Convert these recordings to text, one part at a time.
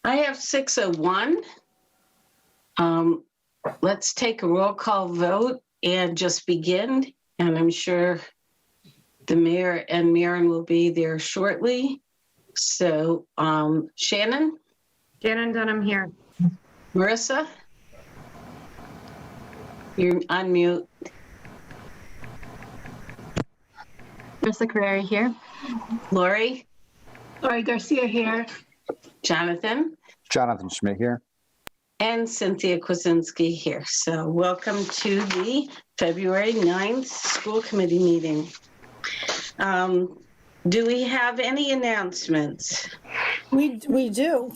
I have 601. Let's take a roll call vote and just begin. And I'm sure the mayor and Maren will be there shortly. So, Shannon? Shannon Dunham here. Marissa? You're on mute. Marissa Carrera here. Lori? Lori Garcia here. Jonathan? Jonathan Schmidt here. And Cynthia Kwasinski here. So welcome to the February 9th school committee meeting. Do we have any announcements? We do.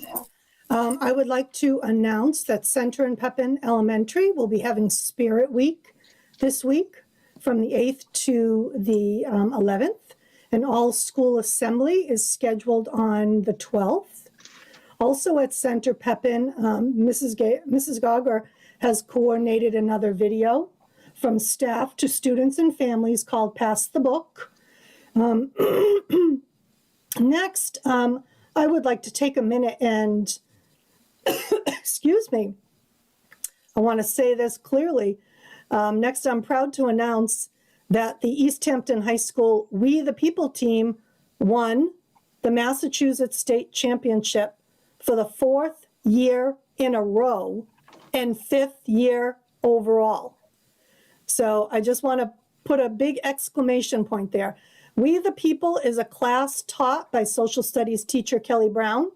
I would like to announce that Center and Pepin Elementary will be having Spirit Week this week from the 8th to the 11th. And all school assembly is scheduled on the 12th. Also at Center Pepin, Mrs. Gauger has coordinated another video from staff to students and families called Pass the Book. Next, I would like to take a minute and, excuse me, I want to say this clearly. Next, I'm proud to announce that the Easthampton High School We the People team won the Massachusetts State Championship for the 4th year in a row and 5th year overall. So I just want to put a big exclamation point there. We the People is a class taught by social studies teacher Kelly Brown.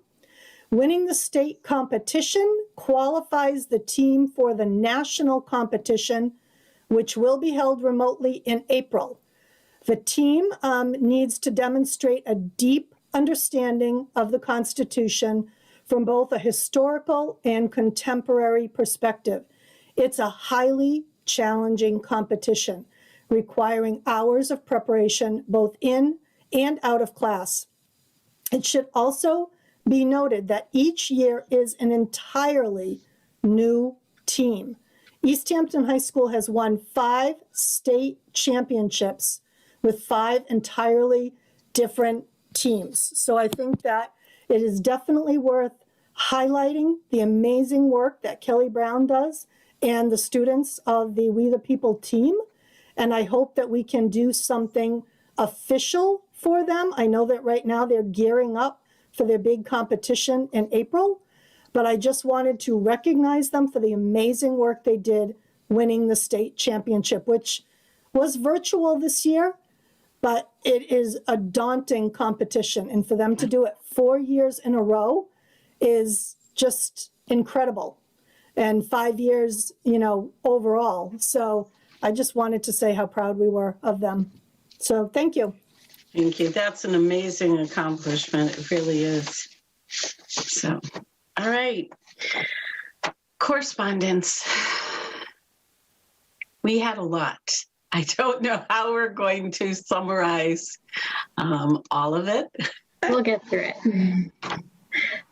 Winning the state competition qualifies the team for the national competition, which will be held remotely in April. The team needs to demonstrate a deep understanding of the Constitution from both a historical and contemporary perspective. It's a highly challenging competition, requiring hours of preparation both in and out of class. It should also be noted that each year is an entirely new team. Easthampton High School has won 5 state championships with 5 entirely different teams. So I think that it is definitely worth highlighting the amazing work that Kelly Brown does and the students of the We the People team. And I hope that we can do something official for them. I know that right now they're gearing up for their big competition in April, but I just wanted to recognize them for the amazing work they did winning the state championship, which was virtual this year, but it is a daunting competition. And for them to do it 4 years in a row is just incredible. And 5 years, overall. So I just wanted to say how proud we were of them. So thank you. Thank you. That's an amazing accomplishment. It really is. So, all right. Correspondence. We had a lot. I don't know how we're going to summarize all of it. We'll get through it.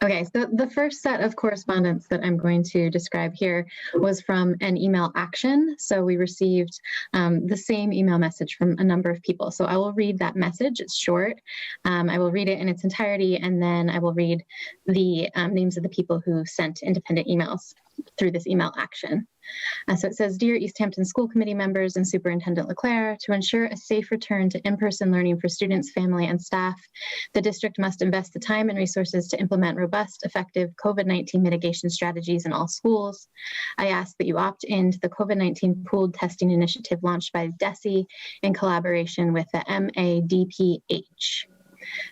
Okay, so the first set of correspondence that I'm going to describe here was from an email action. So we received the same email message from a number of people. So I will read that message. It's short. I will read it in its entirety, and then I will read the names of the people who sent independent emails through this email action. So it says, Dear Easthampton School Committee members and Superintendent Leclerc, to ensure a safe return to in-person learning for students, family, and staff, the district must invest the time and resources to implement robust, effective COVID-19 mitigation strategies in all schools. I ask that you opt into the COVID-19 pooled testing initiative launched by DESE in collaboration with the MADPH.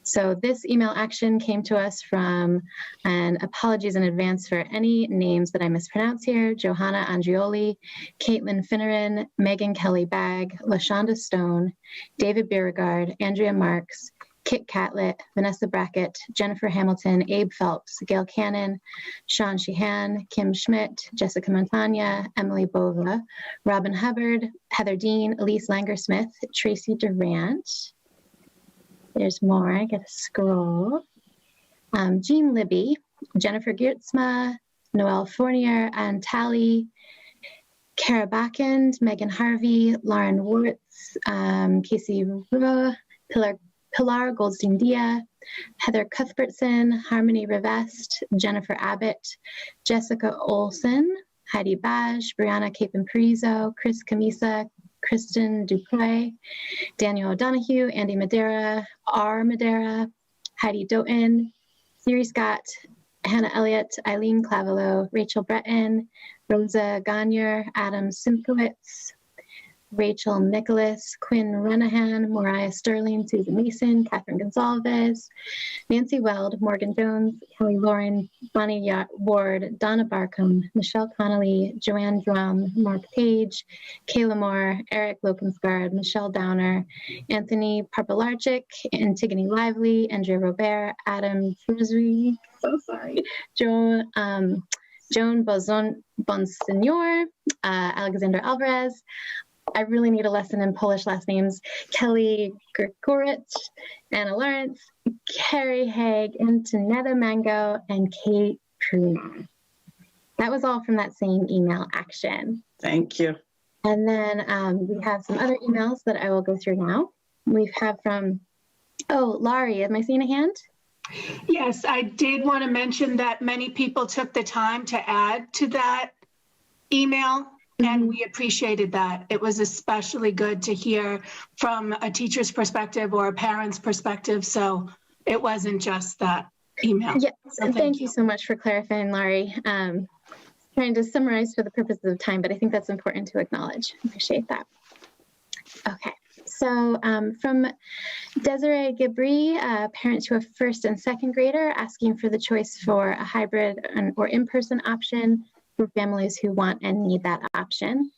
So this email action came to us from, and apologies in advance for any names that I mispronounce here, Johanna Andrioli, Caitlin Finneran, Megan Kelly Bagg, LaShonda Stone, David Beauregard, Andrea Marks, Kit Catlett, Vanessa Brackett, Jennifer Hamilton, Abe Phelps, Gail Cannon, Sean Sheehan, Kim Schmidt, Jessica Montagna, Emily Bova, Robin Hubbard, Heather Dean, Elise Langer-Smith, Tracy Durant. There's more, I gotta scroll. Jean Libby, Jennifer Geertzma, Noelle Fournier, Ann Talley, Kara Backend, Megan Harvey, Lauren Wartz, Casey Rua, Pilar Pilar Goldstein-Dia, Heather Cuthbertson, Harmony Rivest, Jennifer Abbott, Jessica Olson, Heidi Baj, Brianna Capon-Parizo, Chris Camisa, Kristen Dupree, Daniel O'Donoghue, Andy Madera, R. Madera, Heidi Doughton, Siri Scott, Hannah Elliott, Eileen Clavelo, Rachel Breton, Rosa Gagne, Adam Simkowitz, Rachel Nicholas, Quinn Renahan, Mariah Sterling, Susan Mason, Catherine Gonzalez, Nancy Weld, Morgan Jones, Kelly Lauren, Bonnie Ward, Donna Barkham, Michelle Connolly, Joanne Drum, Mark Page, Kayla Moore, Eric Lopensgaard, Michelle Downer, Anthony Parpalarchik, Antigone Lively, Andrea Robert, Adam Frisby, so sorry, Joan Bonsignor, Alexander Alvarez. I really need a lesson in Polish last names. Kelly Grigorich, Anna Lawrence, Carrie Haig, Antonetta Mango, and Kate Pruna. That was all from that same email action. Thank you. And then we have some other emails that I will go through now. We have from, Laurie, am I seeing a hand? Yes, I did want to mention that many people took the time to add to that email, and we appreciated that. It was especially good to hear from a teacher's perspective or a parent's perspective, so it wasn't just that email. Yes, So and thank you so much for clarifying, Laurie. Trying to summarize for the purposes of time, but I think that's important to acknowledge. Appreciate that. Okay. So from Desiree Gabri, parent to a first and second grader, asking for the choice for a hybrid or in-person option for families who want and need that option.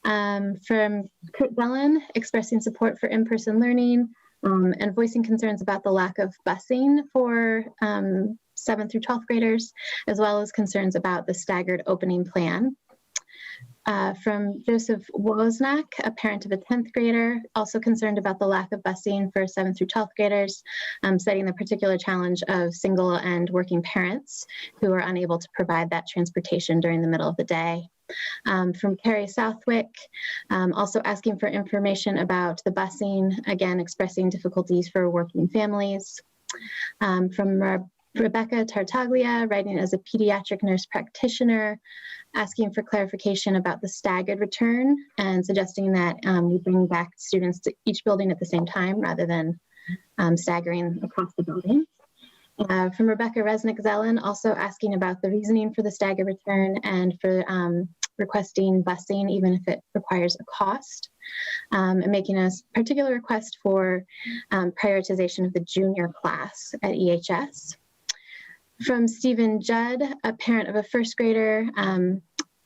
From Kurt Bellin, expressing support for in-person learning and voicing concerns about the lack of busing for 7th through 12th graders, as well as concerns about the staggered opening plan. From Joseph Wozniak, a parent of a 10th grader, also concerned about the lack of busing for 7th through 12th graders, citing the particular challenge of single and working parents who are unable to provide that transportation during the middle of the day. From Carrie Southwick, also asking for information about the busing, again, expressing difficulties for working families. From Rebecca Tartaglia, writing as a pediatric nurse practitioner, asking for clarification about the staggered return and suggesting that we bring back students to each building at the same time rather than staggering across the building. From Rebecca Resnick-Zellen, also asking about the reasoning for the staggered return and for requesting busing, even if it requires a cost, and making a particular request for prioritization of the junior class at EHS. From Stephen Judd, a parent of a first grader,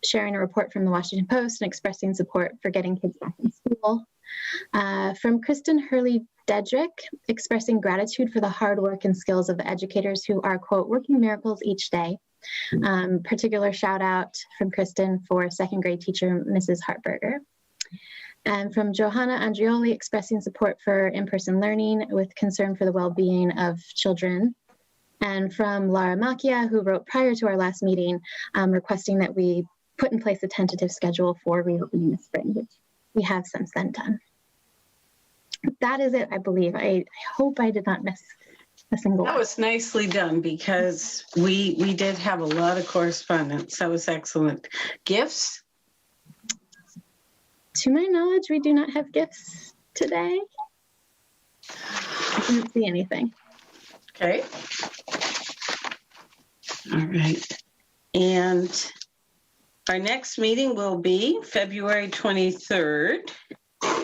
sharing a report from the Washington Post and expressing support for getting kids back in school. From Kristen Hurley Dedrick, expressing gratitude for the hard work and skills of the educators who are, quote, working miracles each day. Particular shout out from Kristen for second grade teacher, Mrs. Hartberger. And from Johanna Andrioli, expressing support for in-person learning with concern for the well-being of children. And from Lara Macchia, who wrote prior to our last meeting, requesting that we put in place a tentative schedule for reopening this spring, which we have since then done. That is it, I believe. I hope I did not miss a single one. That was nicely done because we did have a lot of correspondence. That was excellent. Gifts? To my knowledge, we do not have gifts today. I didn't see anything. Okay. All right. And our next meeting will be February 23rd. All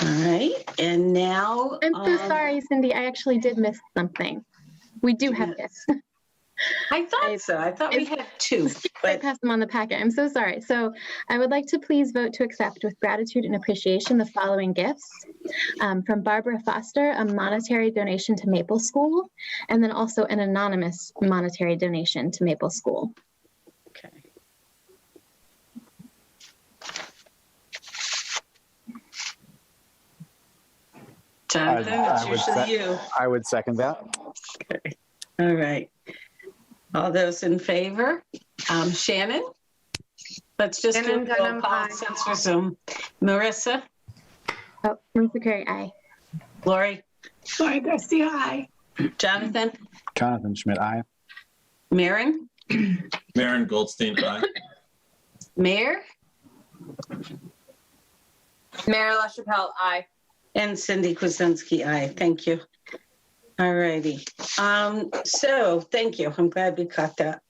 right. And now. I'm so sorry, Cindy. I actually did miss something. We do have gifts. I thought so. I thought we had two. I passed them on the packet. I'm so sorry. So I would like to please vote to accept with gratitude and appreciation the following gifts. From Barbara Foster, a monetary donation to Maple School, and then also an anonymous monetary donation to Maple School. Okay. Jonathan, it's usually you. I would second that. Okay. All right. All those in favor? Shannon? Let's just do a Shannon roll Dunham, call aye. since we're Zoom. Marissa? Oh, Marissa Curry, aye. Lori? Lori Garcia, aye. Jonathan, Jonathan Schmidt, aye. Maren, Maren Goldstein, aye. Mayor, Mayor LaChapelle, aye. and Cindy Kuzensky, aye. Thank you. All righty. So thank you. I'm glad we caught that.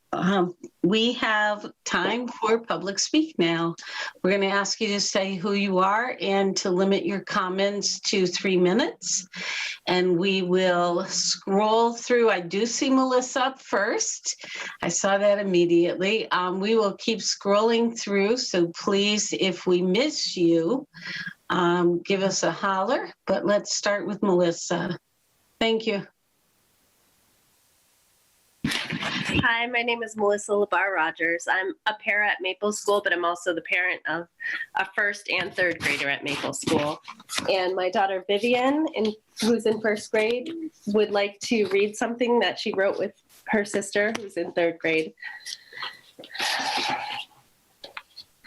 We have time for public speak now. We're going to ask you to say who you are and to limit your comments to 3 minutes. And we will scroll through. I do see Melissa up first. I saw that immediately. We will keep scrolling through. So please, if we miss you, give us a holler. But let's start with Melissa. Thank you. Hi, my name is Melissa Labar Rogers. I'm a para at Maple School, but I'm also the parent of a first and third grader at Maple School. And my daughter Vivian, who's in first grade, would like to read something that she wrote with her sister, who's in third grade.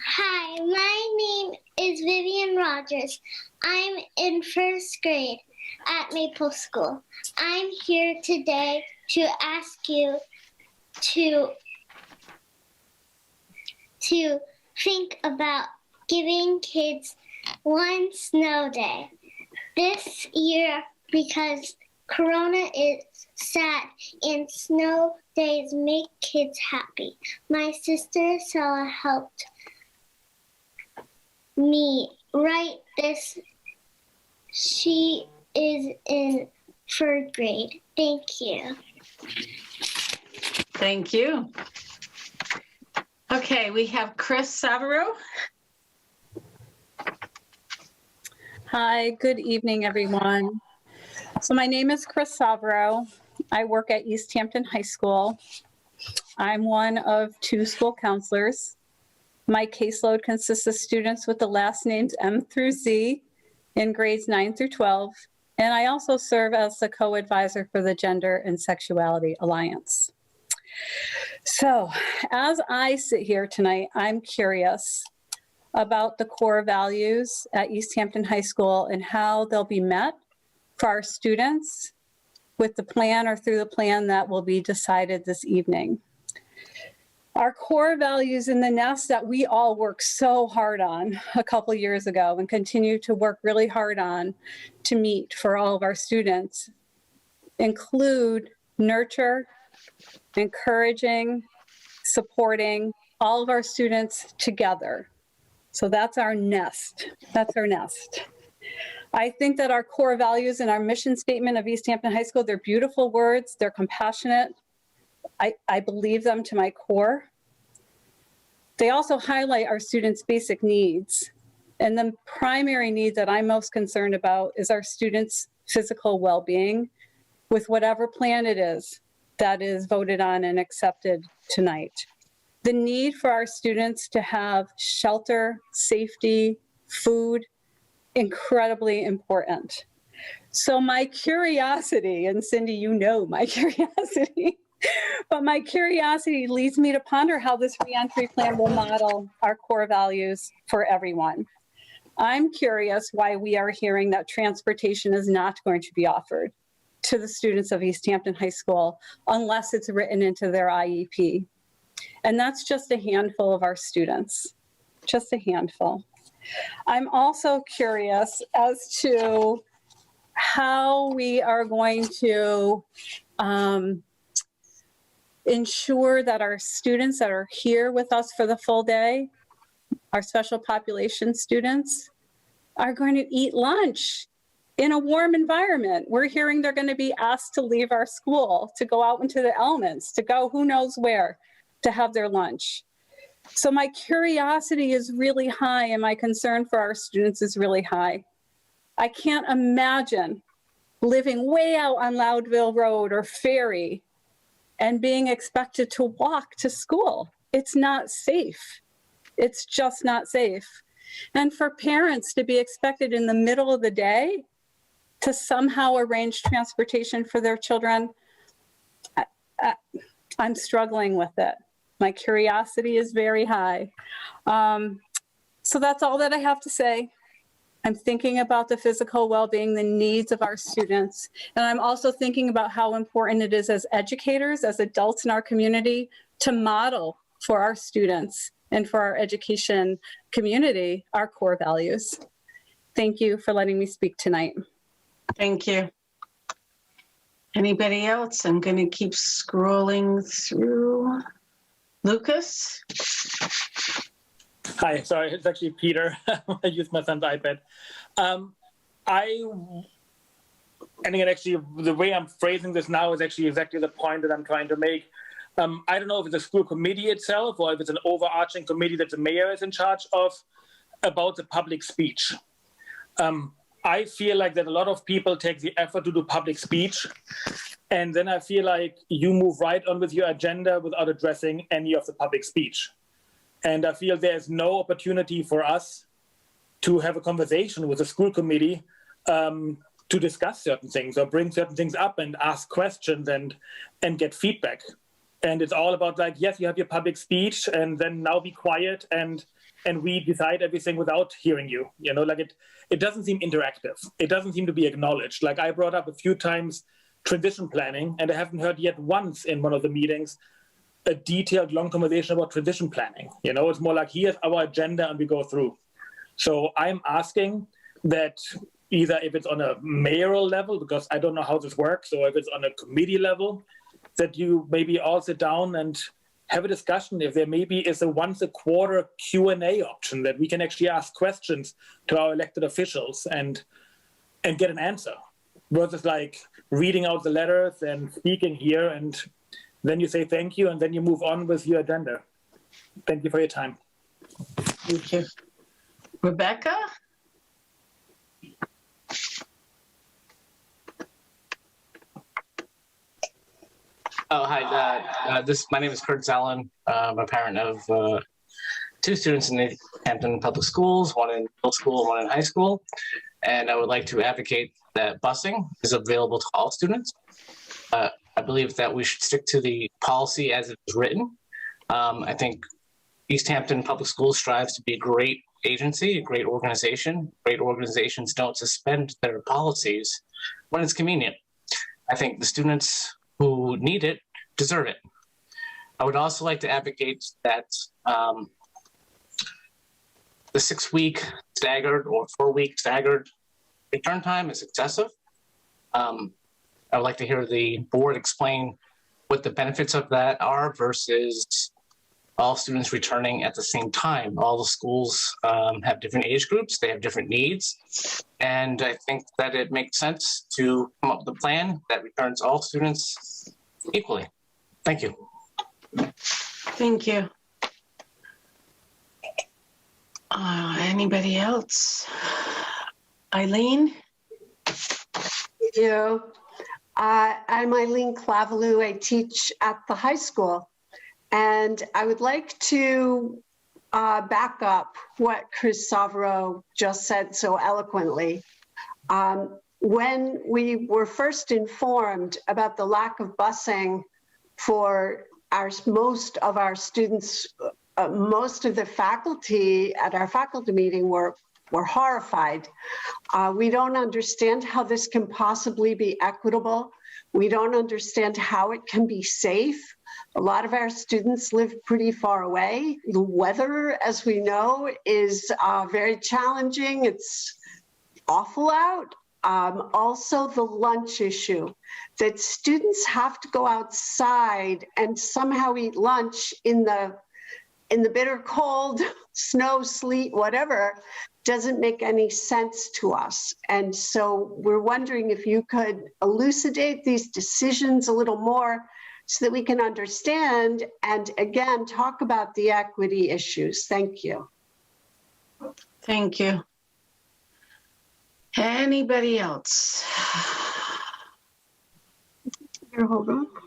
Hi, my name is Vivian Rogers. I'm in first grade at Maple School. I'm here today to ask you to think about giving kids one snow day. This year, because Corona is sad and snow days make kids happy. My sister Sarah helped me write this. She is in third grade. Thank you. Thank you. Okay, we have Chris Savaro. Hi, good evening, everyone. So my name is Chris Savaro. I work at Easthampton High School. I'm one of 2 school counselors. My caseload consists of students with the last names M through Z in grades 9 through 12. And I also serve as the co-advisor for the Gender and Sexuality Alliance. So as I sit here tonight, I'm curious about the core values at Easthampton High School and how they'll be met for our students with the plan or through the plan that will be decided this evening. Our core values in the nest that we all worked so hard on a couple years ago and continue to work really hard on to meet for all of our students include nurture, encouraging, supporting all of our students together. So that's our nest. That's our nest. I think that our core values and our mission statement of Easthampton High School, they're beautiful words, they're compassionate. I believe them to my core. They also highlight our students' basic needs. And the primary need that I'm most concerned about is our students' physical well-being with whatever plan it is that is voted on and accepted tonight. The need for our students to have shelter, safety, food, incredibly important. So my curiosity, and Cindy, you know my curiosity, but my curiosity leads me to ponder how this reentry plan will model our core values for everyone. I'm curious why we are hearing that transportation is not going to be offered to the students of Easthampton High School unless it's written into their IEP. And that's just a handful of our students, just a handful. I'm also curious as to how we are going to ensure that our students that are here with us for the full day, our special population students, are going to eat lunch in a warm environment. We're hearing they're going to be asked to leave our school, to go out into the elements, to go who knows where, to have their lunch. So my curiosity is really high and my concern for our students is really high. I can't imagine living way out on Loudville Road or Ferry and being expected to walk to school. It's not safe. It's just not safe. And for parents to be expected in the middle of the day to somehow arrange transportation for their children, I'm struggling with it. My curiosity is very high. So that's all that I have to say. I'm thinking about the physical well-being, the needs of our students. And I'm also thinking about how important it is as educators, as adults in our community, to model for our students and for our education community our core values. Thank you for letting me speak tonight. Thank you. Anybody else? I'm going to keep scrolling through. Lucas? Hi, sorry, it's actually Peter. I used my son's iPad. And again, actually, the way I'm phrasing this now is actually exactly the point that I'm trying to make. I don't know if it's a school committee itself or if it's an overarching committee that the mayor is in charge of about the public speech. I feel like that a lot of people take the effort to do public speech, and then I feel like you move right on with your agenda without addressing any of the public speech. And I feel there's no opportunity for us to have a conversation with the school committee to discuss certain things or bring certain things up and ask questions and get feedback. And it's all about like, yes, you have your public speech, and then now be quiet and we decide everything without hearing you. You know, like it doesn't seem interactive. It doesn't seem to be acknowledged. Like I brought up a few times transition planning, and I haven't heard yet once in one of the meetings a detailed long conversation about transition planning. You know, it's more like here's our agenda and we go through. So I'm asking that either if it's on a mayoral level, because I don't know how this works, or if it's on a committee level, that you maybe all sit down and have a discussion if there maybe is a once a quarter Q&A option that we can actually ask questions to our elected officials and get an answer, versus like reading out the letters and speaking here and then you say thank you and then you move on with your agenda. Thank you for your time. Thank you. Rebecca? Oh, hi. My name is Kurt Zellen. I'm a parent of two students in the Easthampton Public Schools, one in middle school and one in high school. And I would like to advocate that busing is available to all students. I believe that we should stick to the policy as it is written. I think Easthampton Public Schools strives to be a great agency, a great organization. Great organizations don't suspend their policies when it's convenient. I think the students who need it deserve it. I would also like to advocate that the 6-week staggered or 4-week staggered return time is excessive. I would like to hear the board explain what the benefits of that are versus all students returning at the same time. All the schools have different age groups, they have different needs. And I think that it makes sense to come up with a plan that returns all students equally. Thank you. Thank you. Anybody else? Eileen? Thank you. I'm Eileen Clavalou. I teach at the high school. And I would like to back up what Chris Savaro just said so eloquently. When we were first informed about the lack of busing for most of our students, most of the faculty at our faculty meeting were horrified. We don't understand how this can possibly be equitable. We don't understand how it can be safe. A lot of our students live pretty far away. The weather, as we know, is very challenging. It's awful out. Also the lunch issue, that students have to go outside and somehow eat lunch in the bitter cold, snow, sleet, whatever, doesn't make any sense to us. And so we're wondering if you could elucidate these decisions a little more so that we can understand and again, talk about the equity issues. Thank you. Thank you. Anybody else? Holbrook.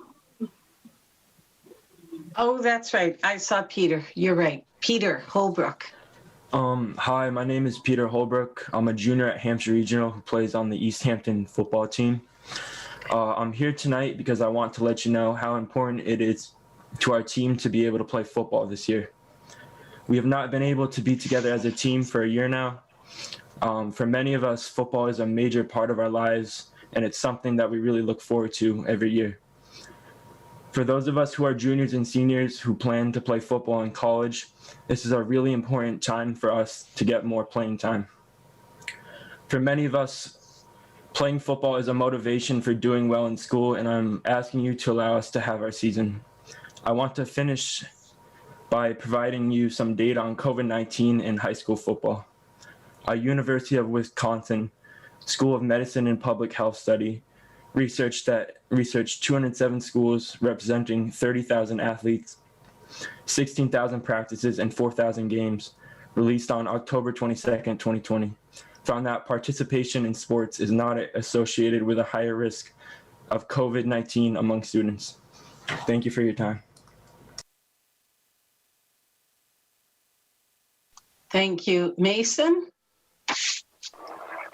Oh, that's right. I saw Peter. You're right. Peter Holbrook. Hi, my name is Peter Holbrook. I'm a junior at Hampshire Regional who plays on the Easthampton football team. I'm here tonight because I want to let you know how important it is to our team to be able to play football this year. We have not been able to be together as a team for a year now. For many of us, football is a major part of our lives, and it's something that we really look forward to every year. For those of us who are juniors and seniors who plan to play football in college, this is a really important time for us to get more playing time. For many of us, playing football is a motivation for doing well in school, and I'm asking you to allow us to have our season. I want to finish by providing you some data on COVID-19 in high school football. A University of Wisconsin School of Medicine and Public Health study researched 207 schools representing 30,000 athletes, 16,000 practices, and 4,000 games, released on October 22nd, 2020, found that participation in sports is not associated with a higher risk of COVID-19 among students. Thank you for your time. Thank you. Mason?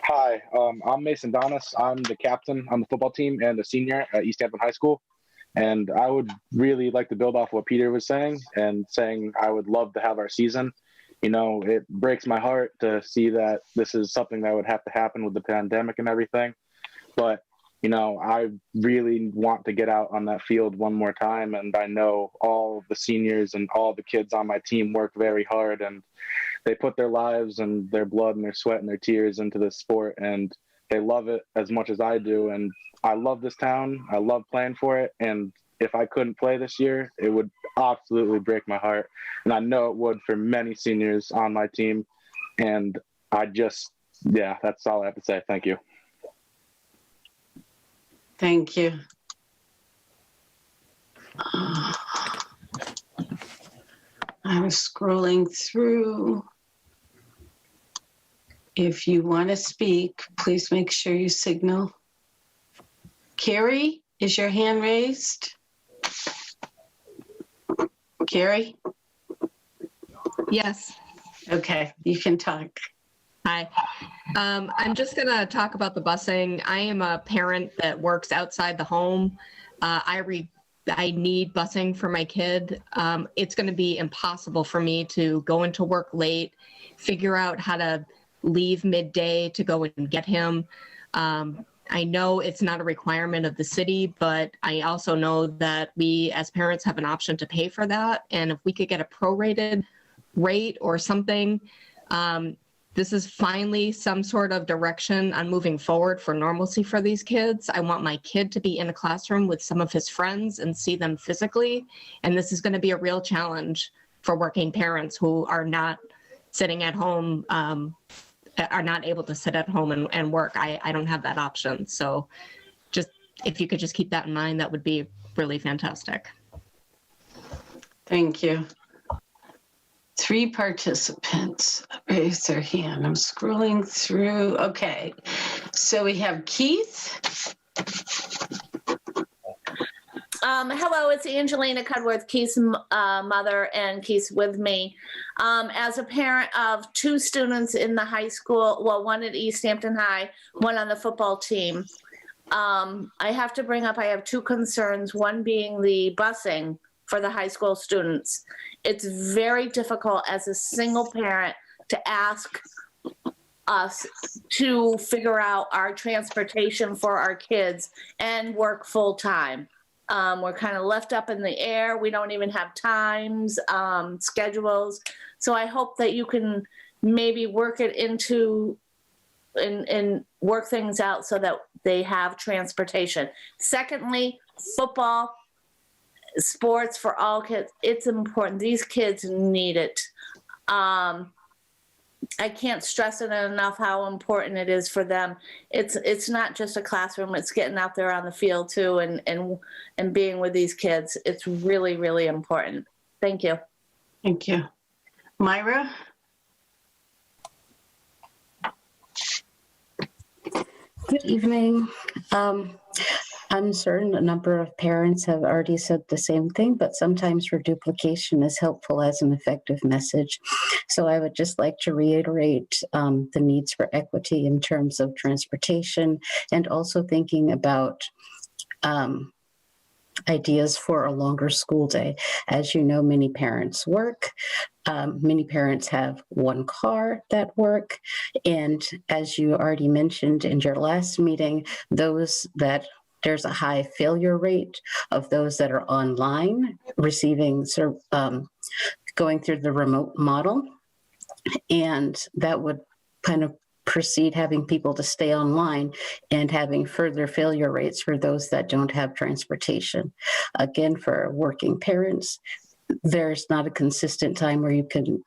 Hi, I'm Mason Donis. I'm the captain on the football team and a senior at Easthampton High School. And I would really like to build off what Peter was saying and saying I would love to have our season. You know, it breaks my heart to see that this is something that would have to happen with the pandemic and everything. But, you know, I really want to get out on that field one more time. And I know all the seniors and all the kids on my team work very hard, and they put their lives and their blood and their sweat and their tears into this sport, and they love it as much as I do. And I love this town. I love playing for it. And if I couldn't play this year, it would absolutely break my heart. And I know it would for many seniors on my team. And yeah, that's all I have to say. Thank you. Thank you. I'm scrolling through. If you want to speak, please make sure you signal. Carrie, is your hand raised? Carrie? Yes. Okay, you can talk. Hi. I'm just going to talk about the busing. I am a parent that works outside the home. I need busing for my kid. It's going to be impossible for me to go into work late, figure out how to leave midday to go and get him. I know it's not a requirement of the city, but I also know that we as parents have an option to pay for that. And if we could get a prorated rate or something, this is finally some sort of direction on moving forward for normalcy for these kids. I want my kid to be in a classroom with some of his friends and see them physically. And this is going to be a real challenge for working parents who are not sitting at home, are not able to sit at home and work. I don't have that option. So just if you could just keep that in mind, that would be really fantastic. Thank you. 3 participants raised their hand. I'm scrolling through. Okay, so we have Keith. Hello, it's Angelina Cudworth, Keith's mother, and Keith's with me. As a parent of 2 students in the high school, well, one at Easthampton High, one on the football team, I have to bring up, I have 2 concerns, one being the busing for the high school students. It's very difficult as a single parent to ask us to figure out our transportation for our kids and work full time. We're kind of left up in the air. We don't even have times, schedules. So I hope that you can maybe work it into and work things out so that they have transportation. Secondly, football, sports for all kids, it's important. These kids need it. I can't stress it enough how important it is for them. It's not just a classroom, it's getting out there on the field too and being with these kids. It's really, really important. Thank you. Thank you. Myra? Good evening. I'm certain a number of parents have already said the same thing, but sometimes reduplication is helpful as an effective message. So I would just like to reiterate the needs for equity in terms of transportation and also thinking about ideas for a longer school day. As you know, many parents work. Many parents have one car that work. And as you already mentioned in your last meeting, there's a high failure rate of those that are online receiving, going through the remote model. And that would kind of proceed having people to stay online and having further failure rates for those that don't have transportation. Again, for working parents, there's not a consistent time where you can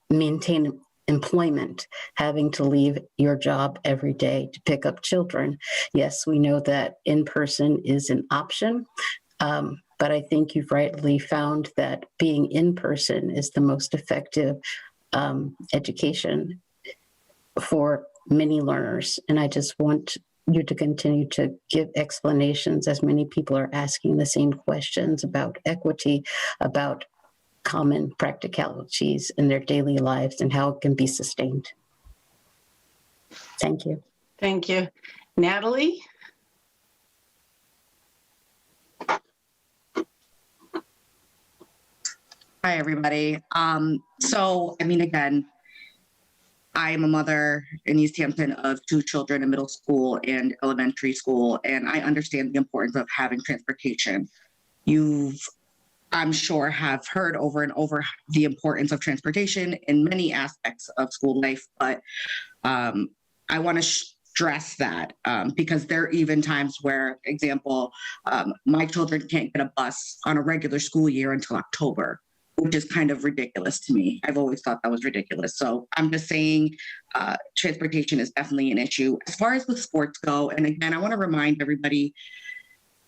maintain employment, having to leave your job every day to pick up children. Yes, we know that in-person is an option, but I think you've rightly found that being in person is the most effective education for many learners. And I just want you to continue to give explanations, as many people are asking the same questions about equity, about common practicalities in their daily lives and how it can be sustained. Thank you. Thank you. Natalie? Hi, everybody. Again, I am a mother in Easthampton of 2 children in middle school and elementary school, and I understand the importance of having transportation. I'm sure, have heard over and over the importance of transportation in many aspects of school life, but I want to stress that because there are even times where, example, my children can't get a bus on a regular school year until October, which is kind of ridiculous to me. I've always thought that was ridiculous. So I'm just saying transportation is definitely an issue. As far as with sports go, and again, I want to remind everybody,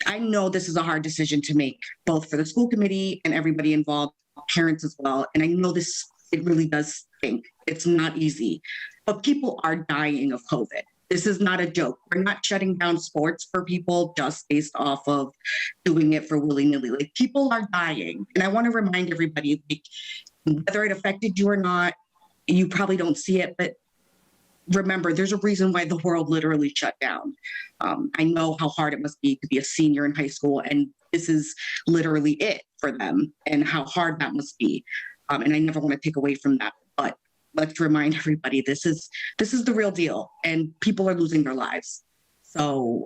I know this is a hard decision to make, both for the school committee and everybody involved, parents as well. And I know it really does stink. It's not easy, but people are dying of COVID. This is not a joke. We're not shutting down sports for people just based off of doing it for willy-nilly. Like, people are dying. And I want to remind everybody, whether it affected you or not, you probably don't see it, but remember, there's a reason why the world literally shut down. I know how hard it must be to be a senior in high school, and this is literally it for them, and how hard that must be. And I never want to take away from that, but let's remind everybody, this is the real deal, and people are losing their lives. So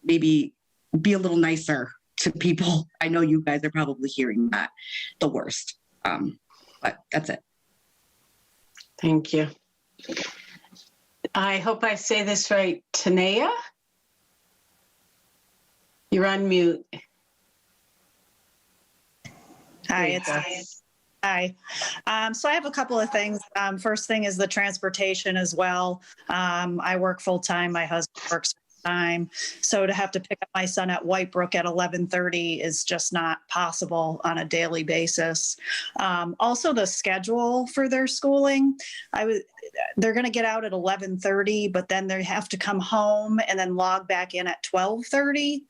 maybe be a little nicer to people. I know you guys are probably hearing that the worst, but that's it. Thank you. I hope I say this right. Tanea? You're on mute. Hi, Hi. So I have a couple of things. First thing is the transportation as well. I work full-time. My husband works full-time. So to have to pick up my son at Whitebrook at 11:30 is just not possible on a daily basis. Also, the schedule for their schooling, they're going to get out at 11:30, but then they have to come home and then log back in at 12:30.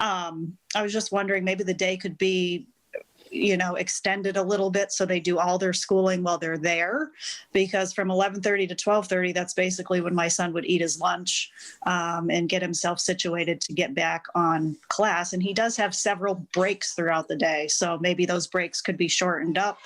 I was just wondering, maybe the day could be extended a little bit so they do all their schooling while they're there, because from 11:30 to 12:30, that's basically when my son would eat his lunch and get himself situated to get back on class. And he does have several breaks throughout the day, so maybe those breaks could be shortened up.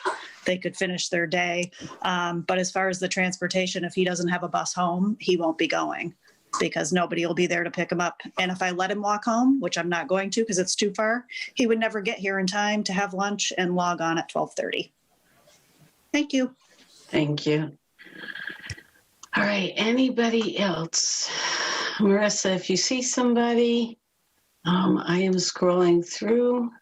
They could finish their day. But as far as the transportation, if he doesn't have a bus home, he won't be going, because nobody will be there to pick him up. And if I let him walk home, which I'm not going to because it's too far, he would never get here in time to have lunch and log on at 12:30. Thank you. Thank you. All right, anybody else? Marissa, if you see somebody, I am scrolling through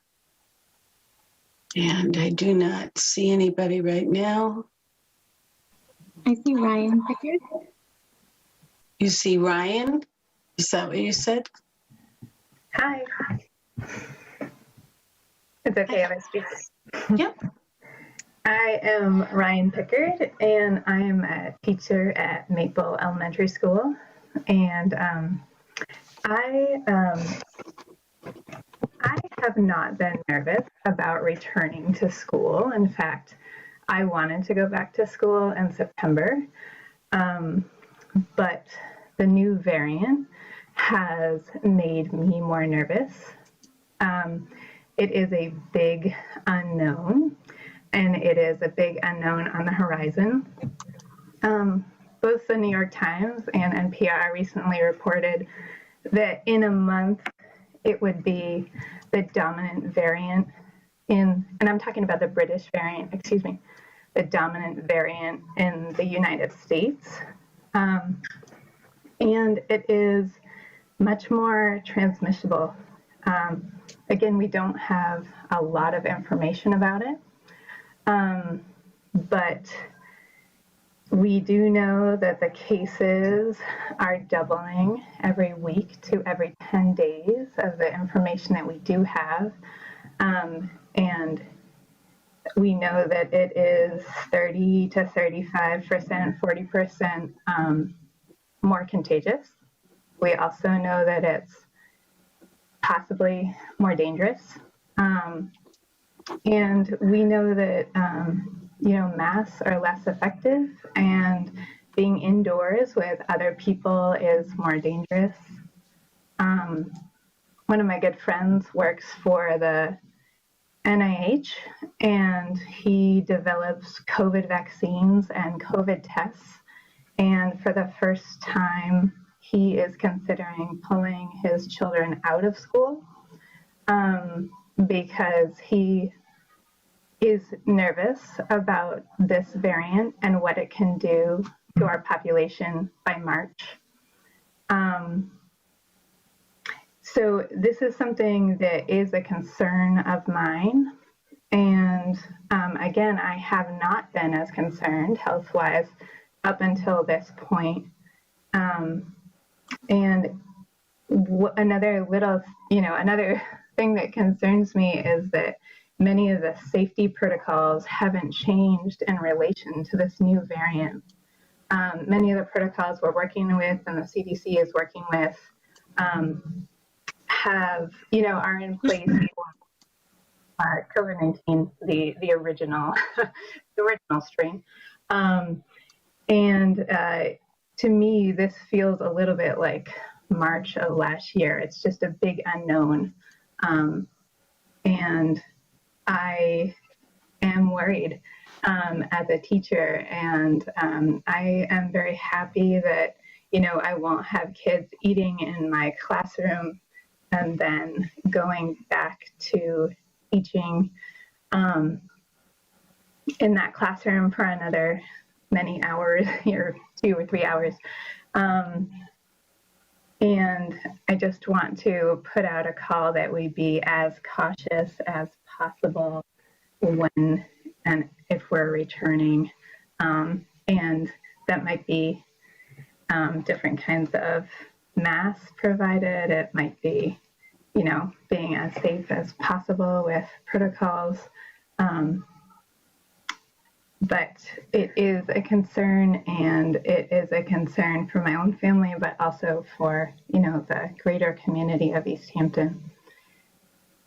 and I do not see anybody right now. I see Ryan Pickard. You see Ryan? Is that what you said? Hi. It's okay if I speak. Yep. I am Ryan Pickard, and I am a teacher at Maple Elementary School. And I have not been nervous about returning to school. In fact, I wanted to go back to school in September. But the new variant has made me more nervous. It is a big unknown, and it is a big unknown on the horizon. Both the New York Times and NPR recently reported that in a month it would be the dominant variant and I'm talking about the British variant, excuse me, the dominant variant in the United States. And it is much more transmissible. Again, we don't have a lot of information about it, but we do know that the cases are doubling every week to every 10 days of the information that we do have. And we know that it is 30 to 35%, 40% more contagious. We also know that it's possibly more dangerous. And we know that, masks are less effective and being indoors with other people is more dangerous. One of my good friends works for the NIH, and he develops COVID vaccines and COVID tests. And for the first time, he is considering pulling his children out of school because he is nervous about this variant and what it can do to our population by March. So this is something that is a concern of mine. And again, I have not been as concerned health-wise up until this point. And another thing that concerns me is that many of the safety protocols haven't changed in relation to this new variant. Many of the protocols we're working with and the CDC is working with are in place for COVID-19, the original strain. And to me, this feels a little bit like March of last year. It's just a big unknown. And I am worried as a teacher, and I am very happy that, I won't have kids eating in my classroom and then going back to teaching in that classroom for another many hours, or 2 or 3 hours. And I just want to put out a call that we be as cautious as possible when and if we're returning. And that might be different kinds of masks provided. It might be, being as safe as possible with protocols. But it is a concern, and it is a concern for my own family, but also for, the greater community of Easthampton.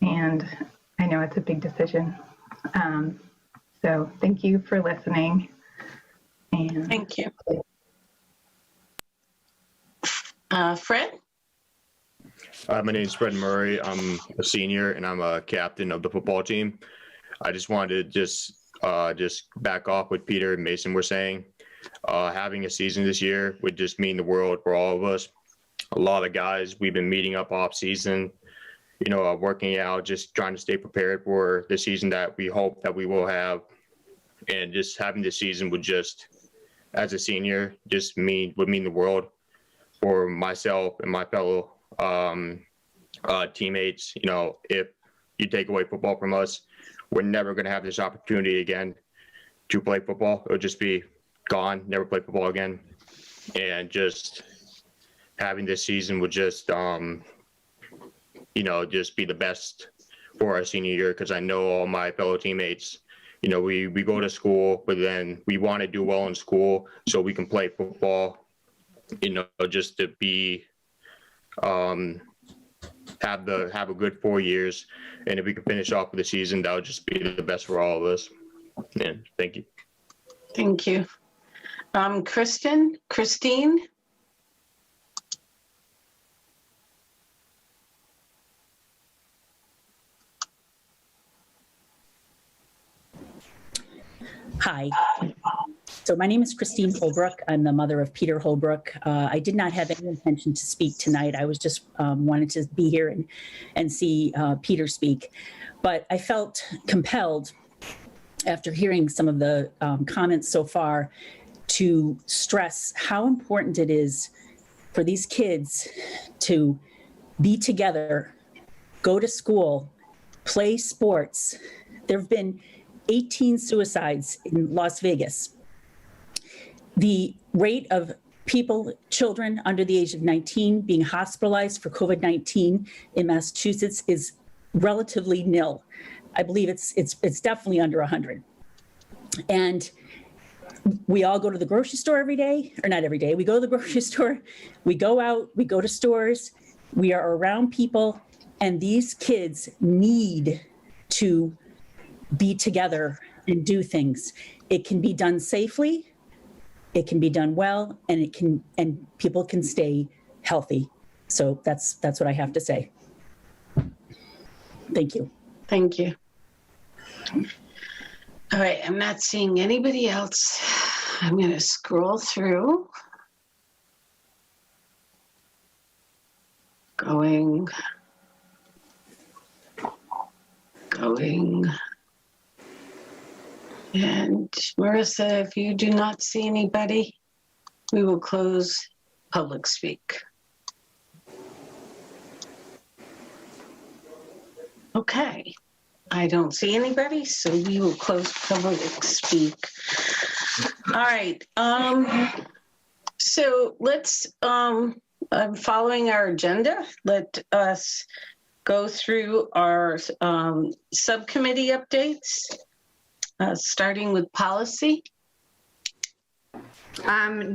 And I know it's a big decision. So thank you for listening. And thank you. Fred? My name is Fred Murray. I'm a senior and I'm a captain of the football team. I just wanted to just back off what Peter and Mason were saying. Having a season this year would just mean the world for all of us. A lot of guys, we've been meeting up off season, working out, just trying to stay prepared for the season that we hope that we will have. And just having this season would just, as a senior, just would mean the world for myself and my fellow teammates. If you take away football from us, we're never going to have this opportunity again to play football. It'll just be gone, never play football again. And just having this season would just, just be the best for our senior year, because I know all my fellow teammates, we go to school, but then we want to do well in school so we can play football, just to be, have a good 4 years. And if we can finish off with the season, that would just be the best for all of us. And thank you. Thank you. Christine? Hi. So my name is Christine Holbrook. I'm the mother of Peter Holbrook. I did not have any intention to speak tonight. I was just wanted to be here and see Peter speak. But I felt compelled, after hearing some of the comments so far, to stress how important it is for these kids to be together, go to school, play sports. There have been 18 suicides in Las Vegas. The rate of children under the age of 19 being hospitalized for COVID-19 in Massachusetts is relatively nil. I believe it's definitely under 100. And we all go to the grocery store every day, or not every day. We go to the grocery store, we go out, we go to stores, we are around people, and these kids need to be together and do things. It can be done safely, it can be done well, and people can stay healthy. So that's what I have to say. Thank you. Thank you. All right, I'm not seeing anybody else. I'm going to scroll through. Going. And Marissa, if you do not see anybody, we will close public speak. Okay, I don't see anybody, so we will close public speak. All right, so let's, following our agenda, let us go through our subcommittee updates, starting with policy.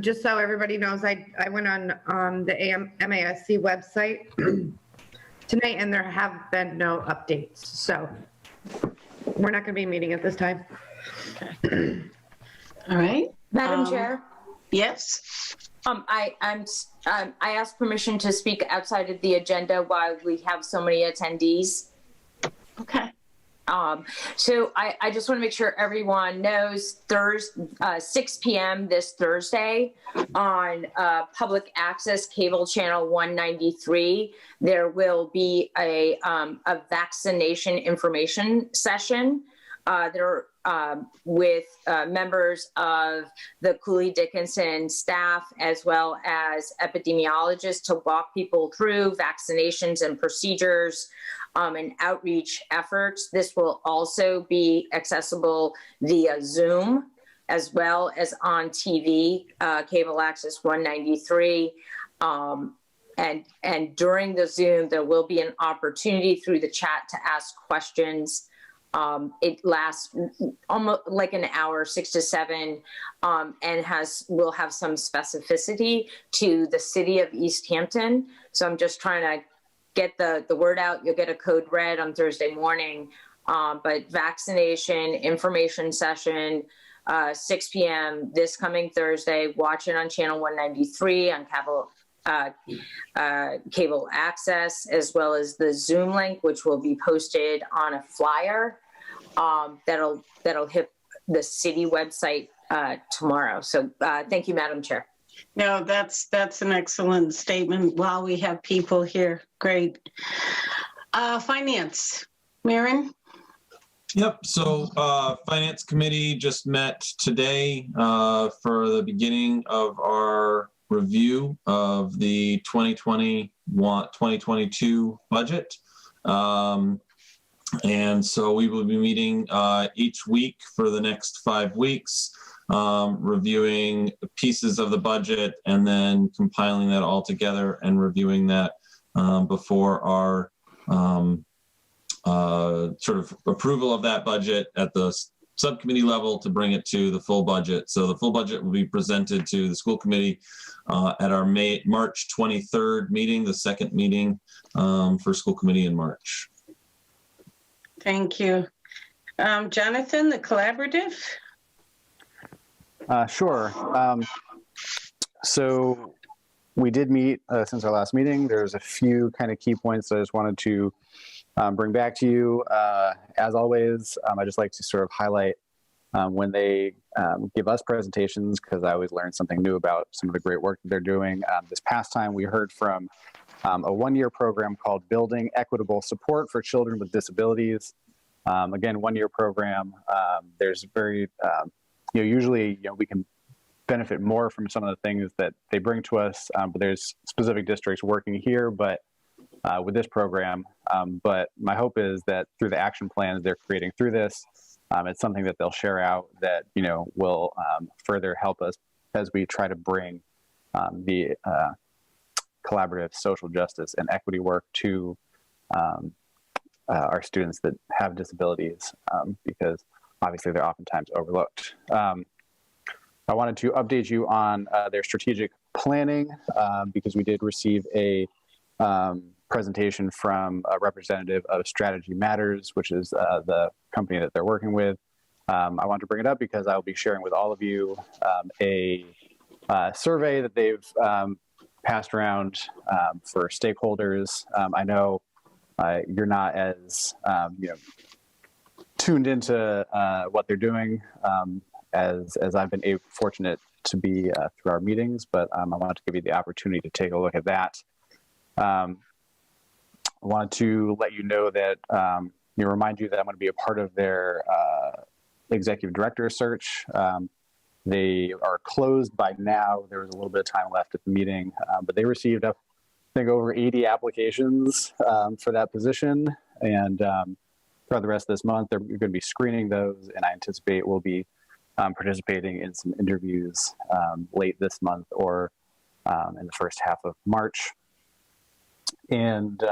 Just so everybody knows, I went on the MASC website tonight, and there have been no updates. So we're not going to be meeting at this time. All right. Madam Chair? Yes. I asked permission to speak outside of the agenda while we have so many attendees. Okay. So I just want to make sure everyone knows 6 p.m. this Thursday on public access cable channel 193, there will be a vaccination information session. With members of the Cooley Dickinson staff, as well as epidemiologists, to walk people through vaccinations and procedures and outreach efforts. This will also be accessible via Zoom, as well as on TV, Cable Access 193. And during the Zoom, there will be an opportunity through the chat to ask questions. It lasts almost like an hour, 6 to 7, and will have some specificity to the city of Easthampton. So I'm just trying to get the word out. You'll get a code red on Thursday morning, but vaccination information session, 6 p.m. this coming Thursday. Watch it on channel 193 on cable access, as well as the Zoom link, which will be posted on a flyer that'll hit the city website tomorrow. So thank you, Madam Chair. No, that's an excellent statement while we have people here. Great. Finance, Maren? Yep. So Finance Committee just met today for the beginning of our review of the 2021-2022 budget. And so we will be meeting each week for the next 5 weeks, reviewing pieces of the budget and then compiling that all together and reviewing that before our sort of approval of that budget at the subcommittee level to bring it to the full budget. So the full budget will be presented to the school committee at our March 23rd meeting, the second meeting for school committee in March. Thank you. Jonathan, the collaborative? Sure. So we did meet since our last meeting. There's a few kind of key points that I just wanted to bring back to you. As always, I just like to sort of highlight when they give us presentations, because I always learn something new about some of the great work that they're doing. This past time, we heard from a one-year program called Building Equitable Support for Children with Disabilities. Again, one-year program. There's very, usually, we can benefit more from some of the things that they bring to us, but there's specific districts working here, but with this program. But my hope is that through the action plans they're creating through this, it's something that they'll share out that, will further help us as we try to bring the collaborative social justice and equity work to our students that have disabilities, because obviously they're oftentimes overlooked. I wanted to update you on their strategic planning, because we did receive a presentation from a representative of Strategy Matters, which is the company that they're working with. I wanted to bring it up because I'll be sharing with all of you a survey that they've passed around for stakeholders. I know you're not as tuned into what they're doing as I've been fortunate to be through our meetings, but I wanted to give you the opportunity to take a look at that. I wanted to let you know that, remind you that I'm going to be a part of their executive director search. They are closed by now. There was a little bit of time left at the meeting, but they received, I think, over 80 applications for that position. And throughout the rest of this month, they're going to be screening those, and I anticipate we'll be participating in some interviews late this month or in the first half of March. And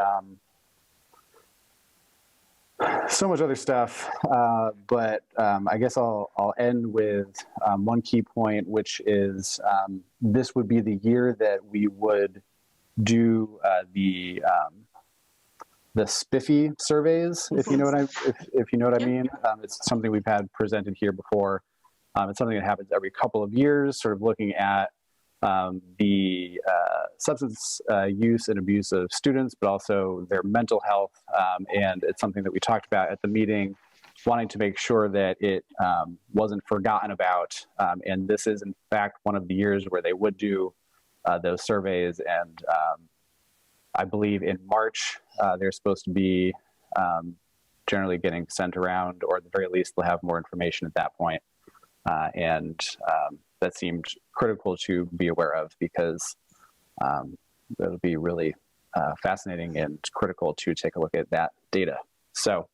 so much other stuff, but I guess I'll end with one key point, which is this would be the year that we would do the spiffy surveys, if you know what I mean. It's something we've had presented here before. It's something that happens every couple of years, sort of looking at the substance use and abuse of students, but also their mental health. And it's something that we talked about at the meeting, wanting to make sure that it wasn't forgotten about. And this is, in fact, one of the years where they would do those surveys. And I believe in March, they're supposed to be generally getting sent around, or at the very least, they'll have more information at that point. And that seemed critical to be aware of, because it'll be really fascinating and critical to take a look at that data. So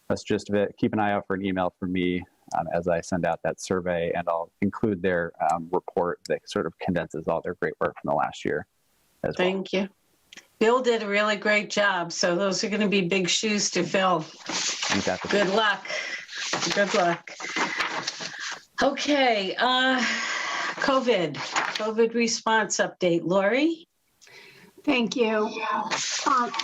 that's just a bit. Keep an eye out for an email from me as I send out that survey, and I'll include their report that sort of condenses all their great work from the last year as well. Thank you. Bill did a really great job. So those are going to be big shoes to fill. Exactly. Good luck. Good luck. Okay. COVID response update. Lori? Thank you.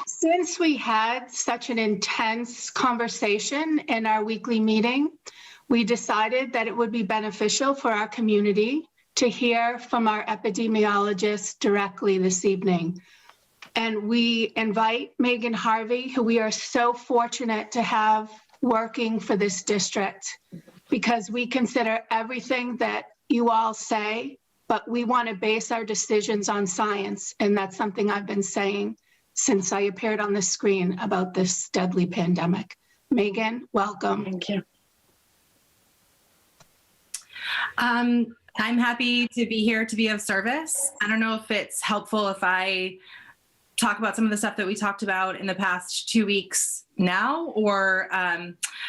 Since we had such an intense conversation in our weekly meeting, we decided that it would be beneficial for our community to hear from our epidemiologist directly this evening. And we invite Megan Harvey, who we are so fortunate to have working for this district, because we consider everything that you all say, but we want to base our decisions on science. And that's something I've been saying since I appeared on the screen about this deadly pandemic. Megan, welcome. Thank you. I'm happy to be here to be of service. I don't know if it's helpful if I talk about some of the stuff that we talked about in the past 2 weeks now, or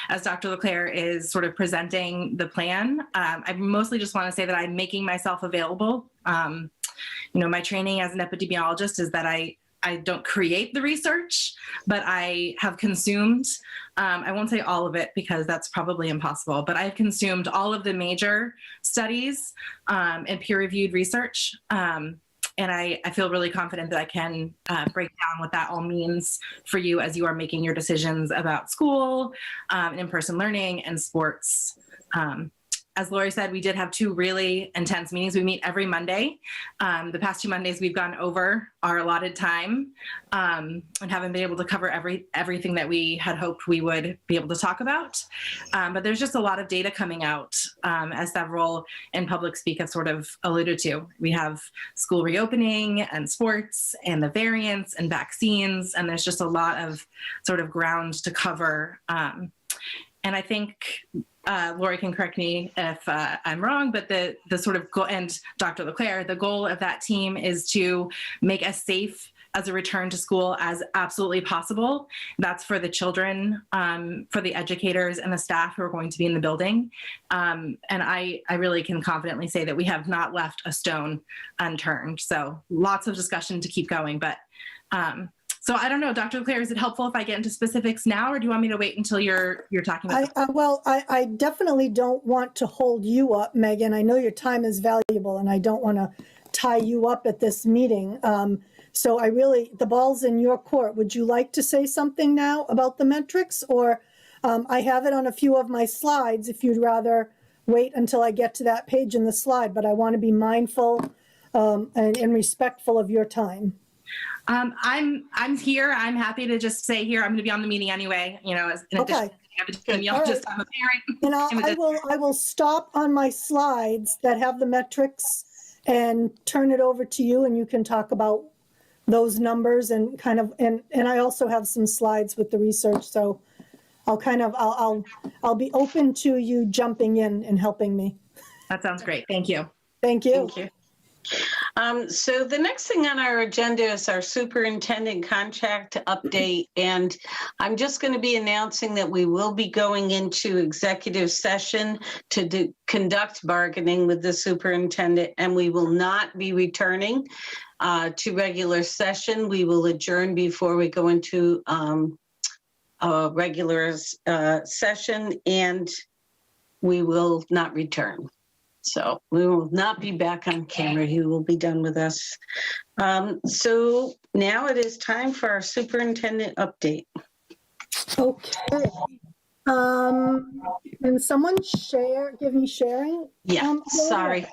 as Dr. LeClaire is sort of presenting the plan. I mostly just want to say that I'm making myself available. My training as an epidemiologist is that I don't create the research, but I have consumed, I won't say all of it because that's probably impossible, but I've consumed all of the major studies and peer-reviewed research. And I feel really confident that I can break down what that all means for you as you are making your decisions about school and in-person learning and sports as Lori said, we did have 2 really intense meetings. We meet every Monday. The past 2 Mondays, we've gone over our allotted time and haven't been able to cover everything that we had hoped we would be able to talk about. But there's just a lot of data coming out, as several in public speak have sort of alluded to. We have school reopening and sports and the variants and vaccines, and there's just a lot of sort of ground to cover. And I think Lori can correct me if I'm wrong, but the sort of goal, and Dr. LeClaire, the goal of that team is to make as safe as a return to school as absolutely possible. That's for the children, for the educators and the staff who are going to be in the building. And I really can confidently say that we have not left a stone unturned. So lots of discussion to keep going, but so I don't know, Dr. LeClaire, is it helpful if I get into specifics now, or do you want me to wait until you're talking about? I definitely don't want to hold you up, Megan. I know your time is valuable, and I don't want to tie you up at this meeting. So the ball's in your court. Would you like to say something now about the metrics, or I have it on a few of my slides if you'd rather wait until I get to that page in the slide, but I want to be mindful and respectful of your time. I'm here. I'm happy to just say here, I'm going to be on the meeting anyway, in addition to I'm a parent. And I will stop on my slides that have the metrics and turn it over to you, and you can talk about those numbers and kind of, and I also have some slides with the research. So I'll be open to you jumping in and helping me. That sounds great. Thank you. Thank you. Thank you. So the next thing on our agenda is our superintendent contract update. And I'm just going to be announcing that we will be going into executive session to conduct bargaining with the superintendent, and we will not be returning to regular session. We will adjourn before we go into a regular session, and we will not return. So we will not be back on camera. You will be done with us. So now it is time for our superintendent update. Okay. Can someone give me sharing? Yeah, sorry.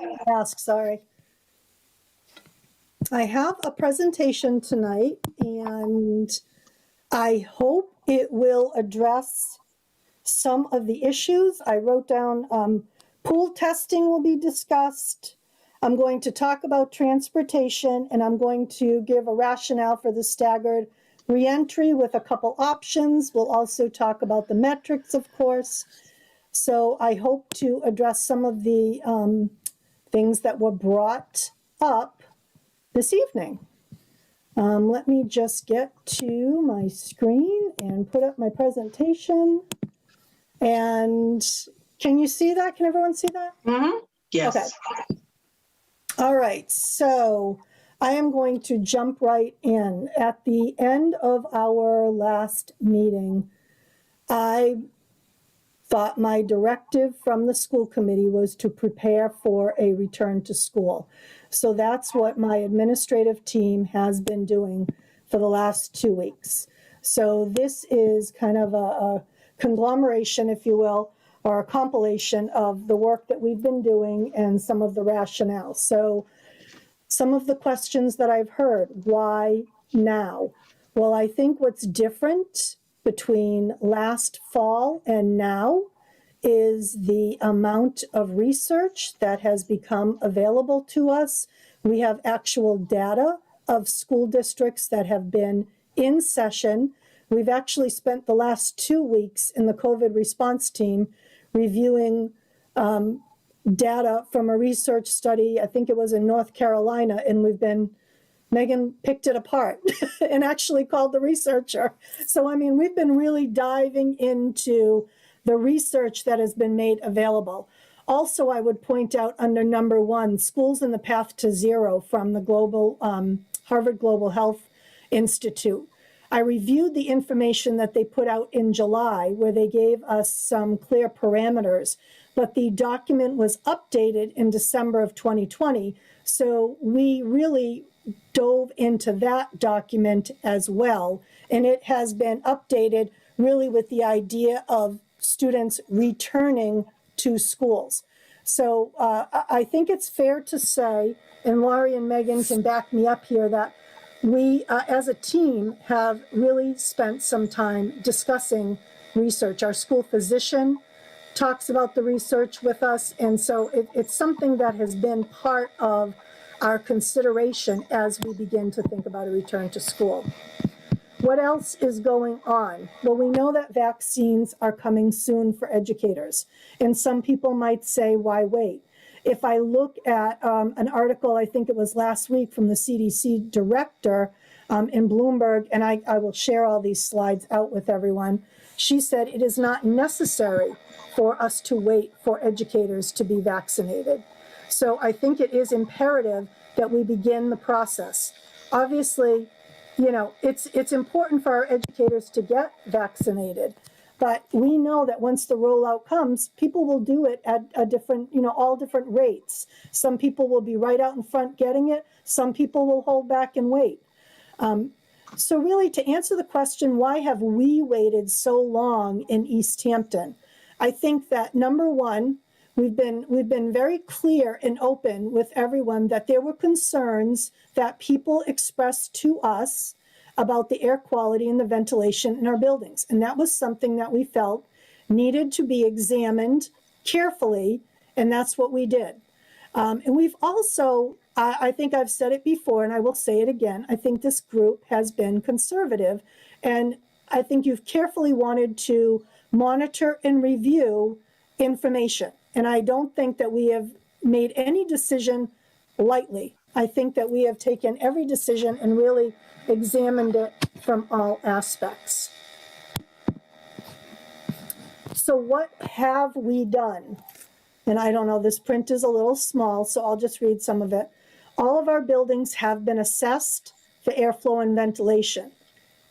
Sorry. I have a presentation tonight, and I hope it will address some of the issues. I wrote down pool testing will be discussed. I'm going to talk about transportation, and I'm going to give a rationale for the staggered re-entry with a couple options. We'll also talk about the metrics, of course. So I hope to address some of the things that were brought up this evening. Let me just get to my screen and put up my presentation. And can you see that? Can everyone see that? Mm-hmm. Yes. Okay. All right. So I am going to jump right in. At the end of our last meeting, I thought my directive from the school committee was to prepare for a return to school. So that's what my administrative team has been doing for the last 2 weeks. So this is kind of a conglomeration, if you will, or a compilation of the work that we've been doing and some of the rationale. So some of the questions that I've heard, why now? Well, I think what's different between last fall and now is the amount of research that has become available to us. We have actual data of school districts that have been in session. We've actually spent the last 2 weeks in the COVID response team reviewing data from a research study. I think it was in North Carolina, and Megan picked it apart and actually called the researcher. So, I mean, we've been really diving into the research that has been made available. Also, I would point out under number 1, Schools in the Path to Zero from the Harvard Global Health Institute. I reviewed the information that they put out in July, where they gave us some clear parameters, but the document was updated in December of 2020. So we really dove into that document as well. And it has been updated really with the idea of students returning to schools. So I think it's fair to say, and Laurie and Megan can back me up here, that we, as a team, have really spent some time discussing research. Our school physician talks about the research with us, and so it's something that has been part of our consideration as we begin to think about a return to school. What else is going on? Well, we know that vaccines are coming soon for educators, and some people might say, why wait? If I look at an article, I think it was last week, from the CDC director in Bloomberg, and I will share all these slides out with everyone, she said it is not necessary for us to wait for educators to be vaccinated. So I think it is imperative that we begin the process. Obviously, you know, it's important for our educators to get vaccinated, but we know that once the rollout comes, people will do it at a different, you know, all different rates. Some people will be right out in front getting it. Some people will hold back and wait. So really, to answer the question, why have we waited so long in Easthampton? I think that, number one, we've been very clear and open with everyone that there were concerns that people expressed to us about the air quality and the ventilation in our buildings. And that was something that we felt needed to be examined carefully, and that's what we did. And we've also, I think I've said it before, and I will say it again, I think this group has been conservative, and I think you've carefully wanted to monitor and review information. And I don't think that we have made any decision lightly. I think that we have taken every decision and really examined it from all aspects. So what have we done? And I don't know, this print is a little small, so I'll just read some of it. All of our buildings have been assessed for airflow and ventilation.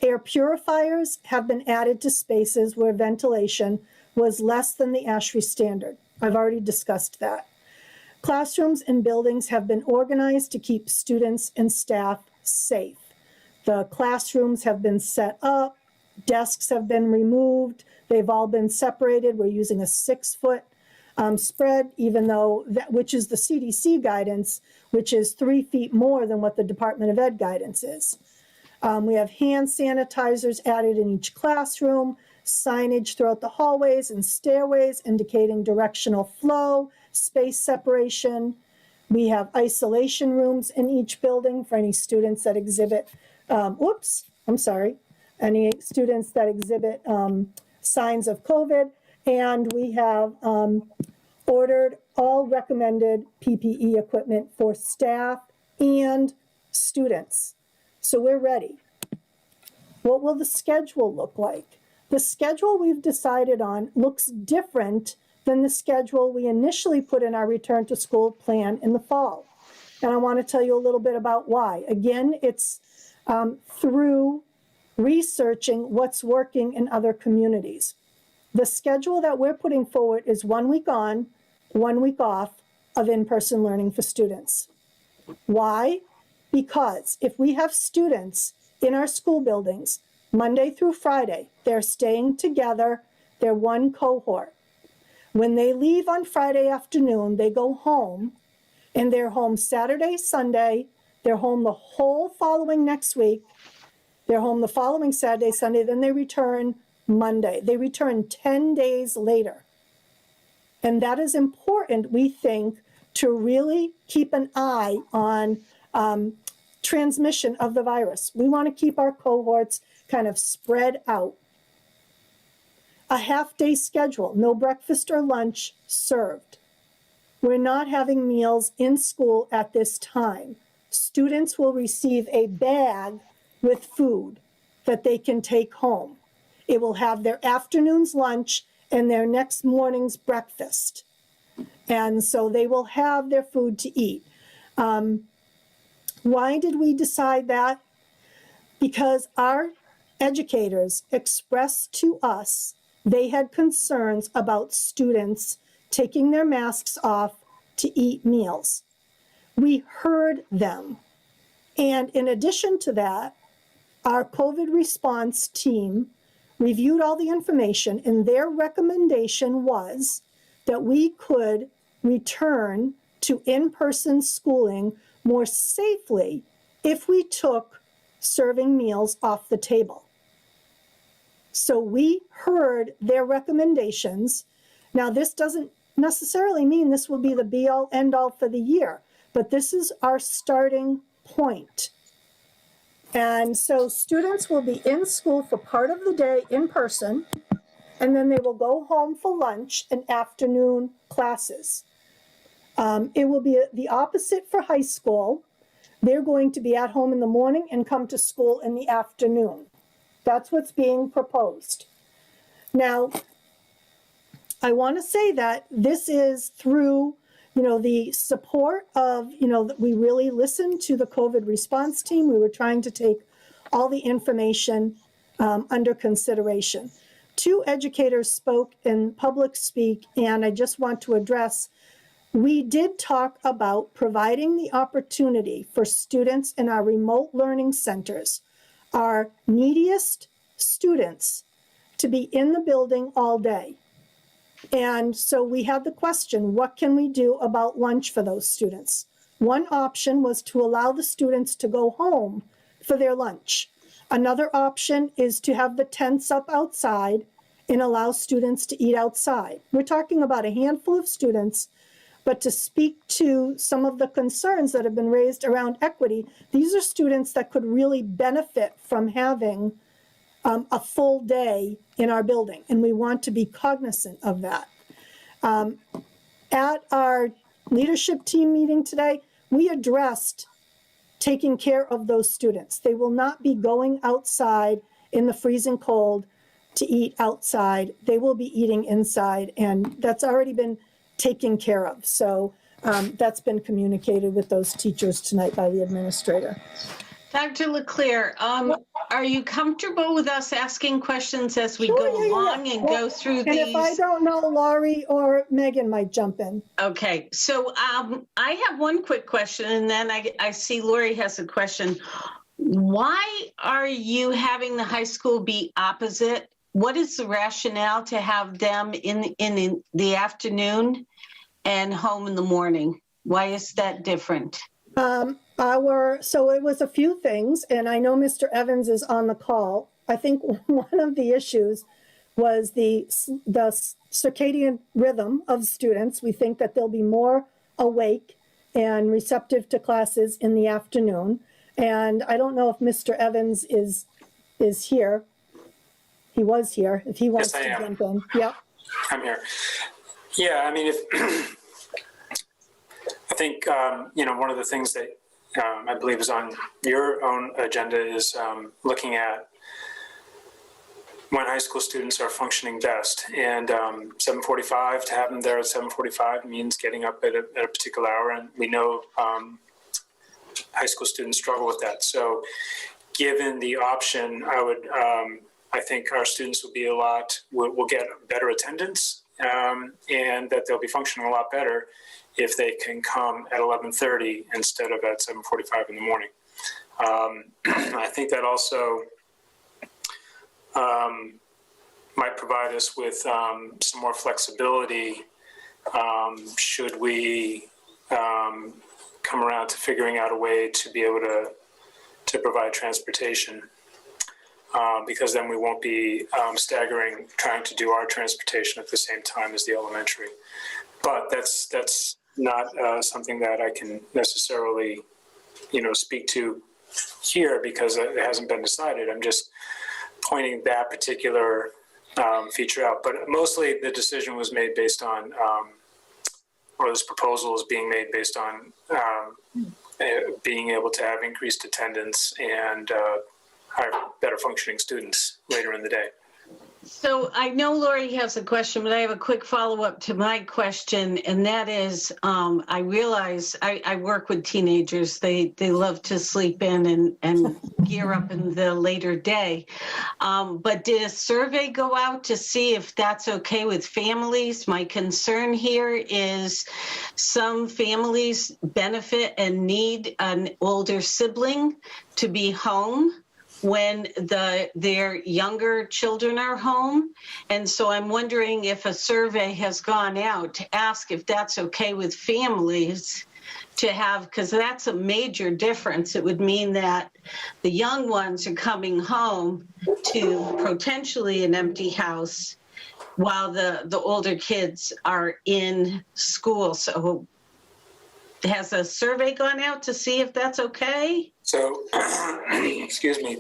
Air purifiers have been added to spaces where ventilation was less than the ASHRAE standard. I've already discussed that. Classrooms and buildings have been organized to keep students and staff safe. The classrooms have been set up, desks have been removed, they've all been separated. We're using a 6-foot spread, even though that, which is the CDC guidance, which is 3 feet more than what the Department of Ed guidance is. We have hand sanitizers added in each classroom, signage throughout the hallways and stairways indicating directional flow, space separation. We have isolation rooms in each building for any students that exhibit, any students that exhibit signs of COVID. And we have ordered all recommended PPE equipment for staff and students. So we're ready. What will the schedule look like? The schedule we've decided on looks different than the schedule we initially put in our return to school plan in the fall. And I want to tell you a little bit about why. Again, it's through researching what's working in other communities. The schedule that we're putting forward is 1 week on, 1 week off of in-person learning for students. Why? Because if we have students in our school buildings Monday through Friday, they're staying together, they're one cohort. When they leave on Friday afternoon, they go home, and they're home Saturday, Sunday, they're home the whole following next week, they're home the following Saturday, Sunday, then they return Monday. They return 10 days later. And that is important, we think, to really keep an eye on transmission of the virus. We want to keep our cohorts kind of spread out. A half-day schedule, no breakfast or lunch served. We're not having meals in school at this time. Students will receive a bag with food that they can take home. It will have their afternoon's lunch and their next morning's breakfast. And so they will have their food to eat. Why did we decide that? Because our educators expressed to us they had concerns about students taking their masks off to eat meals. We heard them. And in addition to that, our COVID response team reviewed all the information, and their recommendation was that we could return to in-person schooling more safely if we took serving meals off the table. So we heard their recommendations. Now, this doesn't necessarily mean this will be the be-all, end-all for the year, but this is our starting point. And so students will be in school for part of the day in person, and then they will go home for lunch and afternoon classes. It will be the opposite for high school. They're going to be at home in the morning and come to school in the afternoon. That's what's being proposed. Now, I want to say that this is through, the support of, that we really listened to the COVID response team. We were trying to take all the information under consideration. 2 educators spoke in public speak, and I just want to address, we did talk about providing the opportunity for students in our remote learning centers, our neediest students, to be in the building all day. And so we had the question, what can we do about lunch for those students? One option was to allow the students to go home for their lunch. Another option is to have the tents up outside and allow students to eat outside. We're talking about a handful of students, but to speak to some of the concerns that have been raised around equity, these are students that could really benefit from having a full day in our building, and we want to be cognizant of that. At our leadership team meeting today, we addressed taking care of those students. They will not be going outside in the freezing cold to eat outside. They will be eating inside, and that's already been taken care of. So that's been communicated with those teachers tonight by the administrator. Dr. LeClaire, are you comfortable with us asking questions as we go along and go through these? And if I don't know, Laurie or Megan might jump in. Okay, so I have one quick question, and then I see Lori has a question. Why are you having the high school be opposite? What is the rationale to have them in the afternoon and home in the morning? Why is that different? So it was a few things, and I know Mr. Evans is on the call. I think one of the issues was the circadian rhythm of students. We think that they'll be more awake and receptive to classes in the afternoon. And I don't know if Mr. Evans is here. He was here, if he wants to jump in. Yep. I'm here. Yeah, I mean, I think, one of the things that I believe is on your own agenda is looking at when high school students are functioning best. And 7:45, to have them there at 7:45 means getting up at a particular hour. And we know high school students struggle with that. So given the option, I think our students will get better attendance and that they'll be functioning a lot better if they can come at 11:30 instead of at 7:45 in the morning. I think that also might provide us with some more flexibility should we come around to figuring out a way to be able to provide transportation. Because then we won't be staggering, trying to do our transportation at the same time as the elementary. But that's not something that I can necessarily, speak to here because it hasn't been decided. I'm just pointing that particular feature out. But mostly the decision was made based on, or this proposal is being made based on being able to have increased attendance and better functioning students later in the day. So I know Lori has a question, but I have a quick follow-up to my question, and that is, I realize I work with teenagers. They love to sleep in and gear up in the later day. But did a survey go out to see if that's okay with families? My concern here is some families benefit and need an older sibling to be home when their younger children are home. And so I'm wondering if a survey has gone out to ask if that's okay with families to have, because that's a major difference. It would mean that the young ones are coming home to potentially an empty house while the older kids are in school. So has a survey gone out to see if that's okay? So, excuse me,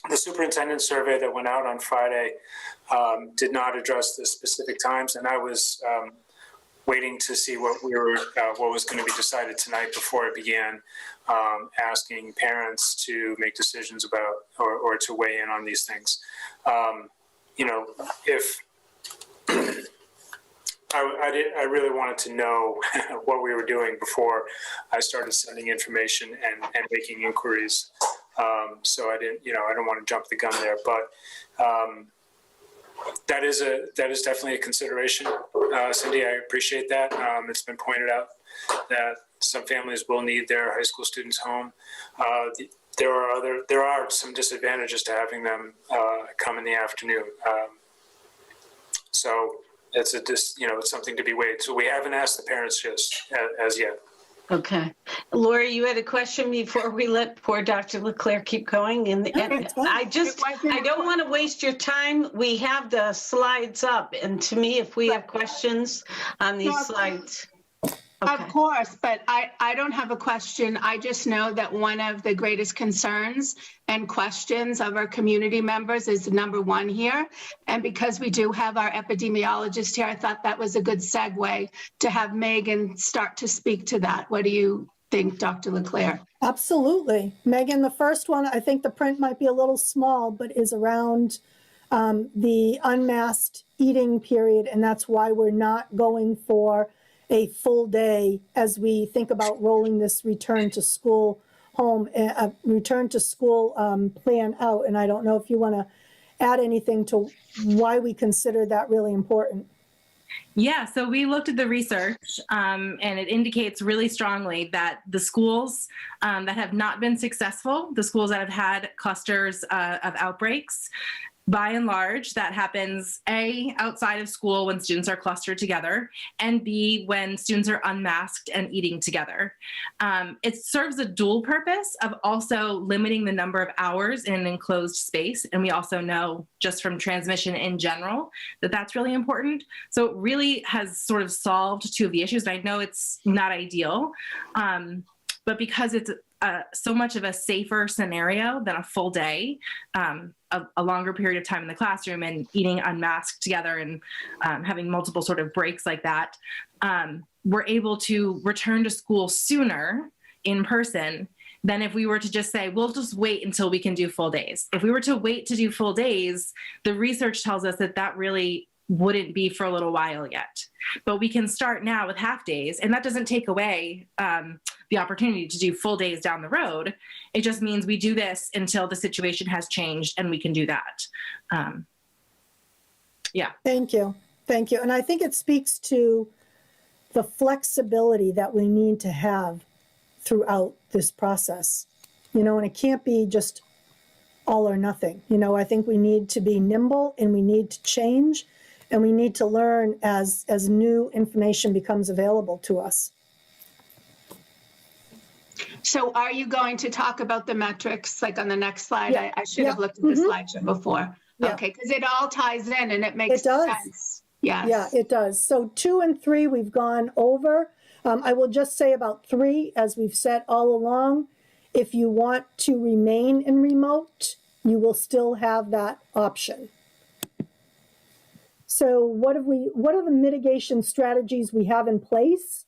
the superintendent survey that went out on Friday did not address the specific times, and I was waiting to see what was going to be decided tonight before I began asking parents to make decisions about or to weigh in on these things. If I really wanted to know what we were doing before I started sending information and making inquiries. So I don't want to jump the gun there, but that is definitely a consideration. Cindy, I appreciate that. It's been pointed out that some families will need their high school students home. There are some disadvantages to having them come in the afternoon. So it's it's something to be weighed. So we haven't asked the parents just as yet. Okay. Laura, you had a question before we let poor Dr. Leclerc keep going. And I don't want to waste your time. We have the slides up. And to me, if we have questions on these slides. Okay. Of course, but I don't have a question. I just know that one of the greatest concerns and questions of our community members is number one here. And because we do have our epidemiologist here, I thought that was a good segue to have Megan start to speak to that. What do you think, Dr. Leclerc? Absolutely. Megan, the first one, I think the print might be a little small, but is around the unmasked eating period. And that's why we're not going for a full day as we think about rolling this return to school plan out. And I don't know if you want to add anything to why we consider that really important. Yeah, so we looked at the research and it indicates really strongly that the schools that have not been successful, the schools that have had clusters of outbreaks, by and large, that happens A, outside of school when students are clustered together, and B, when students are unmasked and eating together. It serves a dual purpose of also limiting the number of hours in an enclosed space. And we also know just from transmission in general that that's really important. So it really has sort of solved two of the issues. And I know it's not ideal, but because it's so much of a safer scenario than a full day, a longer period of time in the classroom and eating unmasked together and having multiple sort of breaks like that, we're able to return to school sooner in person than if we were to just say, we'll just wait until we can do full days. If we were to wait to do full days, the research tells us that that really wouldn't be for a little while yet. But we can start now with half days, and that doesn't take away the opportunity to do full days down the road. It just means we do this until the situation has changed and we can do that. Yeah. Thank you. Thank you. And I think it speaks to the flexibility that we need to have throughout this process, and it can't be just all or nothing. I think we need to be nimble and we need to change and we need to learn as new information becomes available to us. So are you going to talk about the metrics like on the next slide? Yeah. I should have looked at the slideshow before. Yeah. Okay, because it all ties in and it makes sense. Yes. Yeah, it does. So 2 and 3 we've gone over. I will just say about 3, as we've said all along, if you want to remain in remote, you will still have that option. So what are the mitigation strategies we have in place?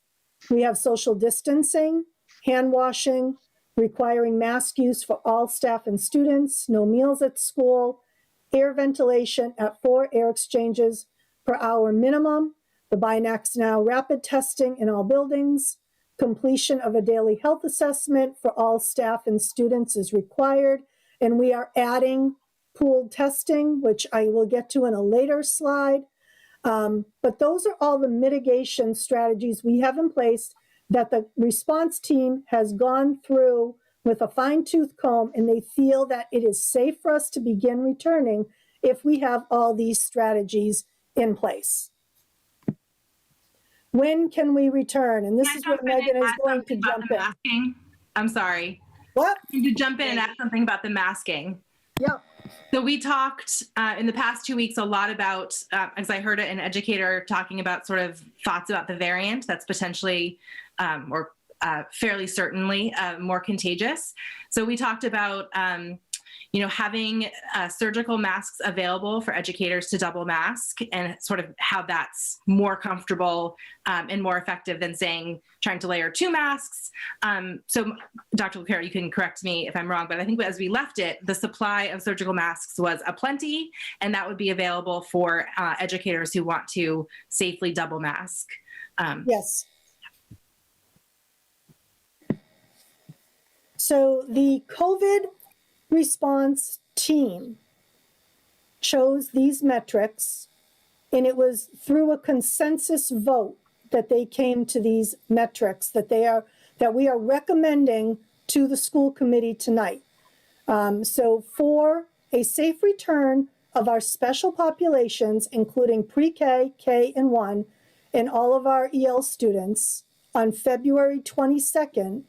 We have social distancing, hand washing, requiring mask use for all staff and students, no meals at school, air ventilation at 4 air exchanges per hour minimum, the Binax Now rapid testing in all buildings, completion of a daily health assessment for all staff and students is required, and we are adding pooled testing, which I will get to in a later slide. But those are all the mitigation strategies we have in place that the response team has gone through with a fine-tooth comb, and they feel that it is safe for us to begin returning if we have all these strategies in place. When can we return? And this is what Megan is going to jump in. Masking? I'm sorry. What? To jump in and add something about the masking. Yeah. So we talked in the past 2 weeks a lot about, as I heard an educator talking about sort of thoughts about the variant that's potentially fairly certainly more contagious. So we talked about, having surgical masks available for educators to double mask, and sort of how that's more comfortable and more effective than trying to layer 2 masks. So Dr. LaClara, you can correct me if I'm wrong, but I think as we left it, the supply of surgical masks was aplenty, and that would be available for educators who want to safely double mask. Yes. So the COVID response team chose these metrics, and it was through a consensus vote that they came to these metrics that we are recommending to the school committee tonight. So for a safe return of our special populations, including pre-K, K, and 1, and all of our EL students on February 22nd,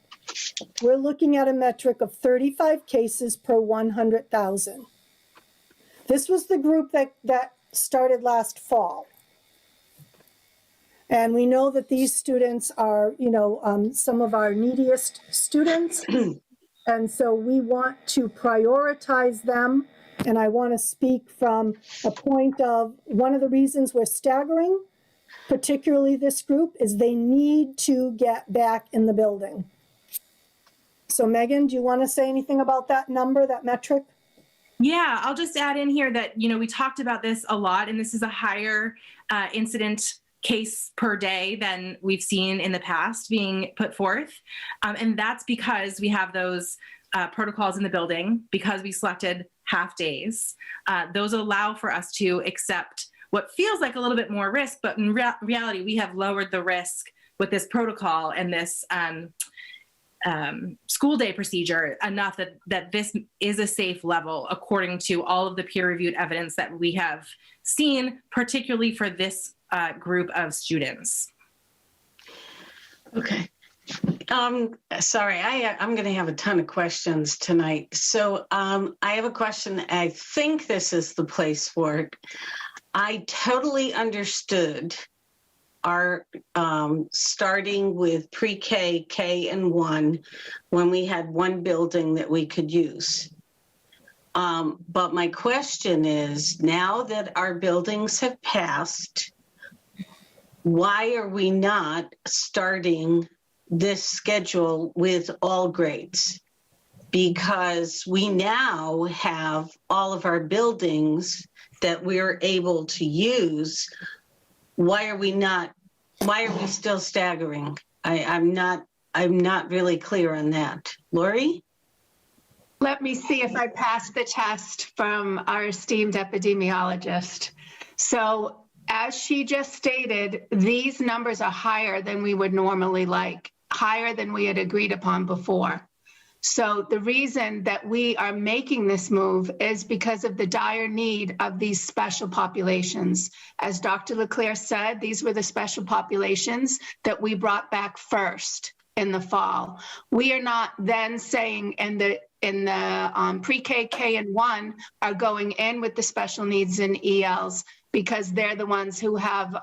we're looking at a metric of 35 cases per 100,000. This was the group that started last fall. And we know that these students are, some of our neediest students. And so we want to prioritize them. And I want to speak from a point of one of the reasons we're staggering, particularly this group, is they need to get back in the building. So Megan, do you want to say anything about that number, that metric? Yeah, I'll just add in here that, we talked about this a lot, and this is a higher incident case per day than we've seen in the past being put forth. And that's because we have those protocols in the building, because we selected half days. Those allow for us to accept what feels like a little bit more risk, but in reality, we have lowered the risk with this protocol and this school day procedure enough that this is a safe level according to all of the peer-reviewed evidence that we have seen, particularly for this group of students. Okay. Sorry, I'm going to have a ton of questions tonight. So I have a question. I think this is the place for it. I totally understood our starting with pre-K, K, and 1 when we had one building that we could use. But my question is, now that our buildings have passed, why are we not starting this schedule with all grades? Because we now have all of our buildings that we're able to use. Why are we still staggering? I'm not really clear on that. Lori? Let me see if I passed the test from our esteemed epidemiologist. So as she just stated, these numbers are higher than we would normally like, higher than we had agreed upon before. So the reason that we are making this move is because of the dire need of these special populations. As Dr. LaClara said, these were the special populations that we brought back first in the fall. We are not then saying in the pre-K, K, and 1 are going in with the special needs and ELs because they're the ones who have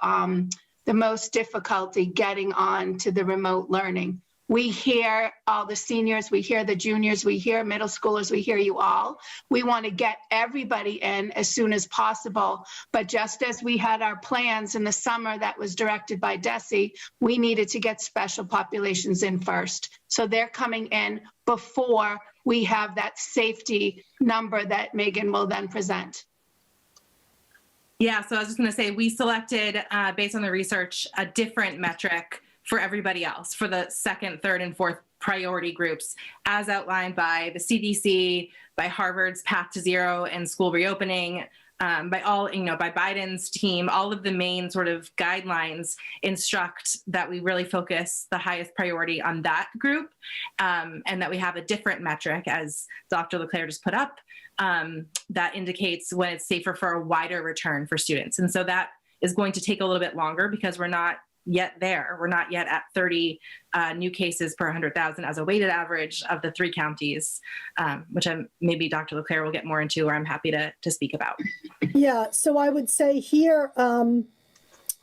the most difficulty getting on to the remote learning. We hear all the seniors, we hear the juniors, we hear middle schoolers, we hear you all. We want to get everybody in as soon as possible. But just as we had our plans in the summer that was directed by DESE, we needed to get special populations in first. So they're coming in before we have that safety number that Megan will then present. Yeah, so I was just going to say, we selected, based on the research, a different metric for everybody else, for the second, third, and fourth priority groups, as outlined by the CDC, by Harvard's Path to Zero and school reopening, by Biden's team, all of the main sort of guidelines instruct that we really focus the highest priority on that group, and that we have a different metric, as Dr. LeClaire just put up, that indicates when it's safer for a wider return for students. And so that is going to take a little bit longer because we're not yet there. We're not yet at 30 new cases per 100,000 as a weighted average of the 3 counties, which maybe Dr. LeClaire will get more into, or I'm happy to speak about. Yeah, so I would say here,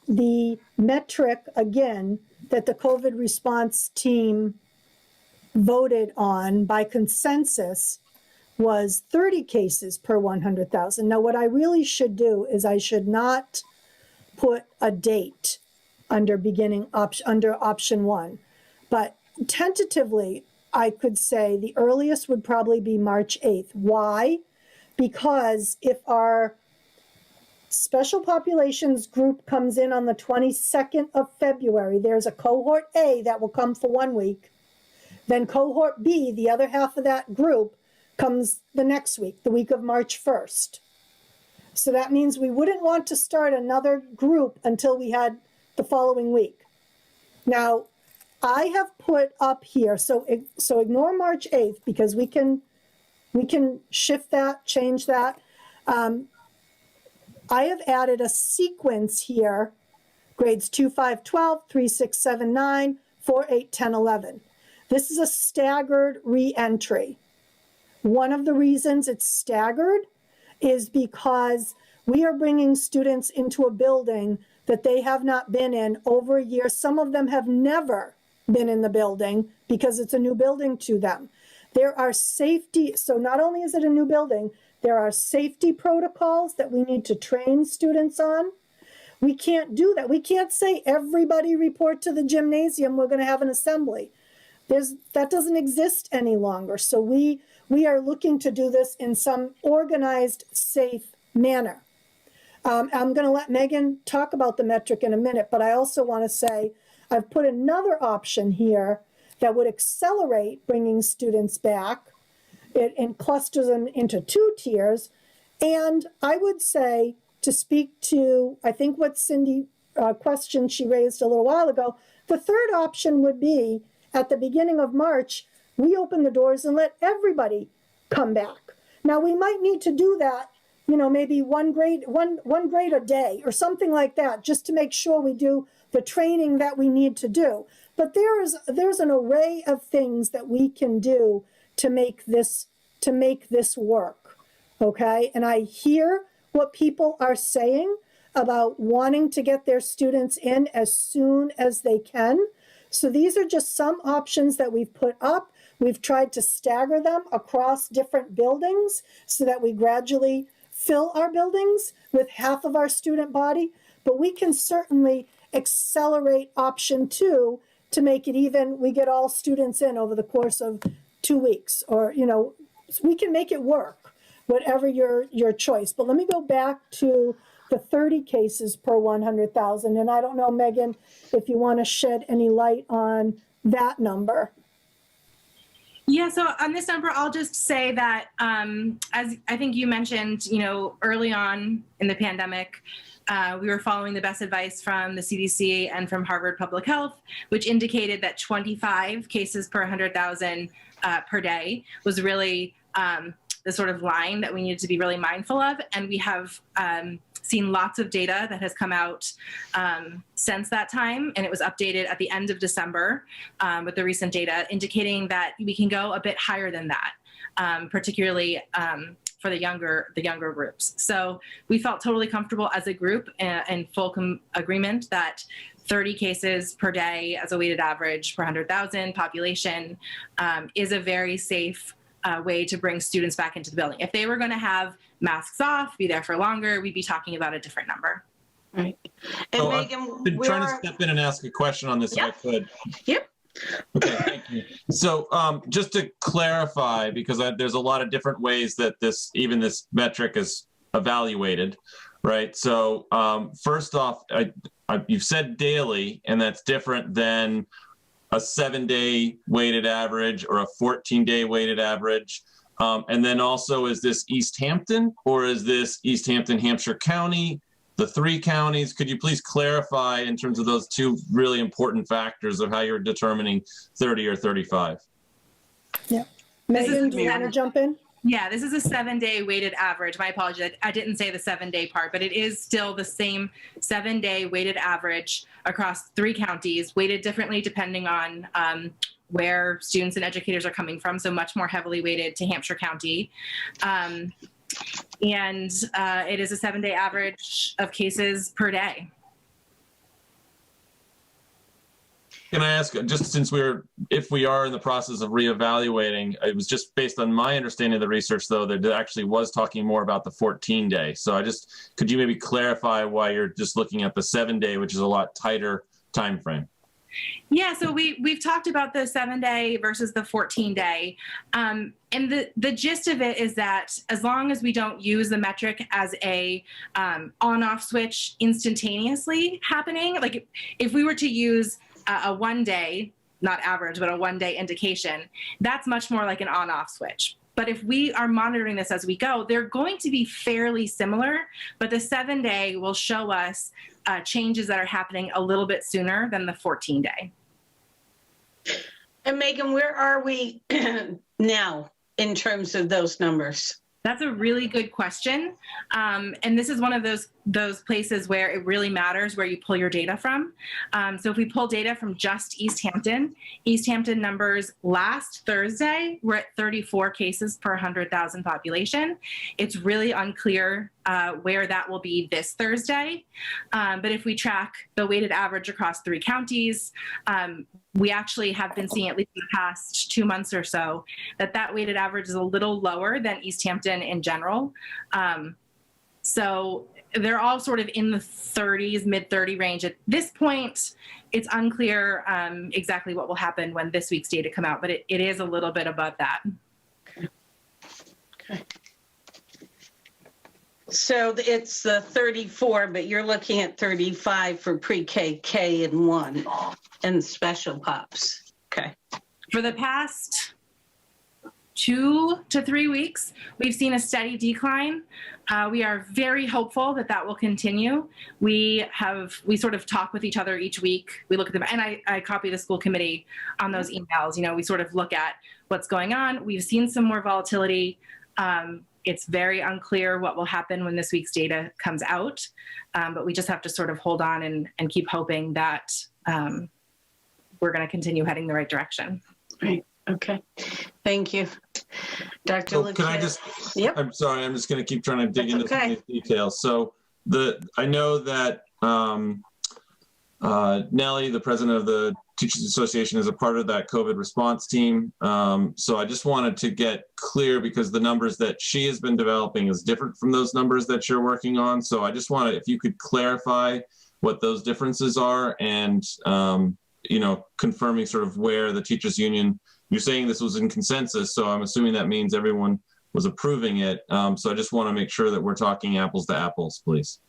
the metric, again, that the COVID response team voted on by consensus was 30 cases per 100,000. Now, what I really should do is I should not put a date under option 1, but tentatively, I could say the earliest would probably be March 8th. Why? Because if our special populations group comes in on the 22nd of February, there's a cohort A that will come for 1 week. Then cohort B, the other half of that group, comes the next week, the week of March 1st. So that means we wouldn't want to start another group until we had the following week. Now, I have put up here, so ignore March 8th because we can shift that, change that. I have added a sequence here, grades 2, 5, 12, 3, 6, 7, 9, 4, 8, 10, 11. This is a staggered re-entry. One of the reasons it's staggered is because we are bringing students into a building that they have not been in over a year. Some of them have never been in the building because it's a new building to them. There are safety, so not only is it a new building, there are safety protocols that we need to train students on. We can't do that. We can't say everybody report to the gymnasium, we're going to have an assembly. That doesn't exist any longer. So we are looking to do this in some organized, safe manner. I'm going to let Megan talk about the metric in a minute, but I also want to say I've put another option here that would accelerate bringing students back. It clusters them into 2 tiers. And I would say, to speak to, I think what Cindy question she raised a little while ago, the third option would be at the beginning of March, we open the doors and let everybody come back. Now we might need to do that, maybe one grade a day or something like that, just to make sure we do the training that we need to do. But there's an array of things that we can do to make this work. Okay? And I hear what people are saying about wanting to get their students in as soon as they can. So these are just some options that we've put up. We've tried to stagger them across different buildings so that we gradually fill our buildings with half of our student body, but we can certainly accelerate option 2 to make it even, we get all students in over the course of 2 weeks, or, we can make it work, whatever your choice. But let me go back to the 30 cases per 100,000. And I don't know, Megan, if you want to shed any light on that number. Yeah, so on this number, I'll just say that, as I think you mentioned, early on in the pandemic, we were following the best advice from the CDC and from Harvard Public Health, which indicated that 25 cases per 100,000 per day was really the sort of line that we needed to be really mindful of. And we have seen lots of data that has come out since that time, and it was updated at the end of December with the recent data indicating that we can go a bit higher than that, particularly for the younger groups. So we felt totally comfortable as a group and full agreement that 30 cases per day as a weighted average per 100,000 population is a very safe way to bring students back into the building. If they were going to have masks off, be there for longer, we'd be talking about a different number. Right. And So Megan, I've been trying to step in and ask a question on this if I could. Yep. Okay, thank you. So just to clarify, because there's a lot of different ways that this metric is evaluated, right? So first off, you've said daily, and that's different than a 7-day weighted average or a 14-day weighted average. And then also, is this Easthampton or is this Easthampton, Hampshire County, the 3 counties? Could you please clarify in terms of those 2 really important factors of how you're determining 30 or 35? Yeah. Megan, do you want to jump in? Yeah, this is a 7-day weighted average. My apologies, I didn't say the 7-day part, but it is still the same 7-day weighted average across 3 counties, weighted differently depending on where students and educators are coming from, so much more heavily weighted to Hampshire County. And it is a 7-day average of cases per day. Can I ask, just since if we are in the process of reevaluating, it was just based on my understanding of the research, though, that it actually was talking more about the 14-day. So could you maybe clarify why you're just looking at the 7-day, which is a lot tighter time frame? Yeah, so we've talked about the 7-day versus the 14-day. And the gist of it is that as long as we don't use the metric as a on-off switch instantaneously happening, like if we were to use a 1-day, not average, but a 1-day indication, that's much more like an on-off switch. But if we are monitoring this as we go, they're going to be fairly similar, but the 7-day will show us changes that are happening a little bit sooner than the 14-day. And Megan, where are we now in terms of those numbers? That's a really good question. And this is one of those places where it really matters where you pull your data from. So if we pull data from just Easthampton numbers last Thursday were at 34 cases per 100,000 population. It's really unclear where that will be this Thursday. But if we track the weighted average across 3 counties, we actually have been seeing, at least in the past 2 months or so, that weighted average is a little lower than Easthampton in general. So they're all sort of in the 30s, mid-30 range. At this point, it's unclear exactly what will happen when this week's data come out, but it is a little bit above that. Okay. So it's the 34, but you're looking at 35 for pre-K, K, and 1, and special pops. Okay. For the past 2 to 3 weeks, we've seen a steady decline. We are very hopeful that will continue. We sort of talk with each other each week. We look at them, and I copy the school committee on those emails. You know, we sort of look at what's going on. We've seen some more volatility. It's very unclear what will happen when this week's data comes out, but we just have to sort of hold on and keep hoping that we're going to continue heading the right direction. Right. Okay. Thank you. Dr. So can I just, Yep. I'm sorry, I'm just going to keep trying to dig That's into some okay. of these details. So I know that Nellie, the president of the Teachers Association, is a part of that COVID response team. So I just wanted to get clear, because the numbers that she has been developing is different from those numbers that you're working on. So I just wanted, if you could clarify what those differences are, and confirming sort of where the teachers union, you're saying this was in consensus, so I'm assuming that means everyone was approving it. So I just want to make sure that we're talking apples to apples, please.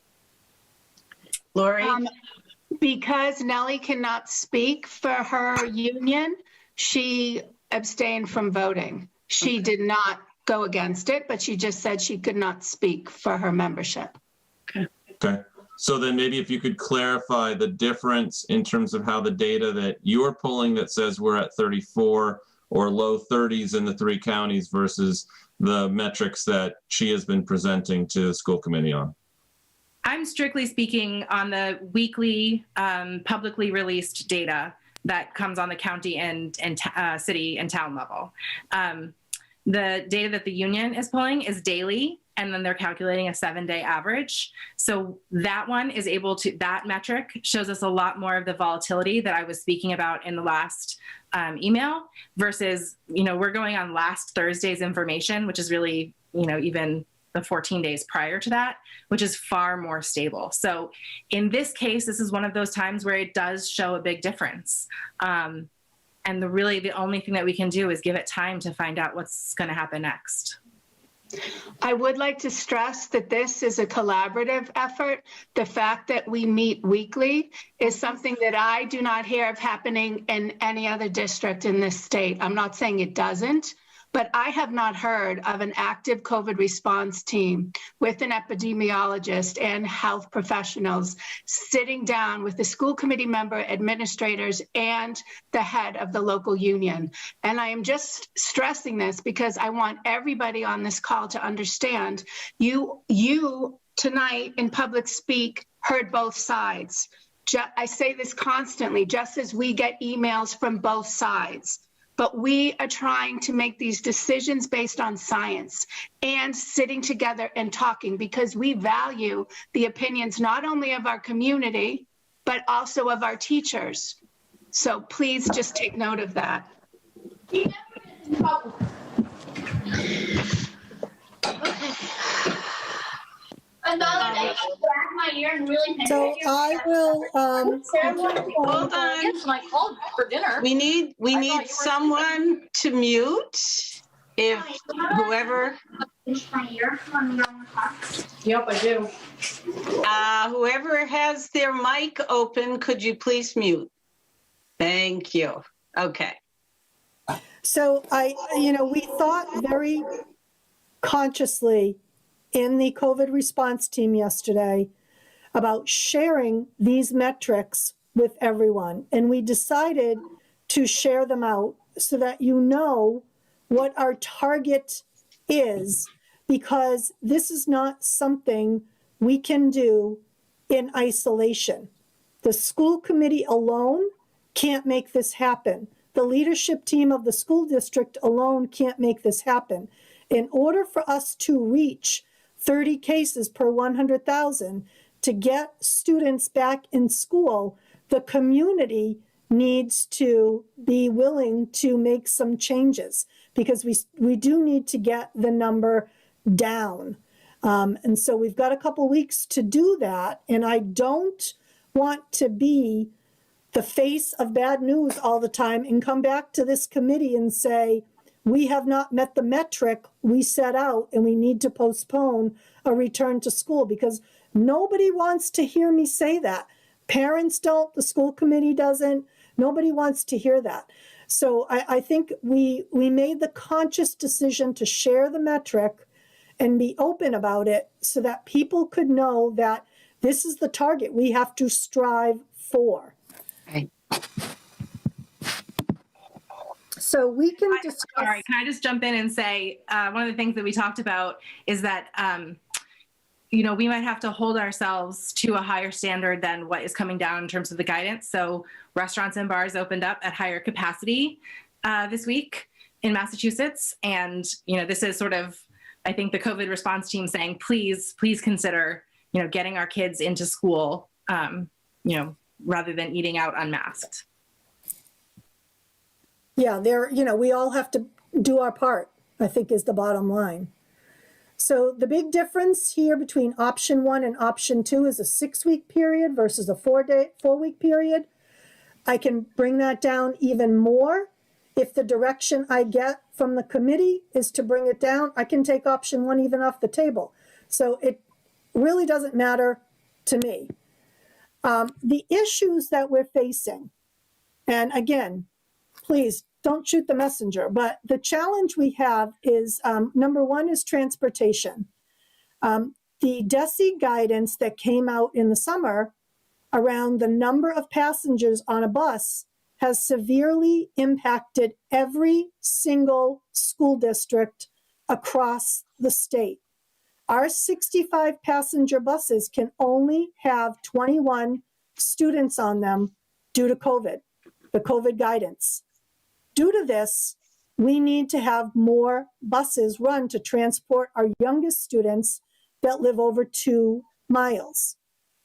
Lori? Because Nellie cannot speak for her union, she abstained from voting. She did not go against it, but she just said she could not speak for her membership. Okay. So then maybe if you could clarify the difference in terms of how the data that you're pulling that says we're at 34 or low 30s in the 3 counties versus the metrics that she has been presenting to the school committee on. I'm strictly speaking on the weekly publicly released data that comes on the county and city and town level. The data that the union is pulling is daily, and then they're calculating a 7-day average. So that one is able to, that metric shows us a lot more of the volatility that I was speaking about in the last email versus, we're going on last Thursday's information, which is really, even the 14 days prior to that, which is far more stable. So in this case, this is one of those times where it does show a big difference. And the only thing that we can do is give it time to find out what's going to happen next. I would like to stress that this is a collaborative effort. The fact that we meet weekly is something that I do not hear of happening in any other district in this state. I'm not saying it doesn't, but I have not heard of an active COVID response team with an epidemiologist and health professionals sitting down with the school committee member, administrators, and the head of the local union. And I am just stressing this because I want everybody on this call to understand you tonight in public speak heard both sides. I say this constantly, just as we get emails from both sides. But we are trying to make these decisions based on science and sitting together and talking, because we value the opinions not only of our community, but also of our teachers. So please just take note of that. So I will, Hold on. We need someone to mute. If whoever. Yep, I do. Whoever has their mic open, could you please mute? Thank you. Okay. so we thought very consciously in the COVID response team yesterday about sharing these metrics with everyone. And we decided to share them out so that you know what our target is, because this is not something we can do in isolation. The school committee alone can't make this happen. The leadership team of the school district alone can't make this happen. In order for us to reach 30 cases per 100,000 to get students back in school, the community needs to be willing to make some changes, because we do need to get the number down. And so we've got a couple weeks to do that. And I don't want to be the face of bad news all the time and come back to this committee and say, we have not met the metric we set out and we need to postpone a return to school, because nobody wants to hear me say that. Parents don't, the school committee doesn't, nobody wants to hear that. So I think we made the conscious decision to share the metric and be open about it so that people could know that this is the target we have to strive for. Okay. So we can discuss. Sorry, can I just jump in and say, one of the things that we talked about is that, we might have to hold ourselves to a higher standard than what is coming down in terms of the guidance. So restaurants and bars opened up at higher capacity this week in Massachusetts. And, this is sort of, I think, the COVID response team saying, please consider, getting our kids into school, rather than eating out unmasked. Yeah, we all have to do our part, I think, is the bottom line. So the big difference here between option 1 and option 2 is a 6-week period versus a 4-week period. I can bring that down even more. If the direction I get from the committee is to bring it down, I can take option 1 even off the table. So it really doesn't matter to me. The issues that we're facing, and again, please don't shoot the messenger, but the challenge we have is, number 1 is transportation. The DESE guidance that came out in the summer around the number of passengers on a bus has severely impacted every single school district across the state. Our 65 passenger buses can only have 21 students on them due to COVID, the COVID guidance. Due to this, we need to have more buses run to transport our youngest students that live over 2 miles.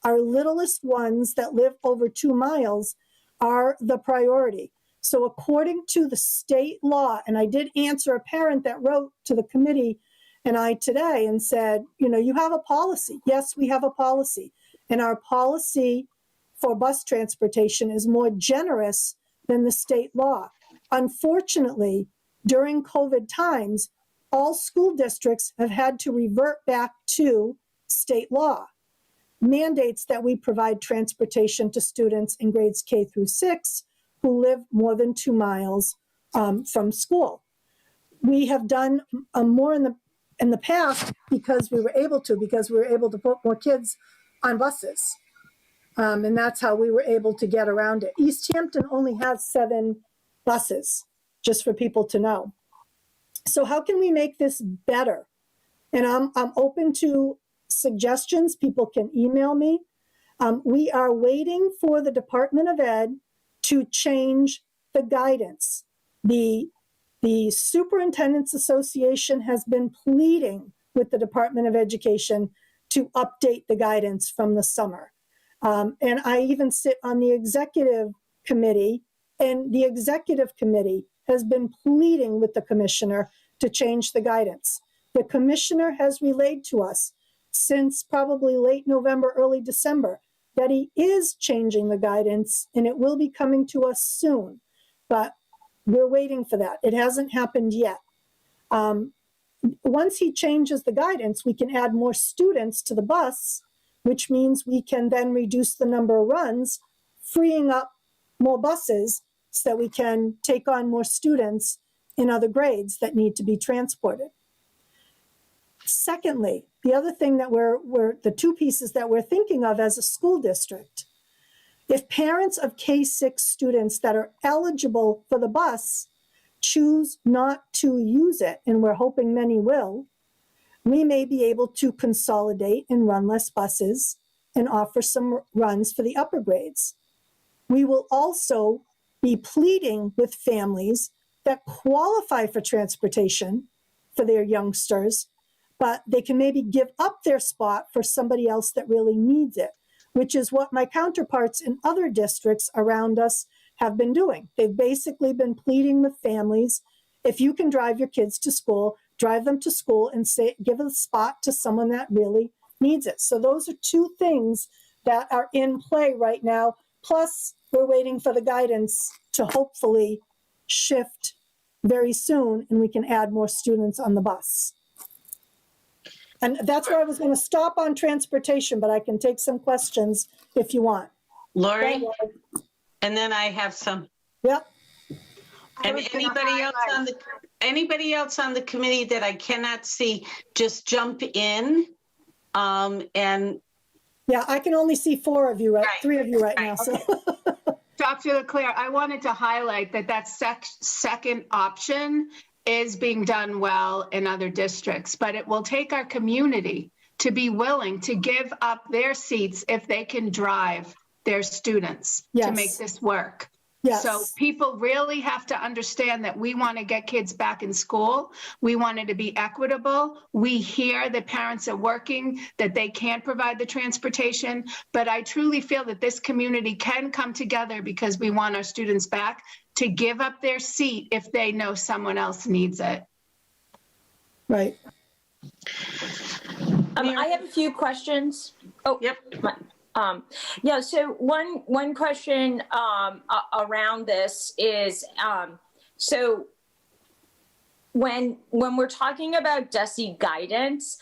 Our littlest ones that live over 2 miles are the priority. So according to the state law, and I did answer a parent that wrote to the committee and I today and said, you have a policy. Yes, we have a policy. And our policy for bus transportation is more generous than the state law. Unfortunately, during COVID times, all school districts have had to revert back to state law. Mandates that we provide transportation to students in grades K through 6 who live more than 2 miles from school. We have done more in the past because we were able to put more kids on buses. And that's how we were able to get around it. Easthampton only has 7 buses, just for people to know. So how can we make this better? And I'm open to suggestions. People can email me. We are waiting for the Department of Ed to change the guidance. The Superintendent's Association has been pleading with the Department of Education to update the guidance from the summer. And I even sit on the executive committee, and the executive committee has been pleading with the commissioner to change the guidance. The commissioner has relayed to us since probably late November, early December, that he is changing the guidance, and it will be coming to us soon. But we're waiting for that. It hasn't happened yet. Once he changes the guidance, we can add more students to the bus, which means we can then reduce the number of runs, freeing up more buses so that we can take on more students in other grades that need to be transported. Secondly, the other thing that the 2 pieces that we're thinking of as a school district, if parents of K-6 students that are eligible for the bus choose not to use it, and we're hoping many will, we may be able to consolidate and run less buses and offer some runs for the upper grades. We will also be pleading with families that qualify for transportation for their youngsters, but they can maybe give up their spot for somebody else that really needs it, which is what my counterparts in other districts around us have been doing. They've basically been pleading with families, if you can drive your kids to school, drive them to school and give a spot to someone that really needs it. So those are 2 things that are in play right now. Plus, we're waiting for the guidance to hopefully shift very soon, and we can add more students on the bus. And that's where I was going to stop on transportation, but I can take some questions if you want. Lori? And then I have some. Yep. And anybody else on the committee that I cannot see, just jump in. And yeah, I can only see 4 of you, right? 3 of you right now. So. Dr. Leclerc, I wanted to highlight that second option is being done well in other districts, but it will take our community to be willing to give up their seats if they can drive their students to make this work. Yes. So people really have to understand that we want to get kids back in school. We want it to be equitable. We hear that parents are working, that they can't provide the transportation, but I truly feel that this community can come together because we want our students back to give up their seat if they know someone else needs it. Right. I have a few questions. Oh, yep. Yeah, so one question around this is, so when we're talking about DESE guidance,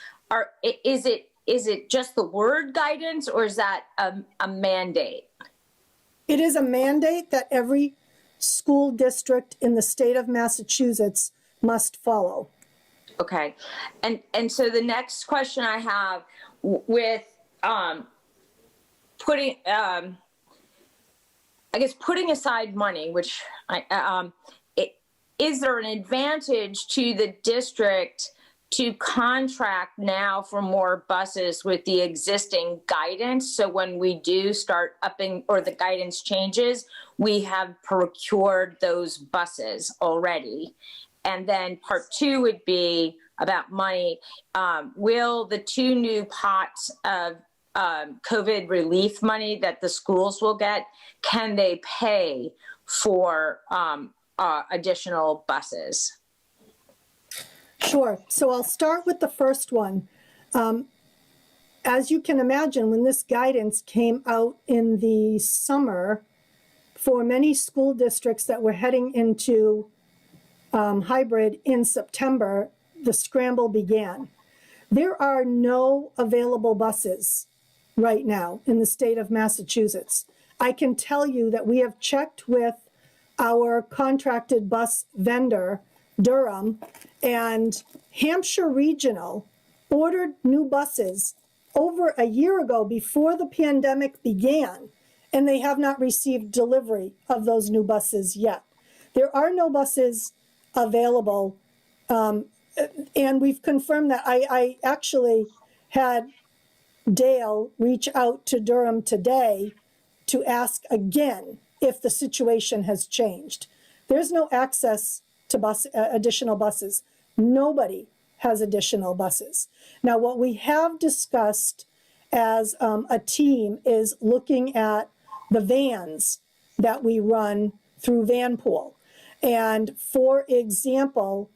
is it just the word guidance, or is that a mandate? It is a mandate that every school district in the state of Massachusetts must follow. Okay, and so the next question I have with putting aside money, which is there an advantage to the district to contract now for more buses with the existing guidance? So when we do start upping or the guidance changes, we have procured those buses already. And then part 2 would be about money. Will the 2 new pots of COVID relief money that the schools will get, can they pay for additional buses? Sure. So I'll start with the first one. As you can imagine, when this guidance came out in the summer, for many school districts that were heading into hybrid in September, the scramble began. There are no available buses right now in the state of Massachusetts. I can tell you that we have checked with our contracted bus vendor Durham, and Hampshire Regional ordered new buses over a year ago before the pandemic began, and they have not received delivery of those new buses yet. There are no buses available, and we've confirmed that. I actually had Dale reach out to Durham today to ask again if the situation has changed. There's no access to additional buses. Nobody has additional buses. Now, what we have discussed as a team is looking at the vans that we run through Vanpool. And for example,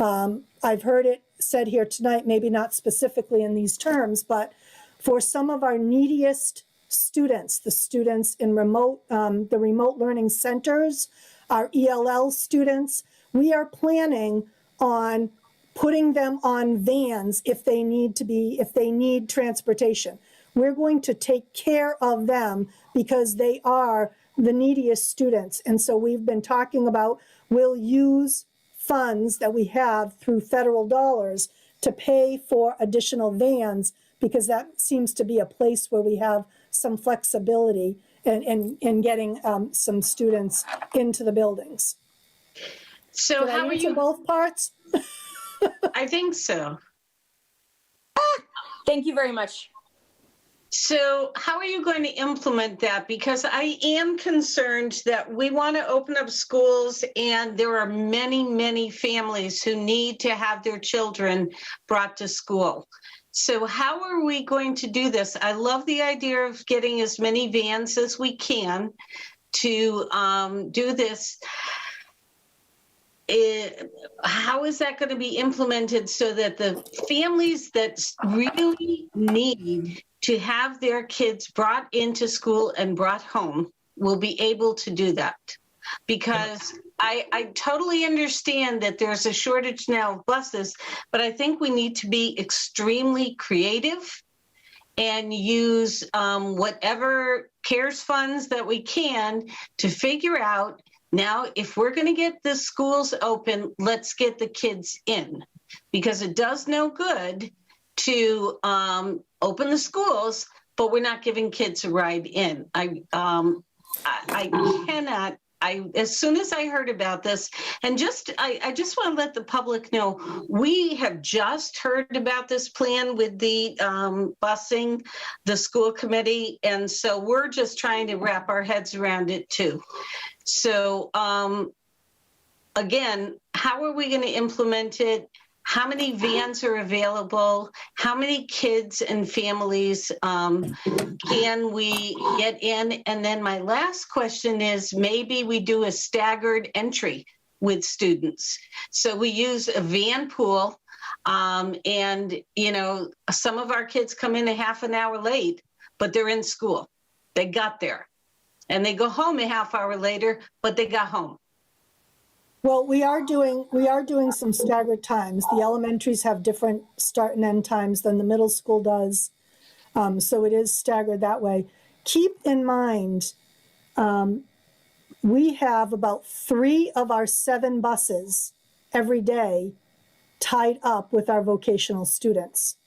I've heard it said here tonight, maybe not specifically in these terms, but for some of our neediest students, the students in the remote learning centers, our ELL students, we are planning on putting them on vans if they need transportation. We're going to take care of them because they are the neediest students. And so we've been talking about, we'll use funds that we have through federal dollars to pay for additional vans, because that seems to be a place where we have some flexibility in getting some students into the buildings. So how are you? Both parts? I think so. Thank you very much. So how are you going to implement that? Because I am concerned that we want to open up schools, and there are many, many families who need to have their children brought to school. So how are we going to do this? I love the idea of getting as many vans as we can to do this. How is that going to be implemented so that the families that really need to have their kids brought into school and brought home will be able to do that? Because I totally understand that there's a shortage now of buses, but I think we need to be extremely creative and use whatever CARES funds that we can to figure out, now, if we're going to get the schools open, let's get the kids in, because it does no good to open the schools, but we're not giving kids a ride in. I cannot. As soon as I heard about this, and I just want to let the public know, we have just heard about this plan with the busing, the school committee, and so we're just trying to wrap our heads around it too. So again, how are we going to implement it? How many vans are available? How many kids and families can we get in? And then my last question is, maybe we do a staggered entry with students. So we use a van pool, and some of our kids come in a half an hour late, but they're in school. They got there. And they go home a half hour later, but they got home. Well, we are doing some staggered times. The elementaries have different start and end times than the middle school does. So it is staggered that way. Keep in mind, we have about 3 of our 7 buses every day tied up with our vocational students.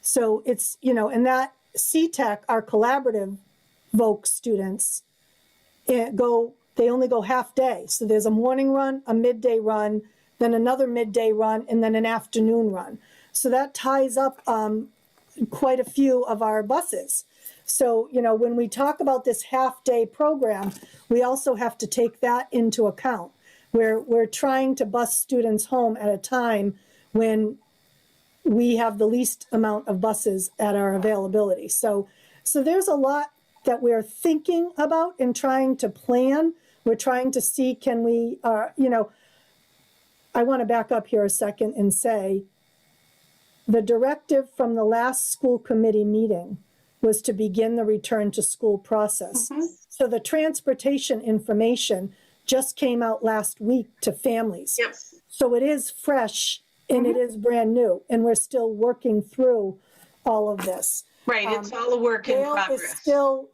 So it's, and that Ctech, our collaborative voc students, they only go half day. So there's a morning run, a midday run, then another midday run, and then an afternoon run. So that ties up quite a few of our buses. So, when we talk about this half day program, we also have to take that into account. We're trying to bus students home at a time when we have the least amount of buses at our availability. So there's a lot that we're thinking about and trying to plan. We're trying to see, can we, I want to back up here a second and say, the directive from the last school committee meeting was to begin the return to school process. Mm-hmm. So the transportation information just came out last week to families. Yep. So it is fresh and it is brand new, and we're still working through all of this. Right, it's all a work in progress. Still,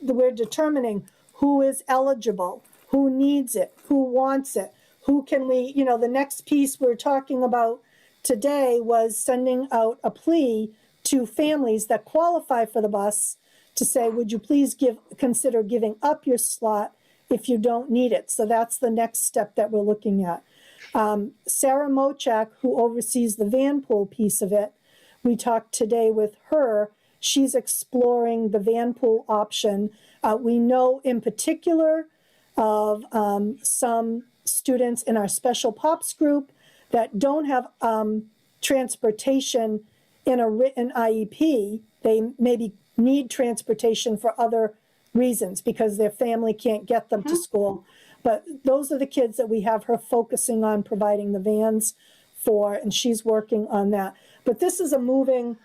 we're determining who is eligible, who needs it, who wants it, who can we, the next piece we're talking about today was sending out a plea to families that qualify for the bus to say, would you please consider giving up your slot if you don't need it? So that's the next step that we're looking at. Sarah Mochak, who oversees the van pool piece of it, we talked today with her. She's exploring the van pool option. We know in particular of some students in our special POPs group that don't have transportation in a written IEP. They maybe need transportation for other reasons because their family can't get them to school. But those are the kids that we have her focusing on providing the vans for, and she's working on that. But this is a moving,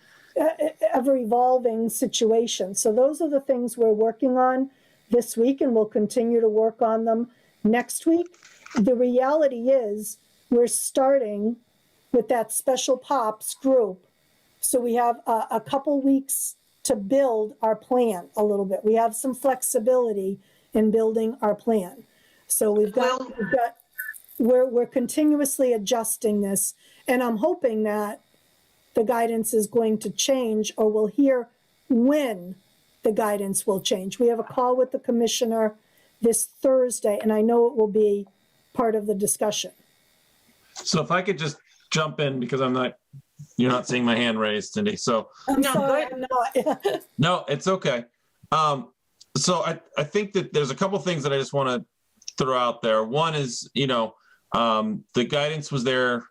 ever-evolving situation. So those are the things we're working on this week, and we'll continue to work on them next week. The reality is we're starting with that special POPs group. So we have a couple weeks to build our plan a little bit. We have some flexibility in building our plan. So we're continuously adjusting this, and I'm hoping that the guidance is going to change, or we'll hear when the guidance will change. We have a call with the commissioner this Thursday, and I know it will be part of the discussion. So if I could just jump in, because you're not seeing my hand raised, Cindy. So I'm sorry, I'm not. No, it's okay. So I think that there's a couple things that I just want to throw out there. One is, the guidance was there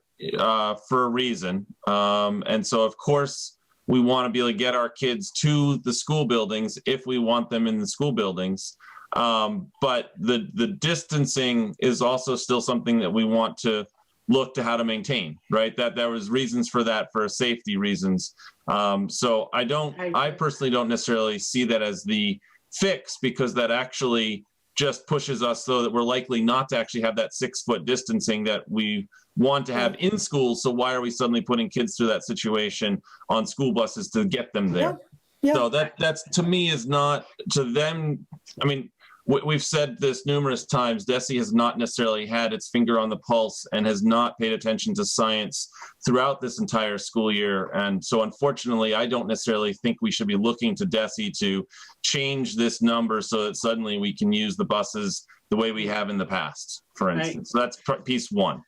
for a reason. And so, of course, we want to be able to get our kids to the school buildings if we want them in the school buildings. But the distancing is also still something that we want to look to how to maintain, right? That there was reasons for that for safety reasons. So I personally don't necessarily see that as the fix, because that actually just pushes us so that we're likely not to actually have that 6-foot distancing that we want to have in schools. So why are we suddenly putting kids through that situation on school buses to get them there? Yeah. So that's to me is not to them. I mean, we've said this numerous times. DESE has not necessarily had its finger on the pulse and has not paid attention to science throughout this entire school year. And so unfortunately, I don't necessarily think we should be looking to DESE to change this number so that suddenly we can use the buses the way we have in the past, for instance. Right. So that's piece one.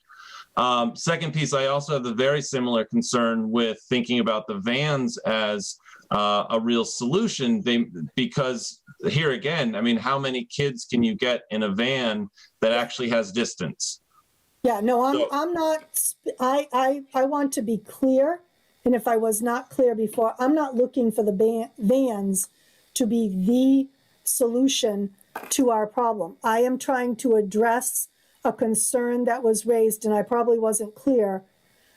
Second piece, I also have the very similar concern with thinking about the vans as a real solution. Because here again, I mean, how many kids can you get in a van that actually has distance? Yeah, no, I'm not, I want to be clear. And if I was not clear before, I'm not looking for the vans to be the solution to our problem. I am trying to address a concern that was raised, and I probably wasn't clear,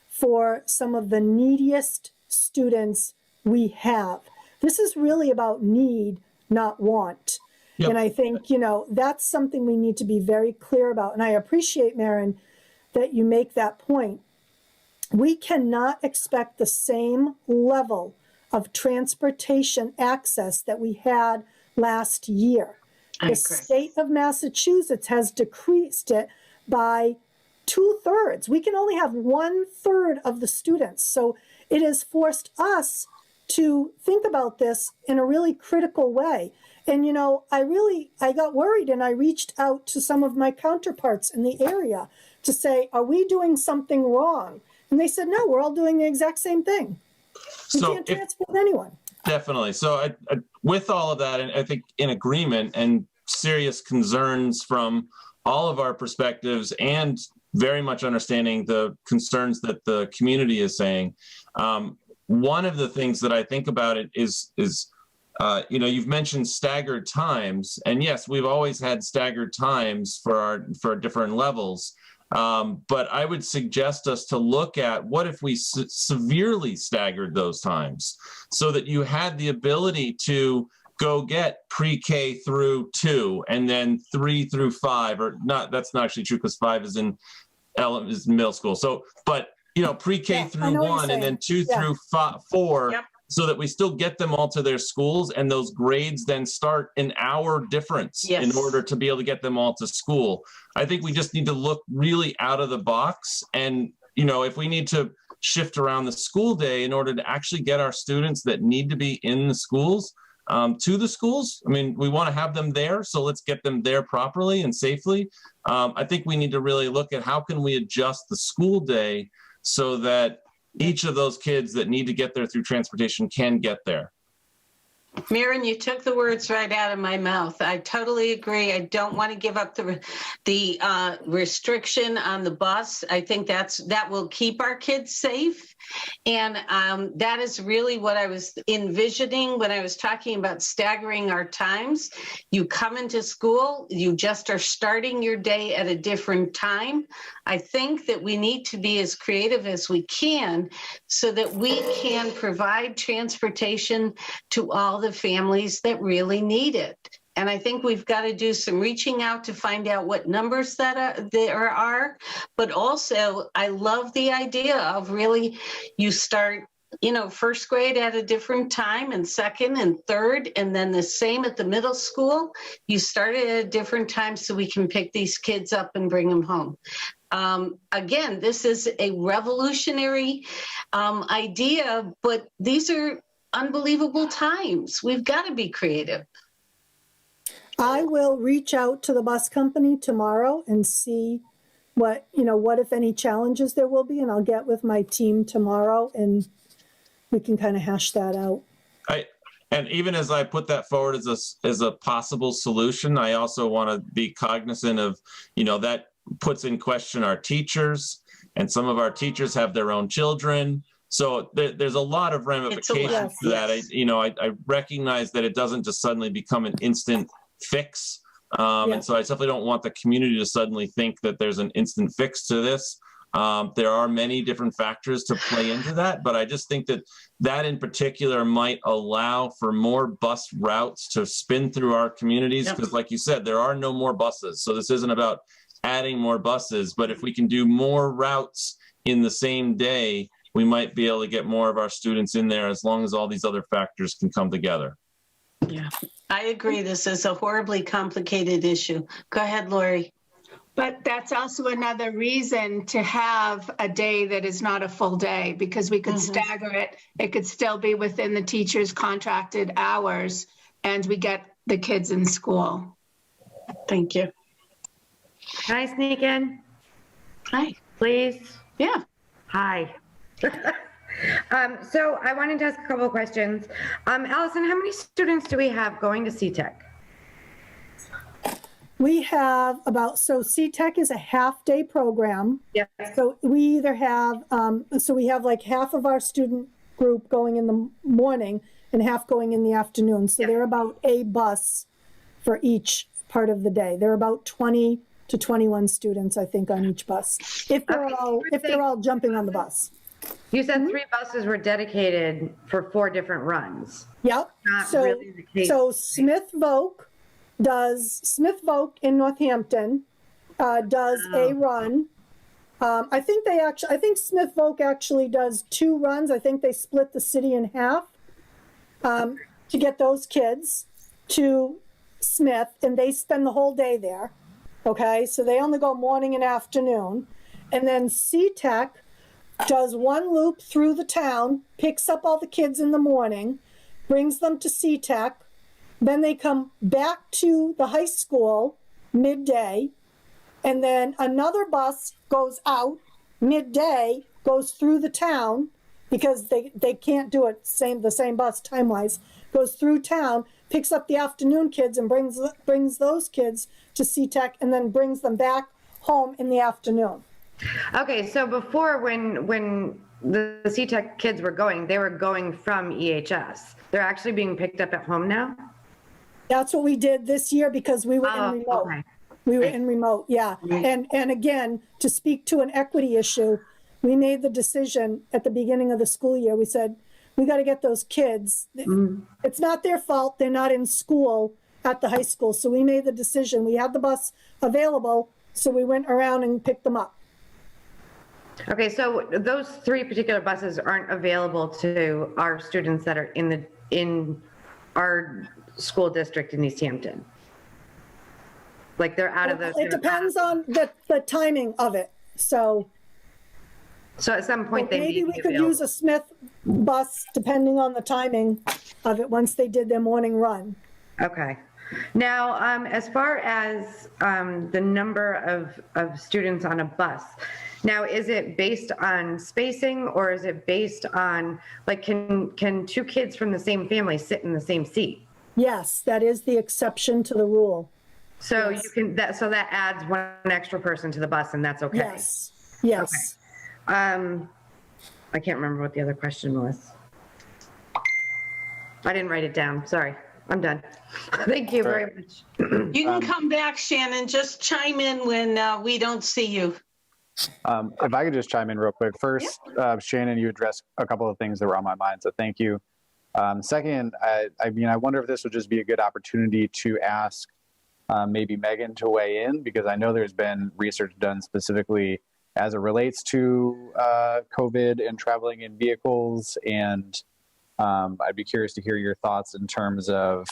for some of the neediest students we have. This is really about need, not want. Yep. And I think, that's something we need to be very clear about. And I appreciate, Maren, that you make that point. We cannot expect the same level of transportation access that we had last year. The state of Massachusetts has decreased it by 2/3. We can only have 1/3 of the students. So it has forced us to think about this in a really critical way. And, I got worried, and I reached out to some of my counterparts in the area to say, are we doing something wrong? And they said, no, we're all doing the exact same thing. We can't transport anyone. Definitely. So with all of that, and I think in agreement and serious concerns from all of our perspectives, and very much understanding the concerns that the community is saying, one of the things that I think about it is you've mentioned staggered times, and yes, we've always had staggered times for different levels. But I would suggest us to look at what if we severely staggered those times, so that you had the ability to go get pre-K through 2 and then 3 through 5, or not. That's not actually true, because 5 is in middle school. So, but pre-K through 1 and then 2 through 4. Yep. so that we still get them all to their schools, and those grades then start an hour difference in order to be able to get them all to school. I think we just need to look really out of the box, and if we need to shift around the school day in order to actually get our students that need to be in the schools to the schools. I mean, we want to have them there, so let's get them there properly and safely. I think we need to really look at how can we adjust the school day so that each of those kids that need to get there through transportation can get there. Maren, you took the words right out of my mouth. I totally agree. I don't want to give up the restriction on the bus. I think that will keep our kids safe. And that is really what I was envisioning when I was talking about staggering our times. You come into school, you just are starting your day at a different time. I think that we need to be as creative as we can so that we can provide transportation to all the families that really need it. And I think we've got to do some reaching out to find out what numbers there are. But also, I love the idea of really, you start, first grade at a different time, and second and third, and then the same at the middle school. You start at a different time so we can pick these kids up and bring them home. Again, this is a revolutionary idea, but these are unbelievable times. We've got to be creative. I will reach out to the bus company tomorrow and see what if any challenges there will be, and I'll get with my team tomorrow and we can kind of hash that out. And even as I put that forward as a possible solution, I also want to be cognizant of, that puts in question our teachers, and some of our teachers have their own children. So there's a lot of ramifications to that. I recognize that it doesn't just suddenly become an instant fix. And so I definitely don't want the community to suddenly think that there's an instant fix to this. There are many different factors to play into that, but I just think that in particular might allow for more bus routes to spin through our communities, because like you said, there are no more buses. So this isn't about adding more buses, but if we can do more routes in the same day, we might be able to get more of our students in there, as long as all these other factors can come together. Yeah, I agree. This is a horribly complicated issue. Go ahead, Lori. But that's also another reason to have a day that is not a full day, because we could stagger it. It could still be within the teacher's contracted hours, and we get the kids in school. Thank you. Can I sneak in? Hi. Please? Yeah. Hi. So I wanted to ask a couple of questions. Allison, how many students do we have going to Ctech? We have so Ctech is a half-day program. Yeah. So we either have, we have like half of our student group going in the morning and half going in the afternoon. So they're about a bus for each part of the day. They're about 20 to 21 students, I think, on each bus, if they're all jumping on the bus. You said 3 buses were dedicated for 4 different runs. Yep. Not really the case. So Smith Voc in Northampton does a run. I think Smith Voc actually does 2 runs. I think they split the city in half to get those kids to Smith, and they spend the whole day there. Okay, so they only go morning and afternoon. And then Ctech does 1 loop through the town, picks up all the kids in the morning, brings them to Ctech. Then they come back to the high school midday, and then another bus goes out midday, goes through the town, because they can't do it the same bus time-wise, goes through town, picks up the afternoon kids and brings those kids to Ctech, and then brings them back home in the afternoon. Okay, so before, when the Ctech kids were going, they were going from EHS. They're actually being picked up at home now? That's what we did this year, because we were in remote. Okay. We were in remote, yeah. Right. And again, to speak to an equity issue, we made the decision at the beginning of the school year. We said, we got to get those kids. It's not their fault. They're not in school at the high school. So we made the decision. We had the bus available, so we went around and picked them up. Okay, so those 3 particular buses aren't available to our students that are in our school district in Easthampton. Like they're out of those. It depends on the timing of it. So at some point they maybe we could use a Smith bus depending on the timing of it once they did their morning run. Okay. Now, as far as the number of students on a bus, now is it based on spacing or is it based on like can 2 kids from the same family sit in the same seat? Yes, that is the exception to the rule. So yes. You can that adds 1 extra person to the bus and that's okay. Yes. Yes. Okay. I can't remember what the other question was. I didn't write it down. Sorry. I'm done. Thank you very much. You can come back, Shannon. Just chime in when we don't see you. If I could just chime in real quick. First, Shannon, you addressed a couple of things that were on my mind, so thank you. Second, I wonder if this would just be a good opportunity to ask maybe Megan to weigh in, because I know there's been research done specifically as it relates to COVID and traveling in vehicles, and I'd be curious to hear your thoughts in terms of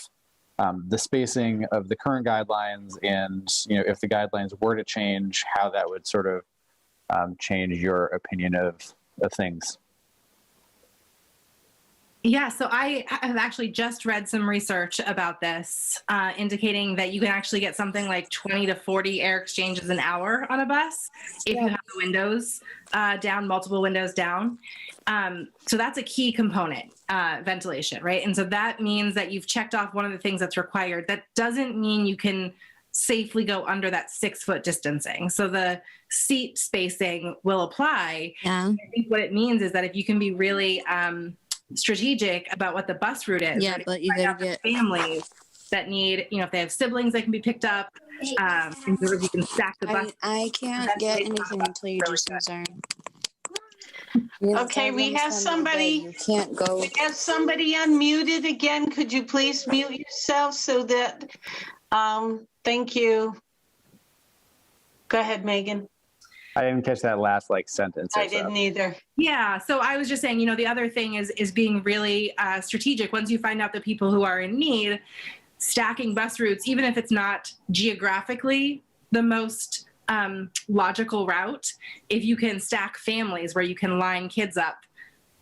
the spacing of the current guidelines, and if the guidelines were to change, how that would sort of change your opinion of things. Yeah, so I have actually just read some research about this, indicating that you can actually get something like 20 to 40 air exchanges an hour on a bus if you have the windows down, multiple windows down. So that's a key component, ventilation, right? And so that means that you've checked off one of the things that's required. That doesn't mean you can safely go under that 6-foot distancing. So the seat spacing will apply. Yeah. I think what it means is that if you can be really strategic about what the bus route is. Yeah, right? but you gotta get families that need, if they have siblings that can be picked up, and so you can stack the bus. I can't get anything until you do Suzanne. Okay, we have somebody. You can't go. We have somebody unmuted again. Could you please mute yourself so that? Thank you. Go ahead, Megan. I didn't catch that last sentence. I didn't either. Yeah, so I was just saying, the other thing is being really strategic. Once you find out the people who are in need, stacking bus routes, even if it's not geographically the most logical route, if you can stack families where you can line kids up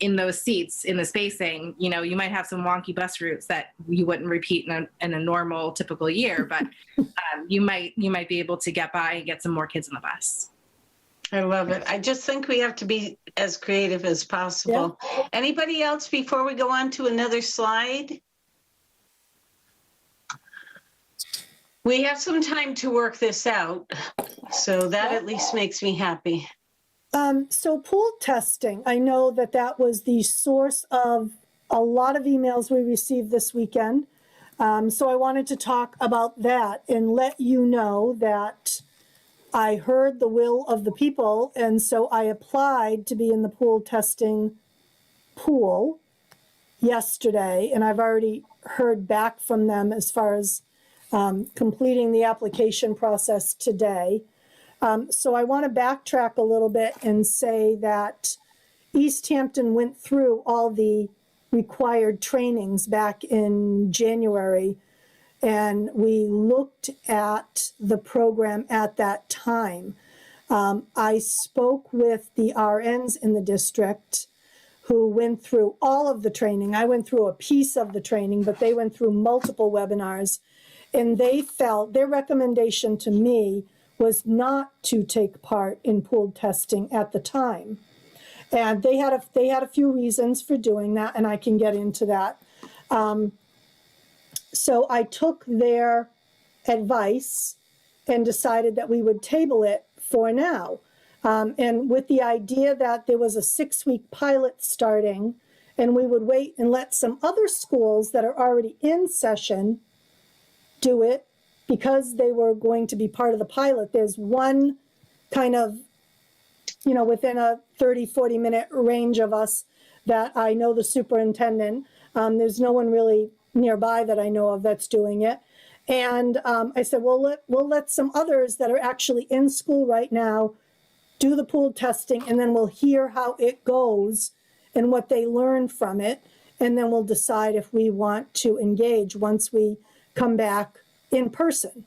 in those seats in the spacing, you might have some wonky bus routes that you wouldn't repeat in a normal typical year, but you might be able to get by and get some more kids on the bus. I love it. I just think we have to be as creative as possible. Yeah. Anybody else before we go on to another slide? We have some time to work this out, so that at least makes me happy. So pool testing, I know that was the source of a lot of emails we received this weekend. So I wanted to talk about that and let you know that I heard the will of the people, and so I applied to be in the pool testing pool yesterday, and I've already heard back from them as far as completing the application process today. So I want to backtrack a little bit and say that Easthampton went through all the required trainings back in January, and we looked at the program at that time. I spoke with the RNs in the district who went through all of the training. I went through a piece of the training, but they went through multiple webinars, and they felt their recommendation to me was not to take part in pool testing at the time. And they had a few reasons for doing that, and I can get into that. So I took their advice and decided that we would table it for now. And with the idea that there was a 6-week pilot starting, and we would wait and let some other schools that are already in session do it because they were going to be part of the pilot. There's one kind of, within a 30, 40-minute range of us that I know the superintendent. There's no one really nearby that I know of that's doing it. And I said, well, we'll let some others that are actually in school right now do the pool testing, and then we'll hear how it goes and what they learn from it. And then we'll decide if we want to engage once we come back in person.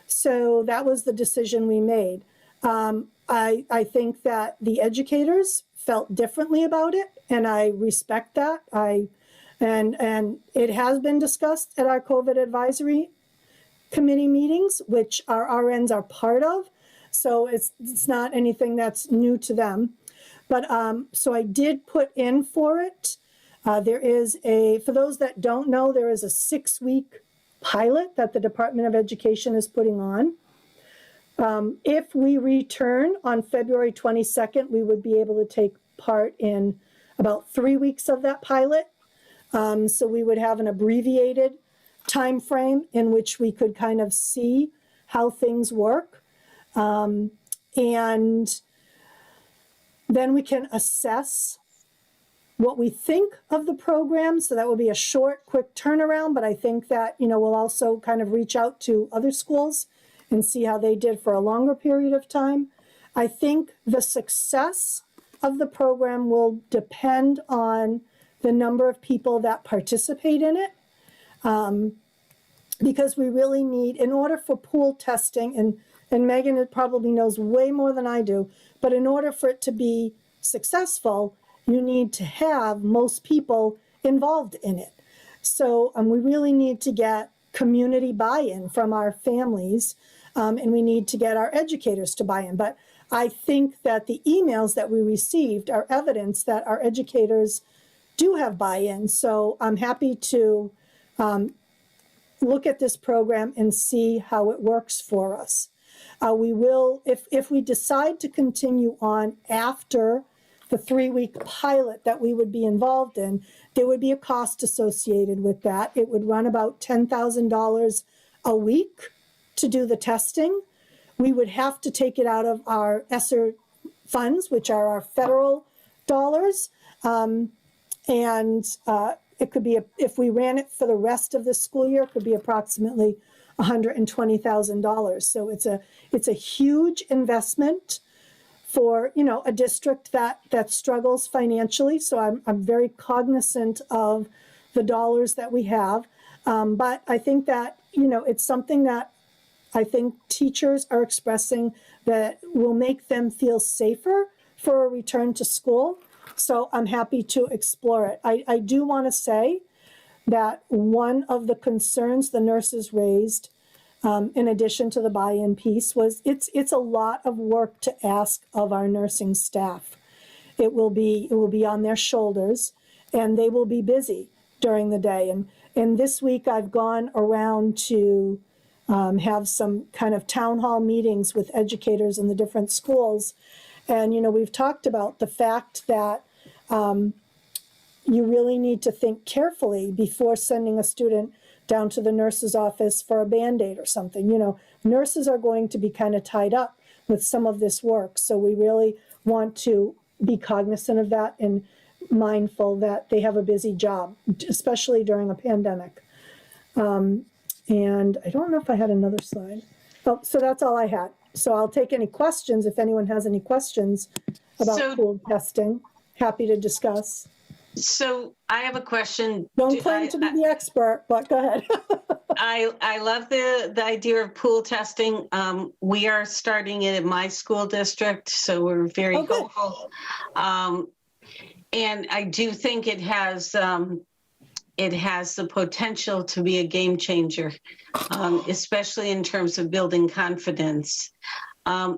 So that was the decision we made. I think that the educators felt differently about it, and I respect that. And it has been discussed at our COVID advisory committee meetings, which our RNs are part of. So it's not anything that's new to them. But so I did put in for it. There is for those that don't know, there is a 6-week pilot that the Department of Education is putting on. If we return on February 22nd, we would be able to take part in about 3 weeks of that pilot. So we would have an abbreviated time frame in which we could kind of see how things work. And then we can assess what we think of the program. So that will be a short, quick turnaround. But I think that, we'll also kind of reach out to other schools and see how they did for a longer period of time. I think the success of the program will depend on the number of people that participate in it. Because we really need, in order for pool testing, and Megan probably knows way more than I do, but in order for it to be successful, you need to have most people involved in it. So we really need to get community buy-in from our families, and we need to get our educators to buy in. But I think that the emails that we received are evidence that our educators do have buy-in. So I'm happy to look at this program and see how it works for us. We will, if we decide to continue on after the 3-week pilot that we would be involved in, there would be a cost associated with that. It would run about $10,000 a week to do the testing. We would have to take it out of our ESSER funds, which are our federal dollars. It could be, if we ran it for the rest of the school year, it could be approximately $120,000. So it's a huge investment for a district that struggles financially. So I'm very cognizant of the dollars that we have. But I think that it's something that I think teachers are expressing that will make them feel safer for a return to school. So I'm happy to explore it. I do want to say that one of the concerns the nurses raised, in addition to the buy-in piece, was it's a lot of work to ask of our nursing staff. It will be on their shoulders, and they will be busy during the day. And this week I've gone around to have some kind of town hall meetings with educators in the different schools. And, we've talked about the fact that you really need to think carefully before sending a student down to the nurse's office for a Band-Aid or something. Nurses are going to be kind of tied up with some of this work. So we really want to be cognizant of that and mindful that they have a busy job, especially during a pandemic. And I don't know if I had another slide. Oh, so that's all I had. So I'll take any questions if anyone has any questions about pool testing. Happy to discuss. So I have a question. Don't claim to be the expert, but go ahead. I love the idea of pool testing. We are starting it in my school district, so we're very hopeful. And I do think it has the potential to be a game changer, especially in terms of building confidence.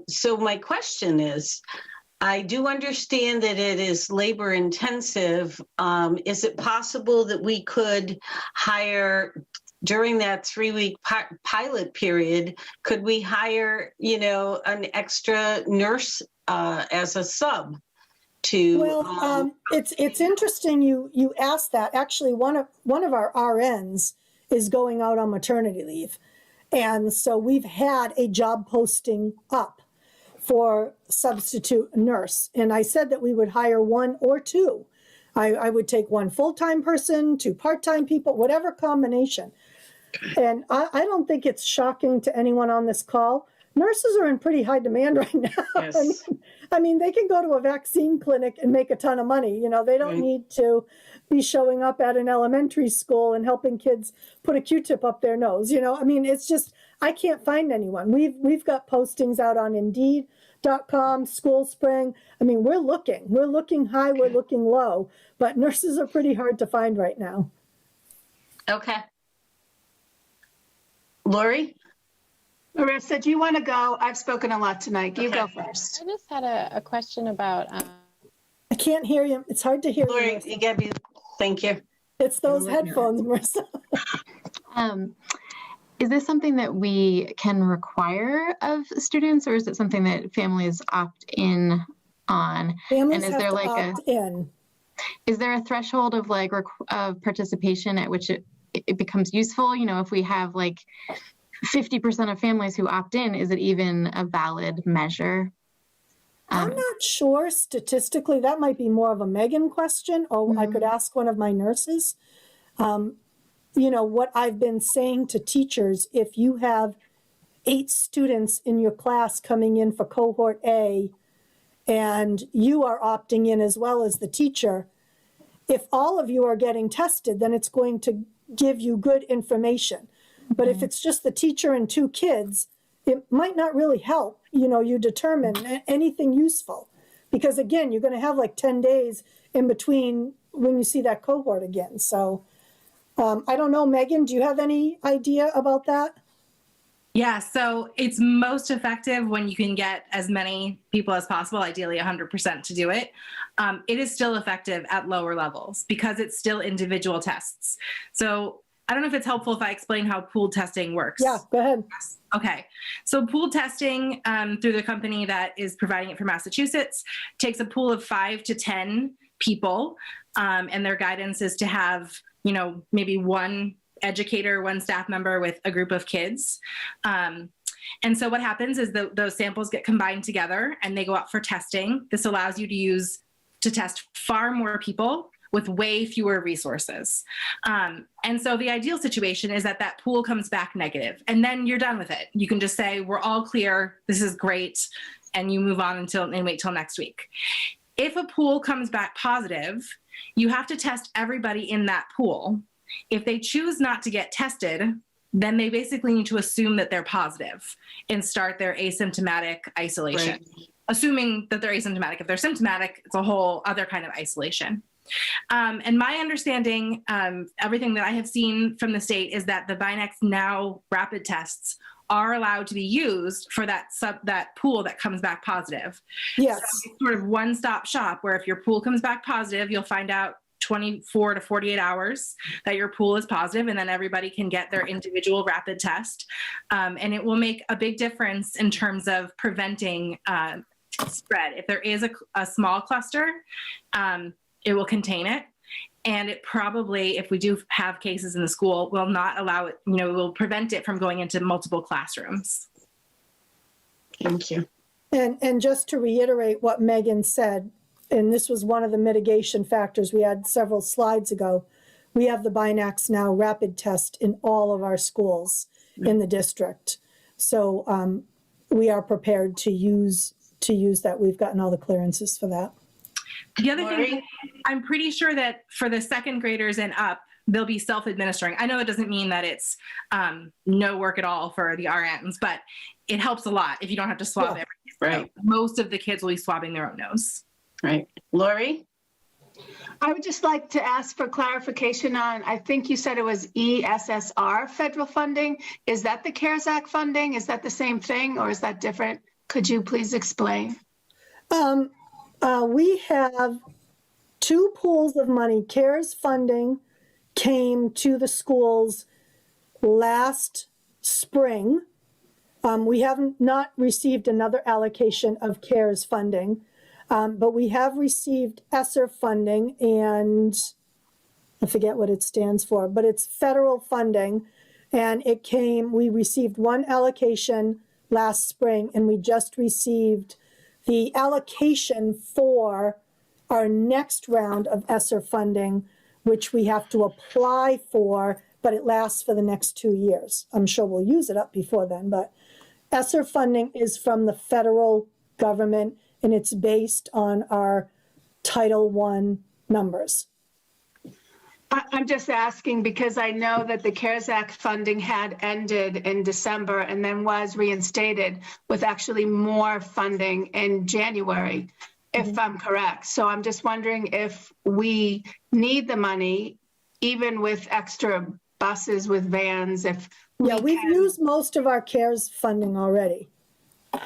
So my question is, I do understand that it is labor intensive. Is it possible that we could hire during that 3-week pilot period? Could we hire, an extra nurse as a sub? It's interesting you asked that. Actually, one of our RNs is going out on maternity leave, and so we've had a job posting up for substitute nurse. And I said that we would hire 1 or 2. I would take 1 full-time person, 2 part-time people, whatever combination. And I don't think it's shocking to anyone on this call nurses are in pretty high demand right now. Yes. I mean, they can go to a vaccine clinic and make a ton of money. You know, they don't need to be showing up at an elementary school and helping kids put a Q-tip up their nose. You know, I mean, it's just, I can't find anyone. We've got postings out on Indeed.com, School Spring. I mean, we're looking high, we're looking low, but nurses are pretty hard to find right now. Okay. Lori? Marissa, do you want to go? I've spoken a lot tonight. You go first. I just had a question about. I can't hear you. It's hard to hear Lori, you. you gotta be, thank you. It's those headphones, Marissa. Is this something that we can require of students, or is it something that families opt in on? Families and is have there to like opt in. Is there a threshold of like of participation at which it becomes useful? You know, if we have like 50% of families who opt in, is it even a valid measure? I'm not sure statistically. That might be more of a Megan question, or I could ask one of my nurses. You know, what I've been saying to teachers, if you have 8 students in your class coming in for cohort A, and you are opting in as well as the teacher, if all of you are getting tested, then it's going to give you good information. But if it's just the teacher and 2 kids, it might not really help, you know, you determine anything useful. Because again, you're going to have like 10 days in between when you see that cohort again. So I don't know, Megan, do you have any idea about that? Yeah, so it's most effective when you can get as many people as possible, ideally 100% to do it. It is still effective at lower levels because it's still individual tests. So I don't know if it's helpful if I explain how pooled testing works. Yeah, go ahead. Okay. So pooled testing through the company that is providing it for Massachusetts takes a pool of 5 to 10 people, and their guidance is to have, you know, maybe one educator, one staff member with a group of kids. And so what happens is those samples get combined together and they go out for testing. This allows you to test far more people with way fewer resources. And so the ideal situation is that that pool comes back negative and then you're done with it. You can just say, we're all clear, this is great, and you move on and wait till next week. If a pool comes back positive, you have to test everybody in that pool. If they choose not to get tested, then they basically need to assume that they're positive and start their asymptomatic isolation. Right. Assuming that they're asymptomatic. If they're symptomatic, it's a whole other kind of isolation. And my understanding, everything that I have seen from the state is that the Binax Now rapid tests are allowed to be used for that pool that comes back positive. Yes. So it's sort of one-stop shop where if your pool comes back positive, you'll find out 24 to 48 hours that your pool is positive, and then everybody can get their individual rapid test. And it will make a big difference in terms of preventing spread. If there is a small cluster, it will contain it. And it probably, if we do have cases in the school, will not allow it, you know, will prevent it from going into multiple classrooms. Thank you. And just to reiterate what Megan said, and this was one of the mitigation factors we had several slides ago, we have the Binax Now rapid test in all of our schools in the district. So we are prepared to use that. We've gotten all the clearances for that. The other thing, I'm pretty sure that for the second graders and up, they'll be self-administering. I know it doesn't mean that it's no work at all for the RNs, but it helps a lot if you don't have to swab everything. Right. Most of the kids will be swabbing their own nose. Right. Lori? I would just like to ask for clarification on, I think you said it was ESSR federal funding. Is that the CARES Act funding? Is that the same thing or is that different? Could you please explain? We have 2 pools of money. CARES funding came to the schools last spring. We have not received another allocation of CARES funding, but we have received ESSER funding, and I forget what it stands for, but it's federal funding. And we received 1 allocation last spring, and we just received the allocation for our next round of ESSER funding, which we have to apply for, but it lasts for the next 2 years. I'm sure we'll use it up before then, but ESSER funding is from the federal government, and it's based on our Title I numbers. I'm just asking because I know that the CARES Act funding had ended in December and then was reinstated with actually more funding in January, if I'm correct. So I'm just wondering if we need the money, even with extra buses, with vans, if we've used most of our CARES funding already.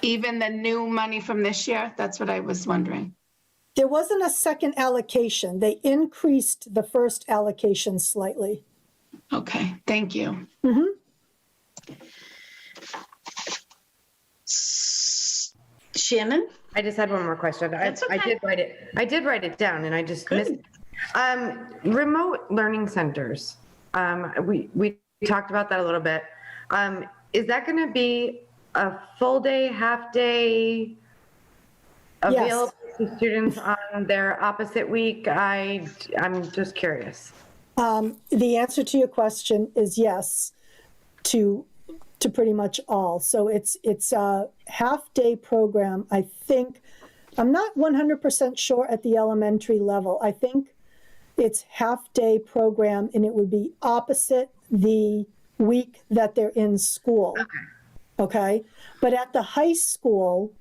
Even the new money from this year? That's what I was wondering. There wasn't a second allocation. They increased the first allocation slightly. Okay, thank you. Shannon? I just had one more question. I did write it down and I just missed it. Remote learning centers. We talked about that a little bit. Is that going to be a full day, half day available to students on their opposite week? I'm just curious. The answer to your question is yes, to pretty much all. So it's a half-day program. I think, I'm not 100% sure at the elementary level. I think it's half-day program, and it would be opposite the week that they're in school. Okay. But at the high school,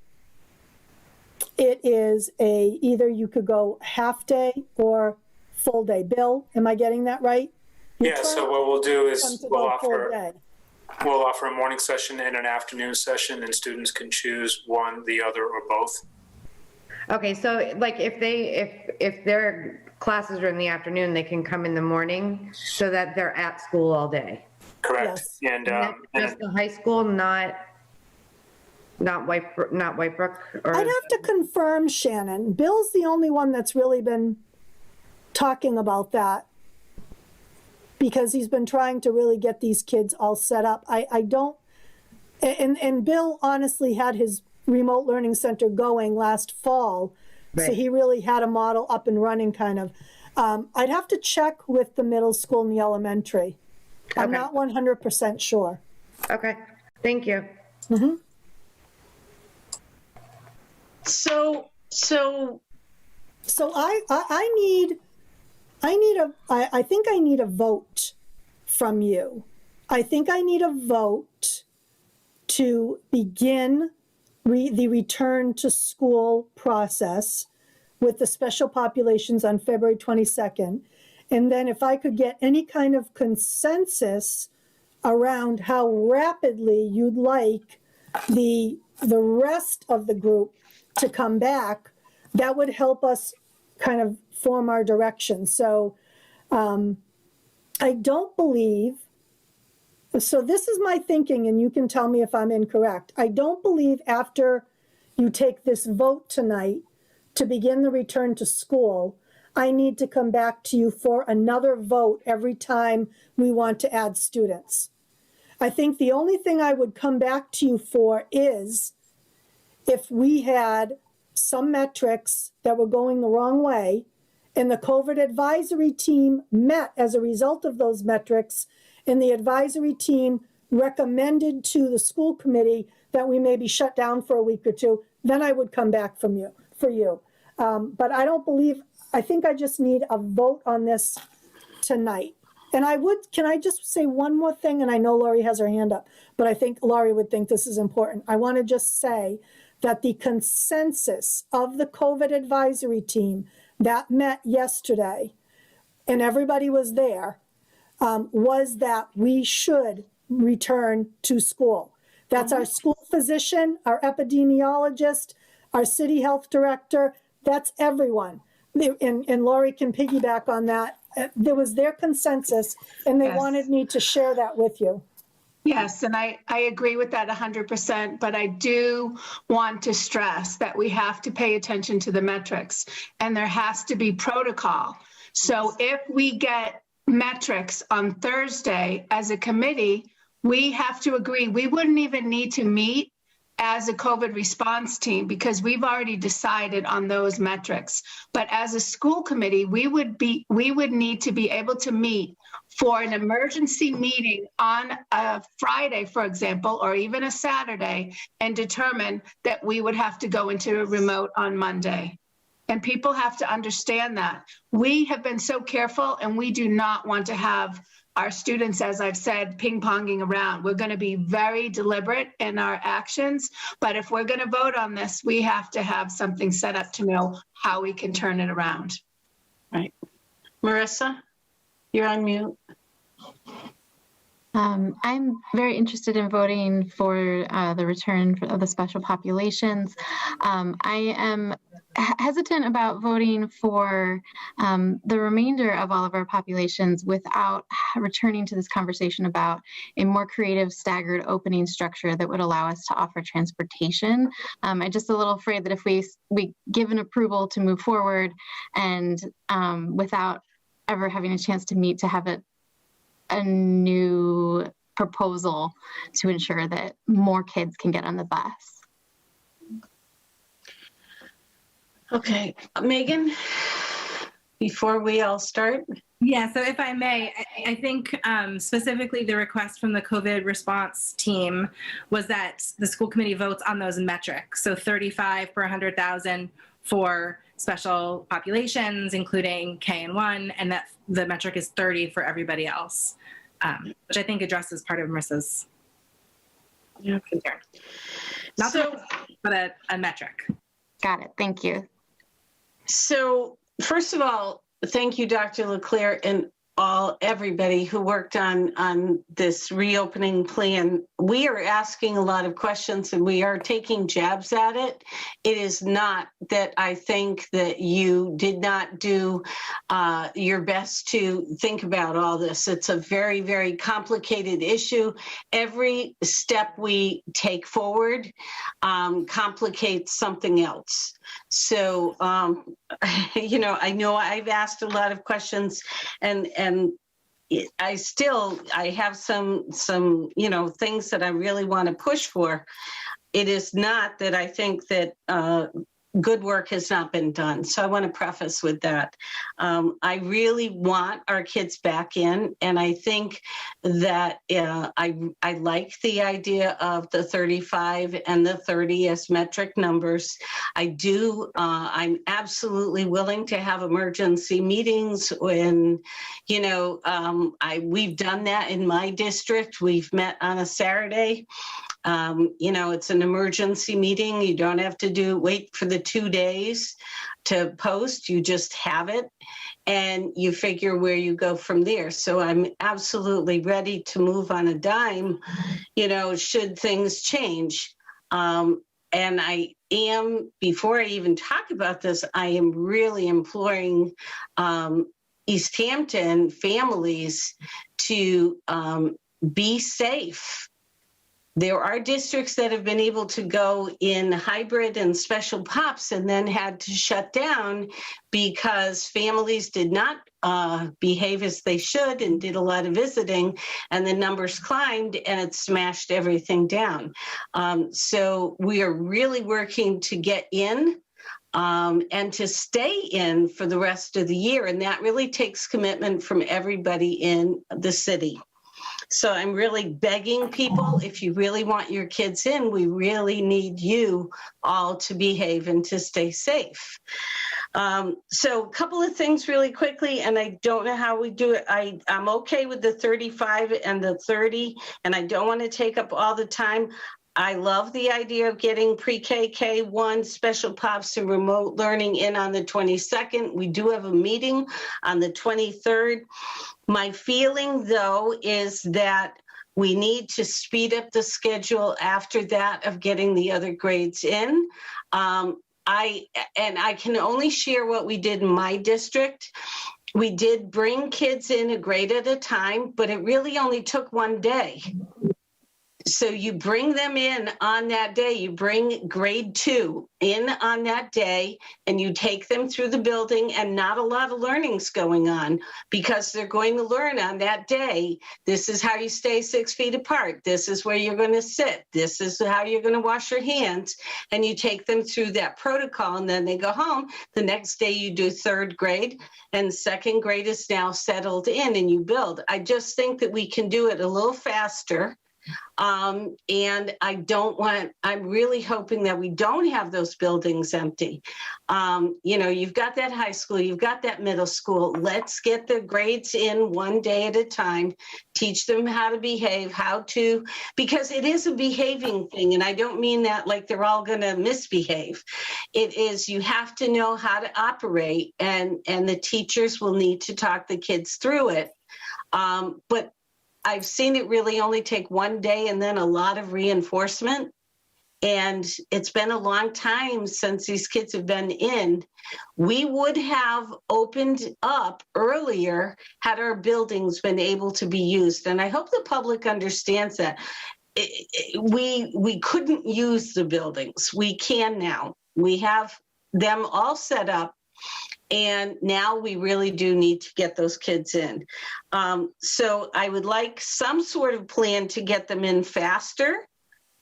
it is either you could go half-day or full day. Bill, am I getting that right? Yeah, so what we'll do is we'll offer a morning session and an afternoon session, and students can choose one, the other, or both. Okay, so like if their classes are in the afternoon, they can come in the morning so that they're at school all day. Correct. Yes. And just the high school, not Whitebrook. Or I'd have to confirm, Shannon. Bill's the only one that's really been talking about that, because he's been trying to really get these kids all set up. I don't, and Bill honestly had his remote learning center going last fall. Right. So he really had a model up and running kind of. I'd have to check with the middle school and the elementary. I'm not 100% sure. Okay, thank you. So I think I need a vote from you. I think I need a vote to begin the return to school process with the special populations on February 22nd. And then if I could get any kind of consensus around how rapidly you'd like the rest of the group to come back, that would help us kind of form our direction. So I don't believe, so this is my thinking, and you can tell me if I'm incorrect. I don't believe after you take this vote tonight to begin the return to school, I need to come back to you for another vote every time we want to add students. I think the only thing I would come back to you for is if we had some metrics that were going the wrong way, and the COVID advisory team met as a result of those metrics, and the advisory team recommended to the school committee that we maybe shut down for a week or two, then I would come back for you. But I don't believe, I think I just need a vote on this tonight. And can I just say one more thing? And I know Laurie has her hand up, but I think Laurie would think this is important. I want to just say that the consensus of the COVID advisory team that met yesterday, and everybody was there, was that we should return to school. That's our school physician, our epidemiologist, our city health director, that's everyone. And Laurie can piggyback on that. There was their consensus, and they wanted me to share that with you. Yes, and I agree with that 100%, but I do want to stress that we have to pay attention to the metrics, and there has to be protocol. So if we get metrics on Thursday as a committee, we have to agree. We wouldn't even need to meet as a COVID response team because we've already decided on those metrics. But as a school committee, we would need to be able to meet for an emergency meeting on a Friday, for example, or even a Saturday, and determine that we would have to go into a remote on Monday. And people have to understand that. We have been so careful, and we do not want to have our students, as I've said, ping-ponging around. We're going to be very deliberate in our actions, but if we're going to vote on this, we have to have something set up to know how we can turn it around. Right. Marissa, you're on mute. I'm very interested in voting for the return of the special populations. I am hesitant about voting for the remainder of all of our populations without returning to this conversation about a more creative staggered opening structure that would allow us to offer transportation. I'm just a little afraid that if we give an approval to move forward and without ever having a chance to meet to have a new proposal to ensure that more kids can get on the bus. Okay, Megan, before we all start. Yeah, so if I may, I think specifically the request from the COVID response team was that the school committee votes on those metrics. So 35 per 100,000 for special populations, including K&1, and that the metric is 30 for everybody else, which I think addresses part of Marissa's concern. Not so, but a metric. Got it. Thank you. So first of all, thank you, Dr. LeClaire, and everybody who worked on this reopening plan. We are asking a lot of questions and we are taking jabs at it. It is not that I think that you did not do your best to think about all this. It's a very, very complicated issue. Every step we take forward complicates something else. So, I know I've asked a lot of questions and I have some things that I really want to push for. It is not that I think that good work has not been done. So I want to preface with that. I really want our kids back in, and I think that I like the idea of the 35 and the 30 as metric numbers. I do. I'm absolutely willing to have emergency meetings when, we've done that in my district. We've met on a Saturday. It's an emergency meeting. You don't have to wait for the 2 days to post. You just have it and you figure where you go from there. So I'm absolutely ready to move on a dime, should things change. And I am, before I even talk about this, I am really imploring Easthampton families to be safe. There are districts that have been able to go in hybrid and special pops and then had to shut down because families did not behave as they should and did a lot of visiting, and the numbers climbed and it smashed everything down. So we are really working to get in and to stay in for the rest of the year. And that really takes commitment from everybody in the city. So I'm really begging people, if you really want your kids in, we really need you all to behave and to stay safe. So a couple of things really quickly, and I don't know how we do it. I'm okay with the 35 and the 30, and I don't want to take up all the time. I love the idea of getting pre-K, K1, special pops and remote learning in on the 22nd. We do have a meeting on the 23rd. My feeling, though, is that we need to speed up the schedule after that of getting the other grades in. I can only share what we did in my district. We did bring kids in a grade at a time, but it really only took one day. So you bring them in on that day, you bring grade 2 in on that day, and you take them through the building, and not a lot of learning's going on because they're going to learn on that day. This is how you stay 6 feet apart. This is where you're going to sit. This is how you're going to wash your hands. And you take them through that protocol, and then they go home. The next day you do 3rd grade, and 2nd grade is now settled in, and you build. I just think that we can do it a little faster. And I'm really hoping that we don't have those buildings empty. You've got that high school, you've got that middle school. Let's get the grades in one day at a time, teach them how to behave, because it is a behaving thing. And I don't mean that like they're all going to misbehave. It is, you have to know how to operate, and the teachers will need to talk the kids through it. But I've seen it really only take one day and then a lot of reinforcement. And it's been a long time since these kids have been in. We would have opened up earlier had our buildings been able to be used. And I hope the public understands that. We couldn't use the buildings. We can now. We have them all set up. And now we really do need to get those kids in. So I would like some sort of plan to get them in faster.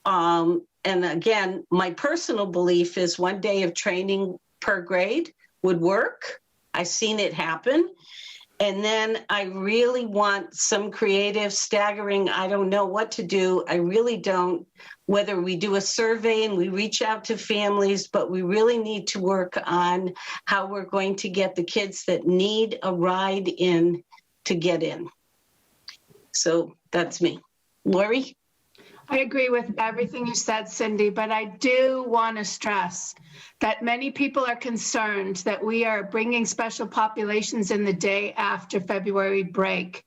And again, my personal belief is one day of training per grade would work. I've seen it happen. And then I really want some creative staggering. I don't know what to do. I really don't. Whether we do a survey and we reach out to families, but we really need to work on how we're going to get the kids that need a ride in to get in. So that's me. Lori? I agree with everything you said, Cindy, but I do want to stress that many people are concerned that we are bringing special populations in the day after February break.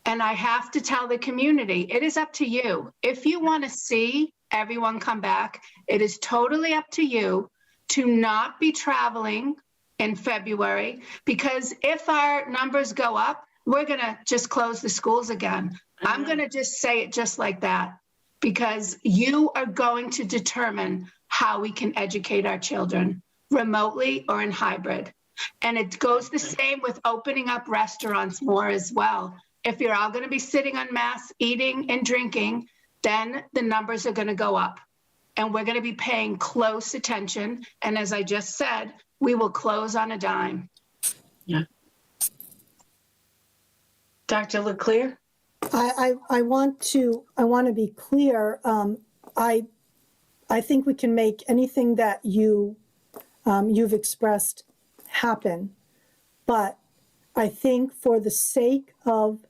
And I have to tell the community, it is up to you. If you want to see everyone come back, it is totally up to you to not be traveling in February, because if our numbers go up, we're going to just close the schools again. I'm going to just say it just like that, because you are going to determine how we can educate our children remotely or in hybrid. And it goes the same with opening up restaurants more as well. If you're all going to be sitting en masse, eating and drinking, then the numbers are going to go up. And we're going to be paying close attention. And as I just said, we will close on a dime. Yeah. Dr. LeClaire? I want to be clear. I think we can make anything that you've expressed happen, but I think for the sake of,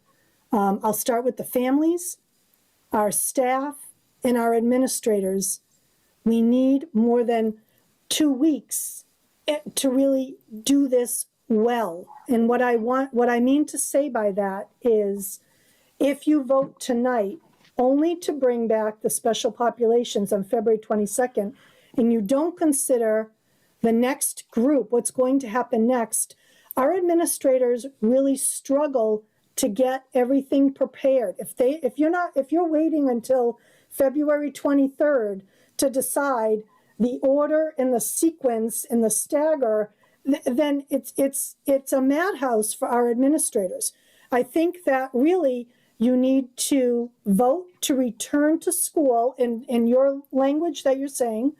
I'll start with the families, our staff, and our administrators. We need more than 2 weeks to really do this well. And what I mean to say by that is, if you vote tonight only to bring back the special populations on February 22nd, and you don't consider the next group, what's going to happen next, our administrators really struggle to get everything prepared. If you're waiting until February 23rd to decide the order and the sequence and the stagger, then it's a madhouse for our administrators. I think that really you need to vote to return to school in your language that you're saying,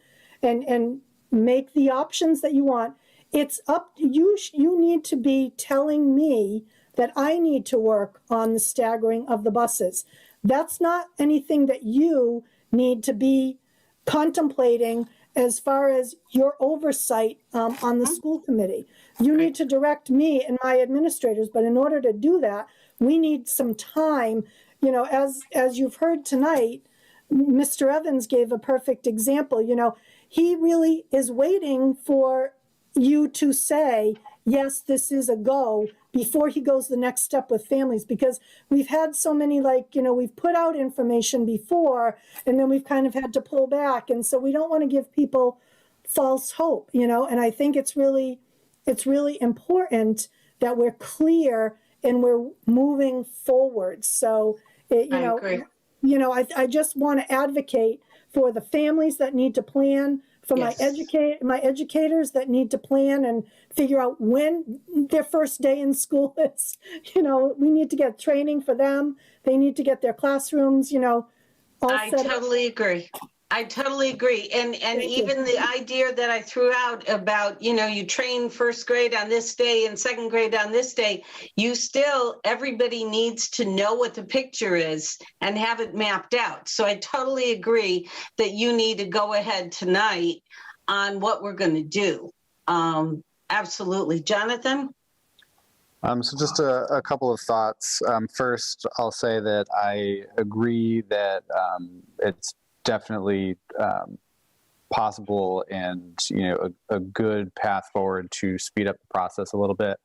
and make the options that you want. It's up to you. You need to be telling me that I need to work on the staggering of the buses. That's not anything that you need to be contemplating as far as your oversight on the school committee. You need to direct me and my administrators, but in order to do that, we need some time. You know, as you've heard tonight, Mr. Evans gave a perfect example. You know, he really is waiting for you to say, yes, this is a go, before he goes the next step with families, because we've had so many, we've put out information before and then we've kind of had to pull back. And so we don't want to give people false hope, and I think it's really important that we're clear and we're moving forward. So, I agree. you know, I just want to advocate for the families that need to plan, for Yes. my educators that need to plan and figure out when their first day in school is. You know, we need to get training for them. They need to get their classrooms, you know, all I set up. totally agree. I totally agree. And Thank you. even the idea that I threw out about, you know, you train first grade on this day and second grade on this day, everybody needs to know what the picture is and have it mapped out. So I totally agree that you need to go ahead tonight on what we're going to do. Absolutely. Jonathan? So just a couple of thoughts. First, I'll say that I agree that it's definitely possible and, you know, a good path forward to speed up the process a little bit.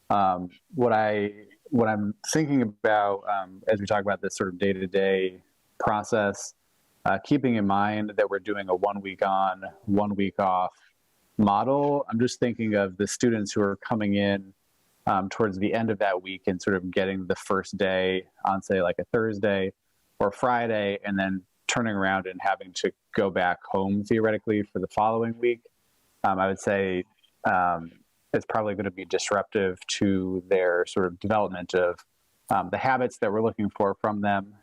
What I'm thinking about as we talk about this sort of day-to-day process, keeping in mind that we're doing a 1 week on, 1 week off model, I'm just thinking of the students who are coming in towards the end of that week and sort of getting the first day on, say, like a Thursday or Friday, and then turning around and having to go back home theoretically for the following week. I would say it's probably going to be disruptive to their sort of development of the habits that we're looking for from them,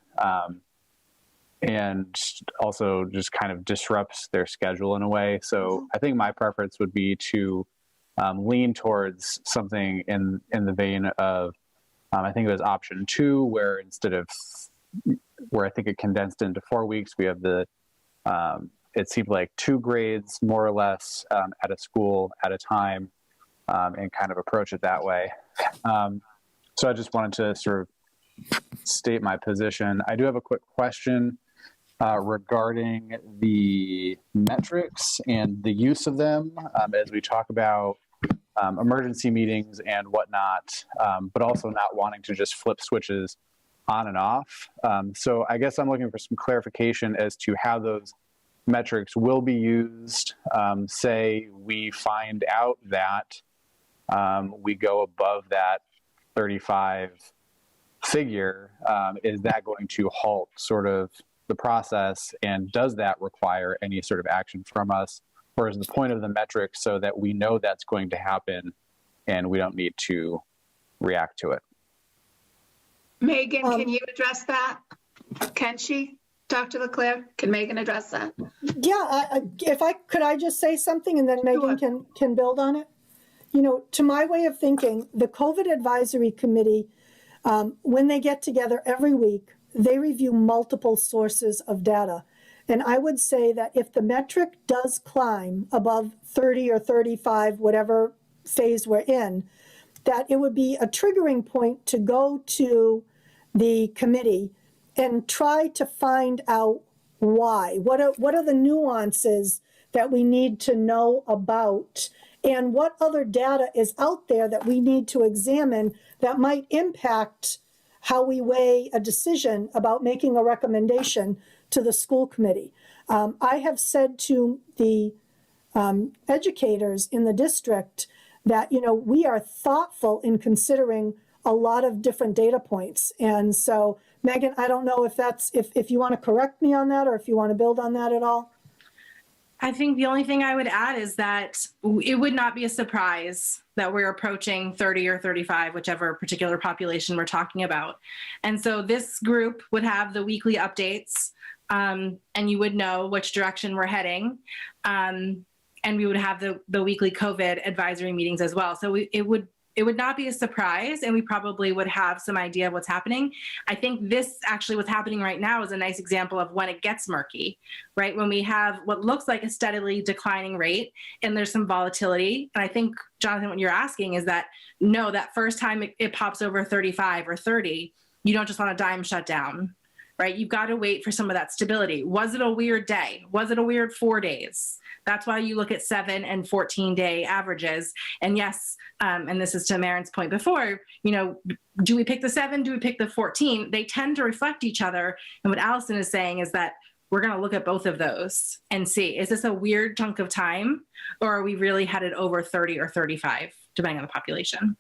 and also just kind of disrupts their schedule in a way. So I think my preference would be to lean towards something in the vein of, I think it was option 2, where instead of where I think it condensed into 4 weeks, we have it seemed like 2 grades more or less at a school at a time, and kind of approach it that way. So I just wanted to sort of state my position. I do have a quick question regarding the metrics and the use of them as we talk about emergency meetings and whatnot, but also not wanting to just flip switches on and off. So I guess I'm looking for some clarification as to how those metrics will be used. Say we find out that we go above that 35 figure, is that going to halt sort of the process, and does that require any sort of action from us? Or is the point of the metric so that we know that's going to happen and we don't need to react to it? Megan, can you address that? Can she? Dr. LeClaire, can Megan address that? Yeah, could I just say something and then Megan can build on it? You know, to my way of thinking, the COVID Advisory Committee, when they get together every week, they review multiple sources of data. And I would say that if the metric does climb above 30 or 35, whatever phase we're in, that it would be a triggering point to go to the committee and try to find out why. What are the nuances that we need to know about? And what other data is out there that we need to examine that might impact how we weigh a decision about making a recommendation to the school committee? I have said to the educators in the district that, you know, we are thoughtful in considering a lot of different data points. And so, Megan, I don't know if you want to correct me on that or if you want to build on that at all. I think the only thing I would add is that it would not be a surprise that we're approaching 30 or 35, whichever particular population we're talking about. And so this group would have the weekly updates, and you would know which direction we're heading. And we would have the weekly COVID advisory meetings as well. So it would not be a surprise, and we probably would have some idea of what's happening. I think this actually what's happening right now is a nice example of when it gets murky, right? When we have what looks like a steadily declining rate and there's some volatility. And I think, Jonathan, what you're asking is that, no, that first time it pops over 35 or 30, you don't just want a dime shut down, right? You've got to wait for some of that stability. Was it a weird day? Was it a weird 4 days? That's why you look at 7 and 14-day averages. And yes, and this is to Marin's point before, you know, do we pick the 7? Do we pick the 14? They tend to reflect each other. And what Allison is saying is that we're going to look at both of those and see, is this a weird chunk of time, or are we really headed over 30 or 35, depending on the population?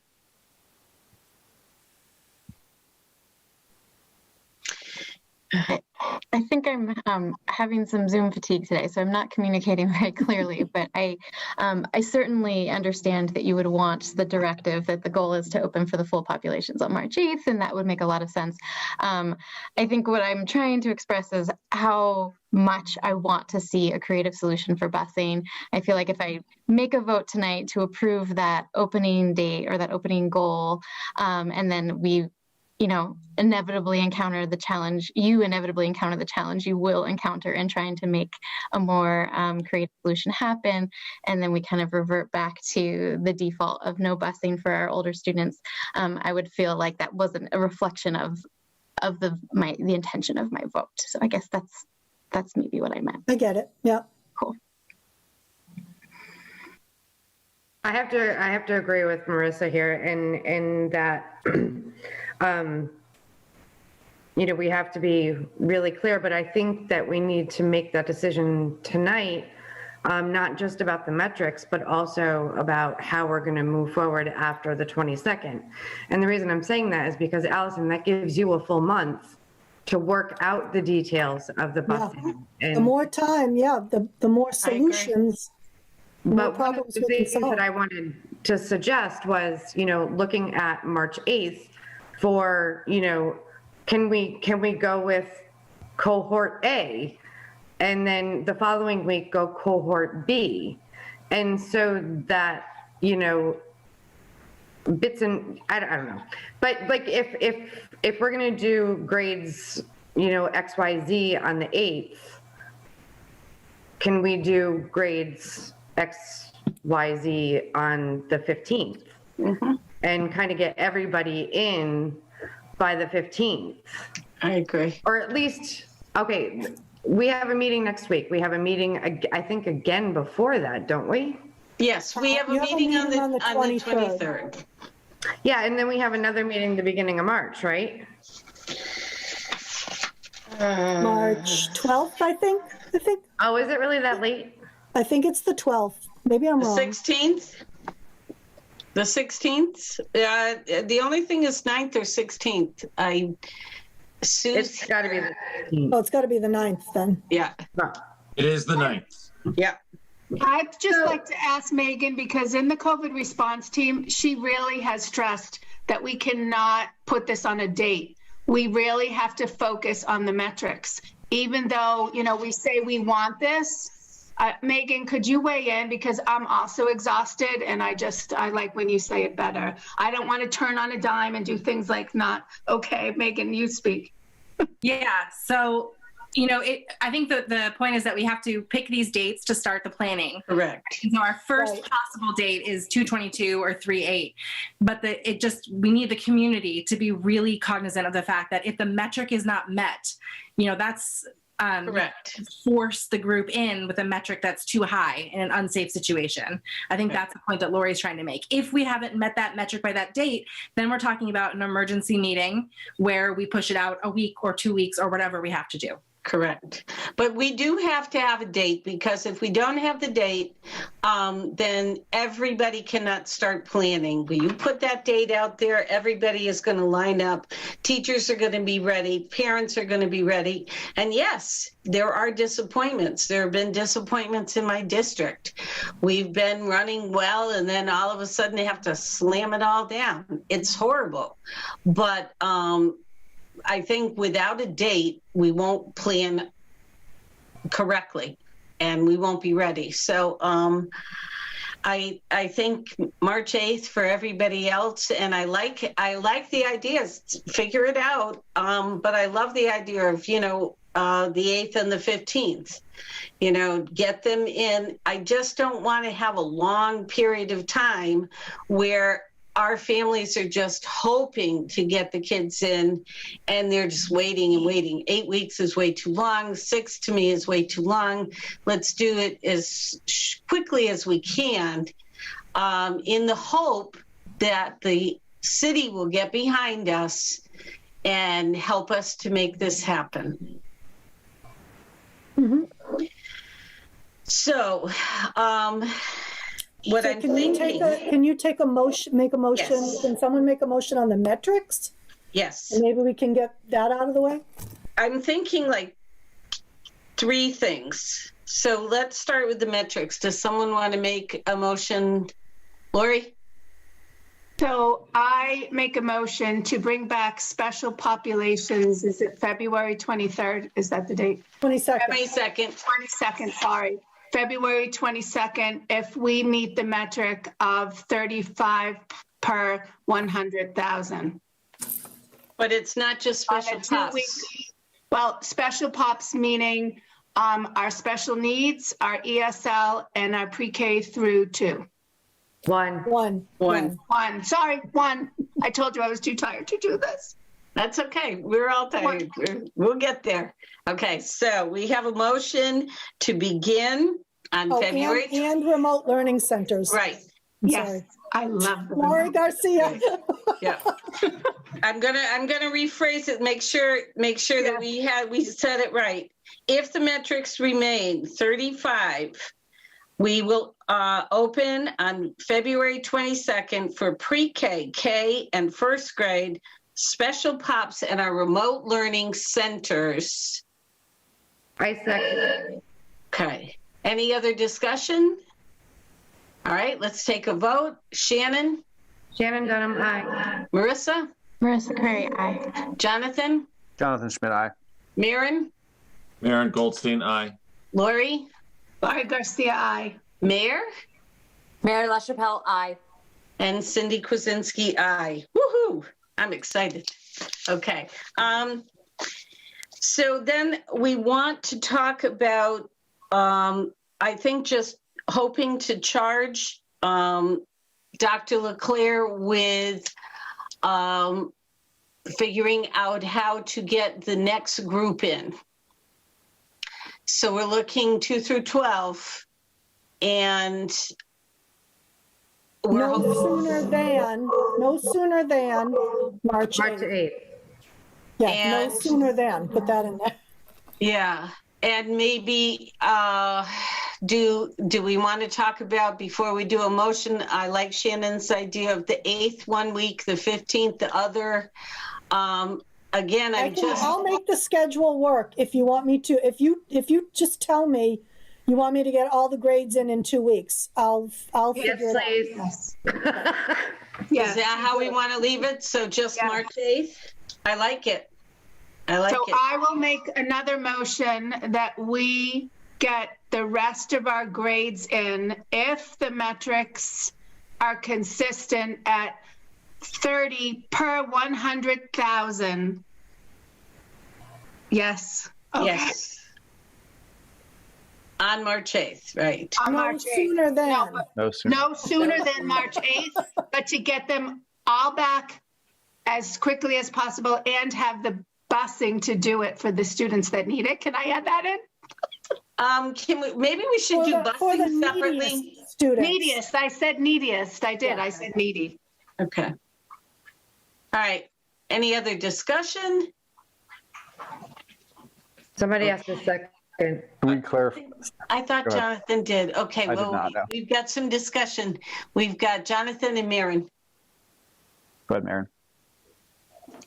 I think I'm having some Zoom fatigue today, so I'm not communicating very clearly. But I certainly understand that you would want the directive that the goal is to open for the full populations on March 8th, and that would make a lot of sense. I think what I'm trying to express is how much I want to see a creative solution for busing. I feel like if I make a vote tonight to approve that opening date or that opening goal, and then we inevitably encounter the challenge, you will encounter in trying to make a more creative solution happen. And then we kind of revert back to the default of no busing for our older students. I would feel like that wasn't a reflection of the intention of my vote. So I guess that's maybe what I meant. I get it. Yeah. Cool. I have to agree with Marissa here in that we have to be really clear, but I think that we need to make that decision tonight, not just about the metrics, but also about how we're going to move forward after the 22nd. And the reason I'm saying that is because, Allison, that gives you a full month to work out the details of the busing. And the more time, the more solutions. But one of the things that I wanted to suggest was, looking at March 8th for, can we go with cohort A and then the following week go cohort B? And so that, bits and, I don't know. But like if we're going to do grades, X, Y, Z on the 8th, can we do grades X, Y, Z on the 15th and kind of get everybody in by the 15th? I agree. Or at least, okay, we have a meeting next week. We have a meeting, I think, again before that, don't we? Yes, we have a meeting on the 23rd. Yeah, and then we have another meeting the beginning of March, right? March 12th, I think. Oh, is it really that late? I think it's the 12th. Maybe I'm wrong. 16th? The 16th? The only thing is 9th or 16th. It's got to be the 16th. Oh, it's got to be the 9th then. Yeah. It is the 9th. Yeah. I'd just like to ask Megan, because in the COVID response team, she really has stressed that we cannot put this on a date. We really have to focus on the metrics. Even though, we say we want this, Megan, could you weigh in? Because I'm also exhausted and I like when you say it better. I don't want to turn on a dime and do things like not, okay, Megan, you speak. Yeah, so, I think that the point is that we have to pick these dates to start the planning. Correct. So our first possible date is 2/22 or 3/8, but we need the community to be really cognizant of the fact that if the metric is not met, that's correct. Force the group in with a metric that's too high in an unsafe situation. I think that's the point that Lori's trying to make. If we haven't met that metric by that date, then we're talking about an emergency meeting where we push it out a week or 2 weeks or whatever we have to do. Correct. But we do have to have a date, because if we don't have the date, then everybody cannot start planning. When you put that date out there, everybody is going to line up. Teachers are going to be ready. Parents are going to be ready. And yes, there are disappointments. There have been disappointments in my district. We've been running well, and then all of a sudden they have to slam it all down. It's horrible. But I think without a date, we won't plan correctly and we won't be ready. So I think March 8th for everybody else. And I like the ideas, figure it out. But I love the idea of, the 8th and the 15th, get them in. I just don't want to have a long period of time where our families are just hoping to get the kids in and they're just waiting and waiting. 8 weeks is way too long. 6 to me is way too long. Let's do it as quickly as we can, in the hope that the city will get behind us and help us to make this happen. Mm-hmm. So, what so I'm thinking. Can you make a motion? Yes. Can someone make a motion on the metrics? Yes. And maybe we can get that out of the way? I'm thinking like 3 things. So let's start with the metrics. Does someone want to make a motion? Lori? So I make a motion to bring back special populations. Is it February 23rd? Is that the date? 22nd. 22nd, sorry. February 22nd, if we meet the metric of 35 per 100,000. But it's not just special pops. Well, special pops meaning our special needs, our ESL, and our pre-K through 2. One. Sorry, 1. I told you I was too tired to do this. That's okay. We're all tired. We'll get there. Okay, so we have a motion to begin on February. And remote learning centers. Right. Yes, Sorry. I love them. Lori Garcia. Yeah. I'm gonna rephrase it. Make sure that we said it right. If the metrics remain 35, we will open on February 22nd for pre-K, K, and first grade special pops at our remote learning centers. I second. Okay. Any other discussion? All right, let's take a vote. Shannon? Shannon Dunham, aye. Marissa? Marissa Curry, aye. Jonathan? Jonathan Schmidt, aye. Maren? Maren Goldstein, aye. Lori? Lori Garcia, aye. Mayor? Mayor LaChapelle, aye. And Cindy Kuzensky, aye. Woohoo! I'm excited. Okay. So then we want to talk about, I think, just hoping to charge Dr. LeClaire with figuring out how to get the next group in. So we're looking 2 through 12, and we're No sooner than March 8th. Yeah, And- no sooner than, put that in there. Yeah, and maybe do we want to talk about, before we do a motion, I like Shannon's idea of the 8th 1 week, the 15th the other. Again, I'll make the schedule work if you want me to. If you just tell me you want me to get all the grades in 2 weeks, I'll figure it out. Is that how we want to leave it? So just March 8th? I like it. I will make another motion that we get the rest of our grades in if the metrics are consistent at 30 per 100,000. Yes. Okay. Yes. On March 8th, right? On March 8th. No sooner than March 8th, but to get them all back as quickly as possible and have the busing to do it for the students that need it. Can I add that in? Maybe we should do busing separately? Neediest. I said neediest. I did. I said needy. Okay. All right. Any other discussion? Somebody has to second. Can we clarify? I thought Go ahead. Jonathan did. Okay, I did well, not, no. we've got some discussion. We've got Jonathan and Maren. Go ahead, Maren.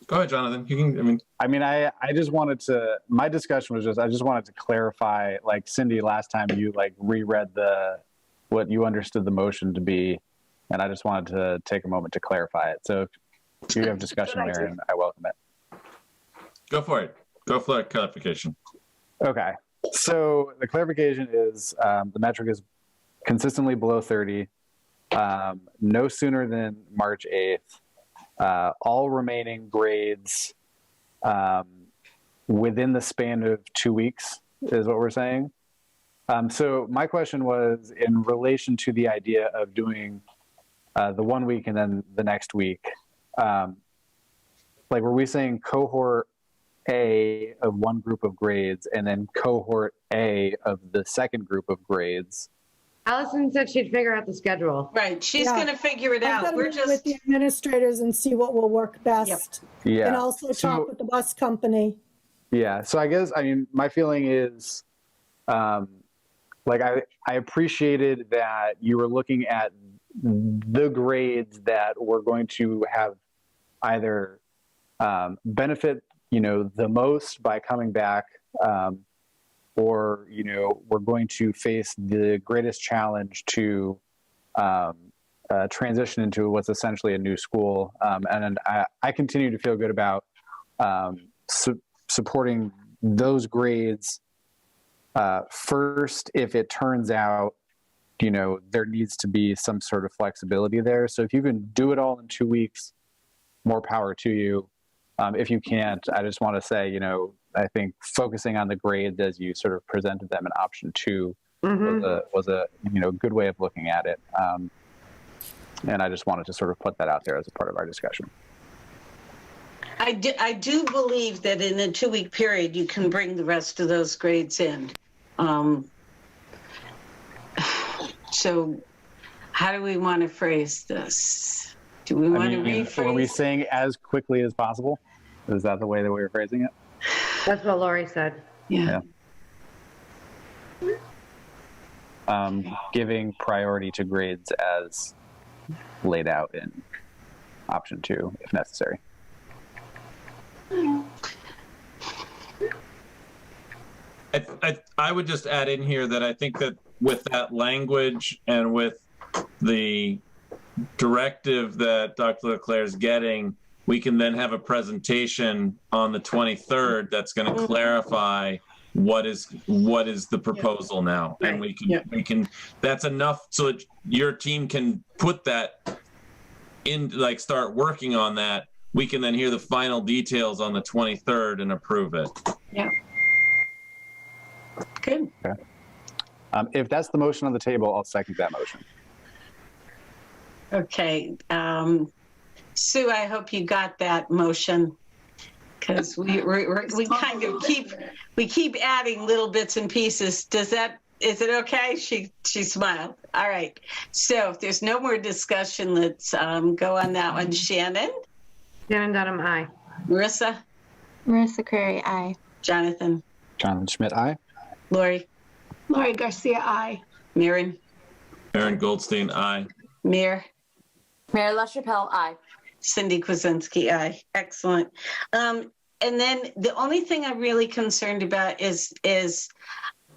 Go ahead, Jonathan. You can, I just wanted to, my discussion was I just wanted to clarify, like Cindy, last time you reread what you understood the motion to be, and I just wanted to take a moment to clarify it. So if you have discussion, Maren, I welcome it. Go for it. Go for that clarification. Okay. So the clarification is the metric is consistently below 30, no sooner than March 8th. All remaining grades within the span of 2 weeks is what we're saying. So my question was in relation to the idea of doing the 1 week and then the next week. Were we saying cohort A of one group of grades and then cohort A of the second group of grades? Allison said she'd figure out the schedule. Right. She's going to figure it out. We're just with the administrators and see what will work best. Yep. Yeah. And also talk with the bus company. Yeah. So I guess, my feeling is, I appreciated that you were looking at the grades that were going to have either benefit the most by coming back, or, we're going to face the greatest challenge to transition into what's essentially a new school. And I continue to feel good about supporting those grades first if it turns out, there needs to be some sort of flexibility there. So if you can do it all in 2 weeks, more power to you. If you can't, I just want to say, I think focusing on the grades as you sort of presented them in option 2 was a good way of looking at it. And I just wanted to sort of put that out there as a part of our discussion. I do believe that in a 2-week period, you can bring the rest of those grades in. So how do we want to phrase this? Do we want to rephrase? Were we saying as quickly as possible? Is that the way that we were phrasing it? That's what Lori said. Yeah. Giving priority to grades as laid out in option 2, if necessary. I would just add in here that I think that with that language and with the directive that Dr. Leclerc is getting, we can then have a presentation on the 23rd that's going to clarify what is the proposal now, and we can that's enough so that your team can put that in, like start working on that. We can then hear the final details on the 23rd and approve it. Yeah. Good. Okay. If that's the motion on the table, I'll second that motion. Okay. Sue, I hope you got that motion, because we kind of keep adding little bits and pieces. Is it okay? She smiled. All right. So if there's no more discussion, let's go on that one. Shannon? Shannon Dunham, aye. Marissa? Marissa Crary, aye. Jonathan? Jonathan Schmidt, aye. Lori? Lori Garcia, aye. Maren? Aaron Goldstein, aye. Mayor? Mayor LaChapelle, aye. Cindy Kuzensky, aye. Excellent. And then the only thing I'm really concerned about is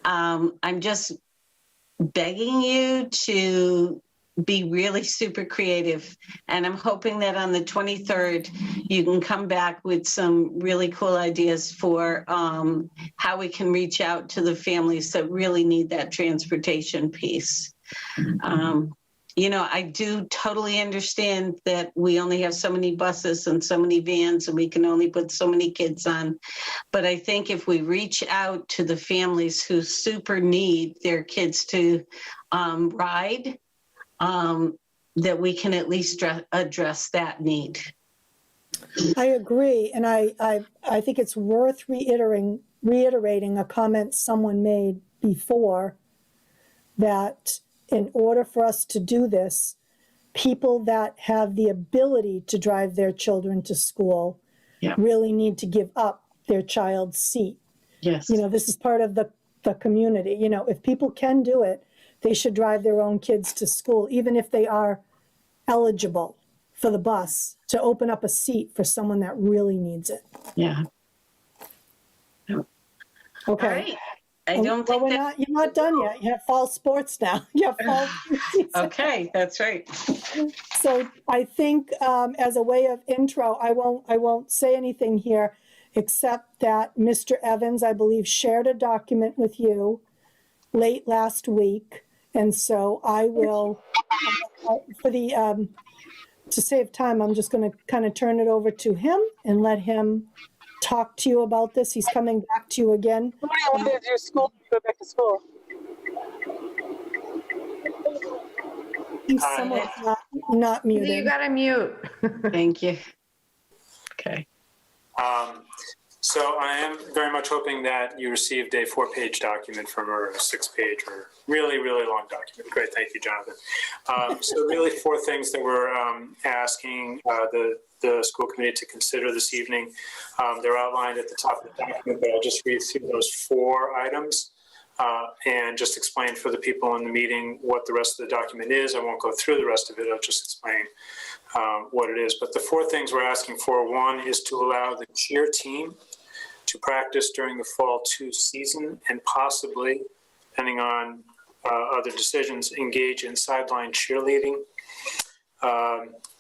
I'm just begging you to be really super creative. And I'm hoping that on the 23rd, you can come back with some really cool ideas for how we can reach out to the families that really need that transportation piece. I do totally understand that we only have so many buses and so many vans and we can only put so many kids on. But I think if we reach out to the families who super need their kids to ride, that we can at least address that need. I agree. And I think it's worth reiterating a comment someone made before, that in order for us to do this, people that have the ability to drive their children to school really need to give up their child's seat. Yes. This is part of the community. If people can do it, they should drive their own kids to school, even if they are eligible for the bus, to open up a seat for someone that really needs it. Yeah. Okay. All right. I don't think you're not done yet. You have fall sports now. You have fall season. Okay, that's right. So I think as a way of intro, I won't say anything here except that Mr. Evans, I believe, shared a document with you late last week. And so I will, to save time, I'm just going to kind of turn it over to him and let him talk to you about this. He's coming back to you again. I wanted to do school, go back to school. He's somewhat not muted. You got to mute. Thank you. Okay. So I am very much hoping that you received a 4-page document from her, a 6-page or really, really long document. Great, thank you, Jonathan. So really 4 things that we're asking the school committee to consider this evening. They're outlined at the top of the document, but I'll just read through those 4 items. and just explain for the people in the meeting what the rest of the document is. I won't go through the rest of it. I'll just explain what it is. But the 4 things we're asking for, 1 is to allow the cheer team to practice during the fall 2 season and possibly, depending on other decisions, engage in sideline cheerleading.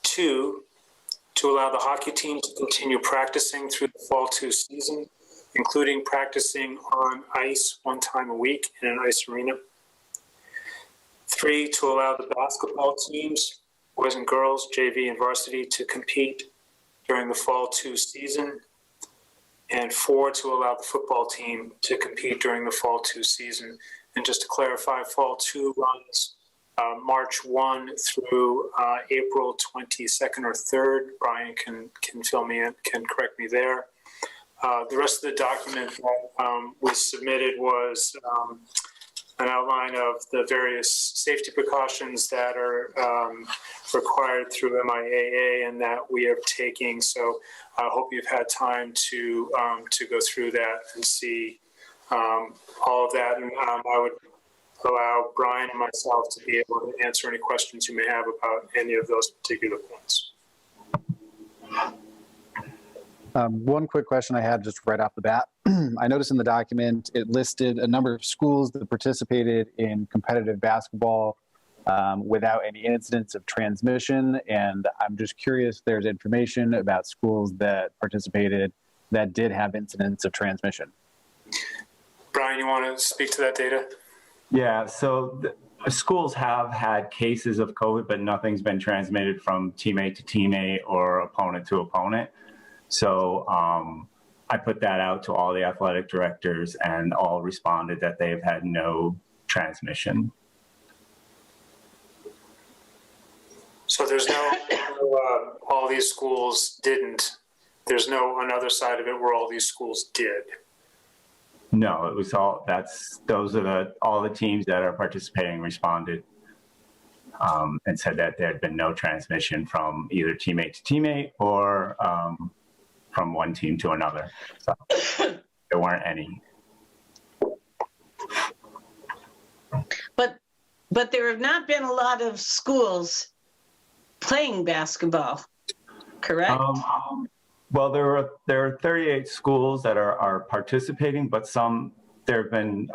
2, to allow the hockey team to continue practicing through the fall 2 season, including practicing on ice 1 time a week in an ice arena. 3, to allow the basketball teams, boys and girls, JV and varsity, to compete during the fall 2 season. And 4, to allow the football team to compete during the fall 2 season. And just to clarify, fall 2 runs March 1 through April 22nd or 3rd. Brian can fill me in, can correct me there. The rest of the document that was submitted was an outline of the various safety precautions that are required through MIAA and that we are taking. So I hope you've had time to go through that and see all of that. And I would allow Brian and myself to be able to answer any questions you may have about any of those particular points. One quick question I had just right off the bat. I noticed in the document it listed a number of schools that participated in competitive basketball without any incidents of transmission. And I'm just curious if there's information about schools that participated that did have incidents of transmission. Brian, you want to speak to that data? Yeah, so the schools have had cases of COVID, but nothing's been transmitted from teammate to teammate or opponent to opponent. So I put that out to all the athletic directors and all responded that they've had no transmission. So there's no all these schools didn't. There's no another side of it where all these schools did. No, it was all, those are all the teams that are participating responded and said that there had been no transmission from either teammate to teammate or from one team to another. So there weren't any. But there have not been a lot of schools playing basketball, correct? Well, there are 38 schools that are participating, but some there have been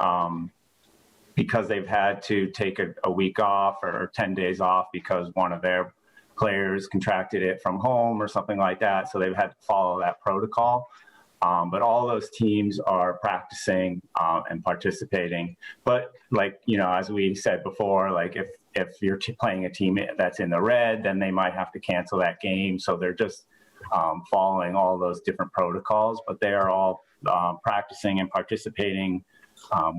because they've had to take a week off or 10 days off because one of their players contracted it from home or something like that. So they've had to follow that protocol. But all those teams are practicing and participating. But like, you know, as we said before, like if you're playing a team that's in the red, then they might have to cancel that game. So they're just following all those different protocols, but they are all practicing and participating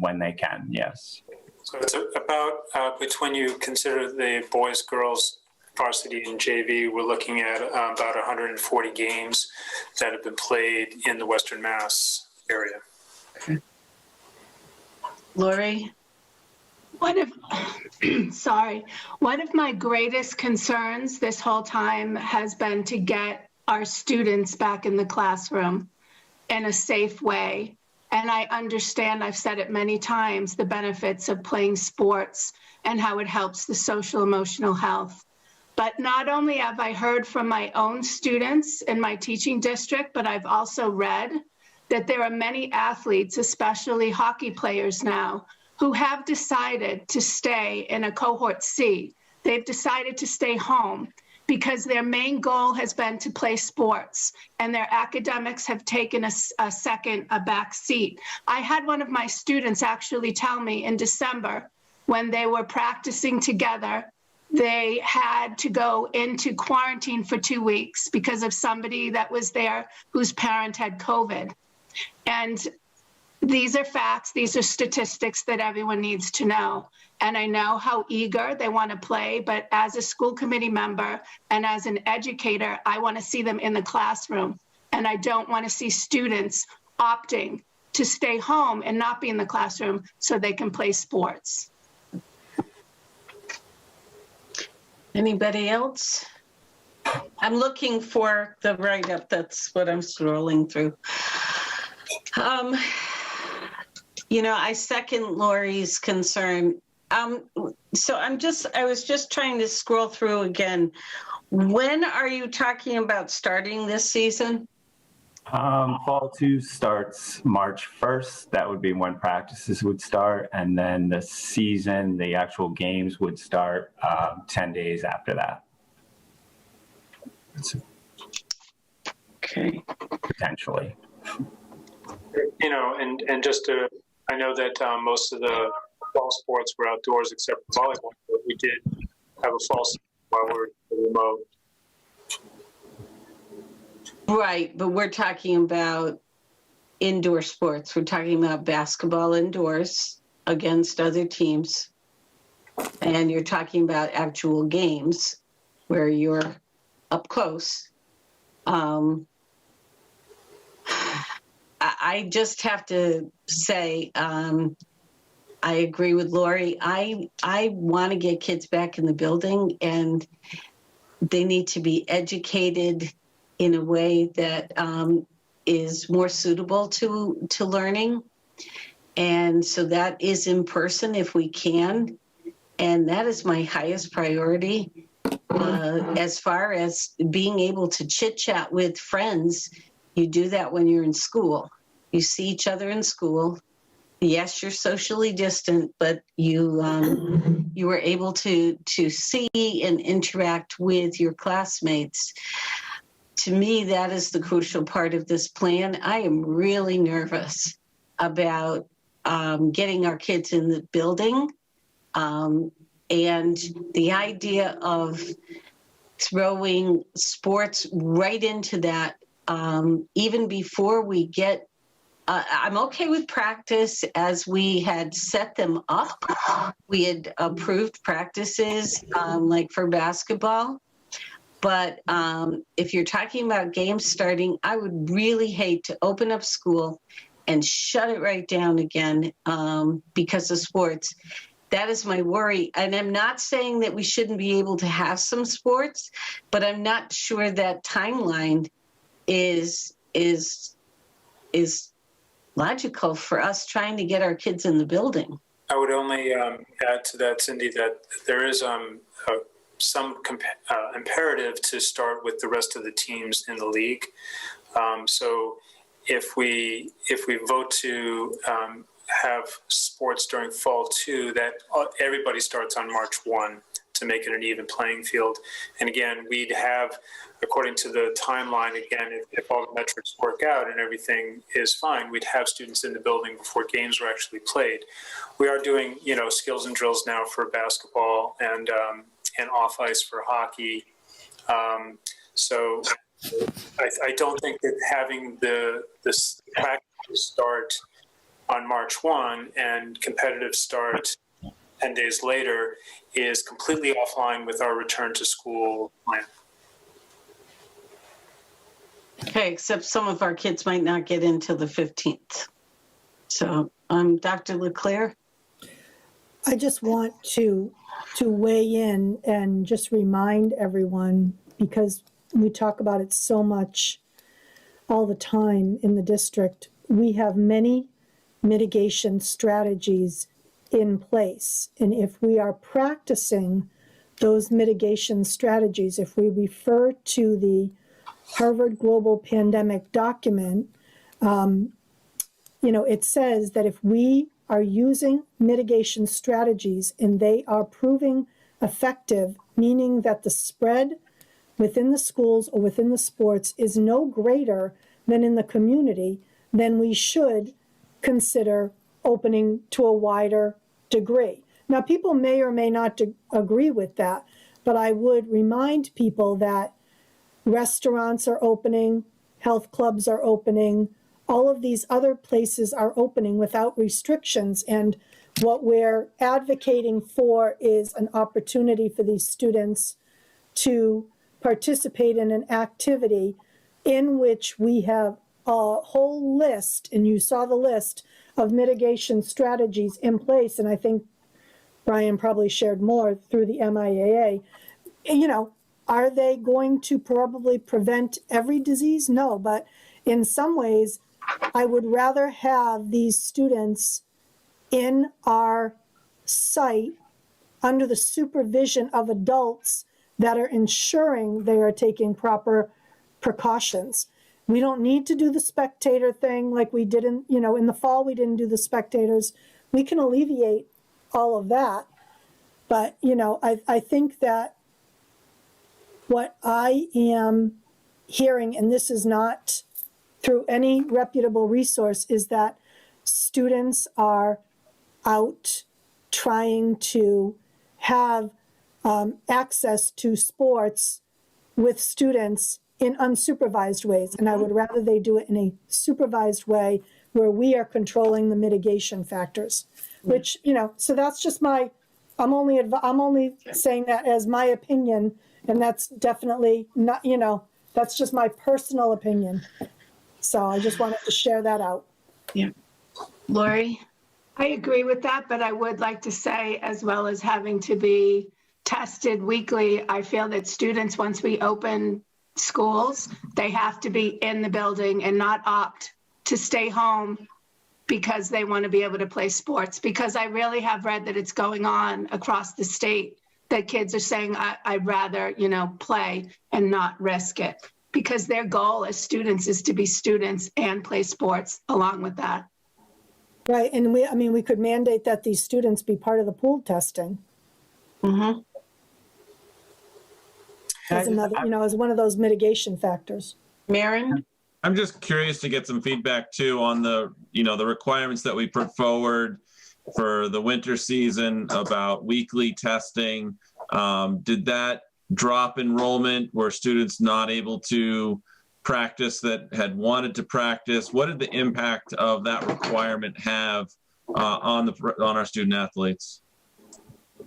when they can, yes. So it's about, between you consider the boys, girls, varsity and JV, we're looking at about 140 games that have been played in the Western Mass area. Okay. Lori? One of my greatest concerns this whole time has been to get our students back in the classroom in a safe way. And I understand, I've said it many times, the benefits of playing sports and how it helps the social emotional health. But not only have I heard from my own students in my teaching district, but I've also read that there are many athletes, especially hockey players now, who have decided to stay in a cohort C. They've decided to stay home because their main goal has been to play sports and their academics have taken a back seat. I had one of my students actually tell me in December when they were practicing together, they had to go into quarantine for 2 weeks because of somebody that was there whose parent had COVID. And these are facts, these are statistics that everyone needs to know. And I know how eager they want to play, but as a school committee member and as an educator, I want to see them in the classroom. And I don't want to see students opting to stay home and not be in the classroom so they can play sports. Anybody else? I'm looking for the write-up. That's what I'm scrolling through. I second Lori's concern. So I was just trying to scroll through again. When are you talking about starting this season? Fall 2 starts March 1st. That would be when practices would start. And then the season, the actual games would start 10 days after that. Okay. Potentially. And just to, I know that most of the fall sports were outdoors except for volleyball, but we did have a fall season while we were remote. Right, but we're talking about indoor sports. We're talking about basketball indoors against other teams. And you're talking about actual games where you're up close. I just have to say, I agree with Lori. I want to get kids back in the building, and they need to be educated in a way that is more suitable to learning. And so that is in person if we can. And that is my highest priority. As far as being able to chit chat with friends, you do that when you're in school. You see each other in school. Yes, you're socially distant, but you were able to see and interact with your classmates. To me, that is the crucial part of this plan. I am really nervous about getting our kids in the building, and the idea of throwing sports right into that, even before we get, I'm okay with practice as we had set them up. We had approved practices like for basketball. But if you're talking about games starting, I would really hate to open up school and shut it right down again because of sports. That is my worry. And I'm not saying that we shouldn't be able to have some sports, but I'm not sure that timeline is logical for us trying to get our kids in the building. I would only add to that, Cindy, that there is some imperative to start with the rest of the teams in the league. So if we vote to have sports during fall 2, that everybody starts on March 1 to make it an even playing field. And again, we'd have, according to the timeline, again, if all the metrics work out and everything is fine, we'd have students in the building before games were actually played. We are doing, skills and drills now for basketball and off ice for hockey. So I don't think that having this practice start on March 1 and competitive start 10 days later is completely offline with our return to school plan. Okay, except some of our kids might not get into the 15th. So, Dr. LeClaire? I just want to weigh in and just remind everyone, because we talk about it so much all the time in the district, we have many mitigation strategies in place. And if we are practicing those mitigation strategies, if we refer to the Harvard Global Pandemic document, it says that if we are using mitigation strategies and they are proving effective, meaning that the spread within the schools or within the sports is no greater than in the community, then we should consider opening to a wider degree. Now, people may or may not agree with that, but I would remind people that restaurants are opening, health clubs are opening, all of these other places are opening without restrictions. And what we're advocating for is an opportunity for these students to participate in an activity in which we have a whole list, and you saw the list of mitigation strategies in place. And I think Brian probably shared more through the MIAA. Are they going to probably prevent every disease? No, but in some ways, I would rather have these students in our site under the supervision of adults that are ensuring they are taking proper precautions. We don't need to do the spectator thing like we did in the fall. We didn't do the spectators. We can alleviate all of that. But, I think that what I am hearing, and this is not through any reputable resource, is that students are out trying to have access to sports with students in unsupervised ways. And I would rather they do it in a supervised way where we are controlling the mitigation factors, which, so that's just I'm only saying that as my opinion, and that's definitely not, that's just my personal opinion. So I just wanted to share that out. Yeah. Lori? I agree with that, but I would like to say, as well as having to be tested weekly, I feel that students, once we open schools, they have to be in the building and not opt to stay home because they want to be able to play sports. Because I really have read that it's going on across the state, that kids are saying, I'd rather, play and not risk it. Because their goal as students is to be students and play sports along with that. Right, and we could mandate that these students be part of the pool testing. Mm-hmm. As another, as one of those mitigation factors. Maren? I'm just curious to get some feedback too on the, the requirements that we put forward for the winter season about weekly testing. Did that drop enrollment? Were students not able to practice that had wanted to practice? What did the impact of that requirement have on our student athletes?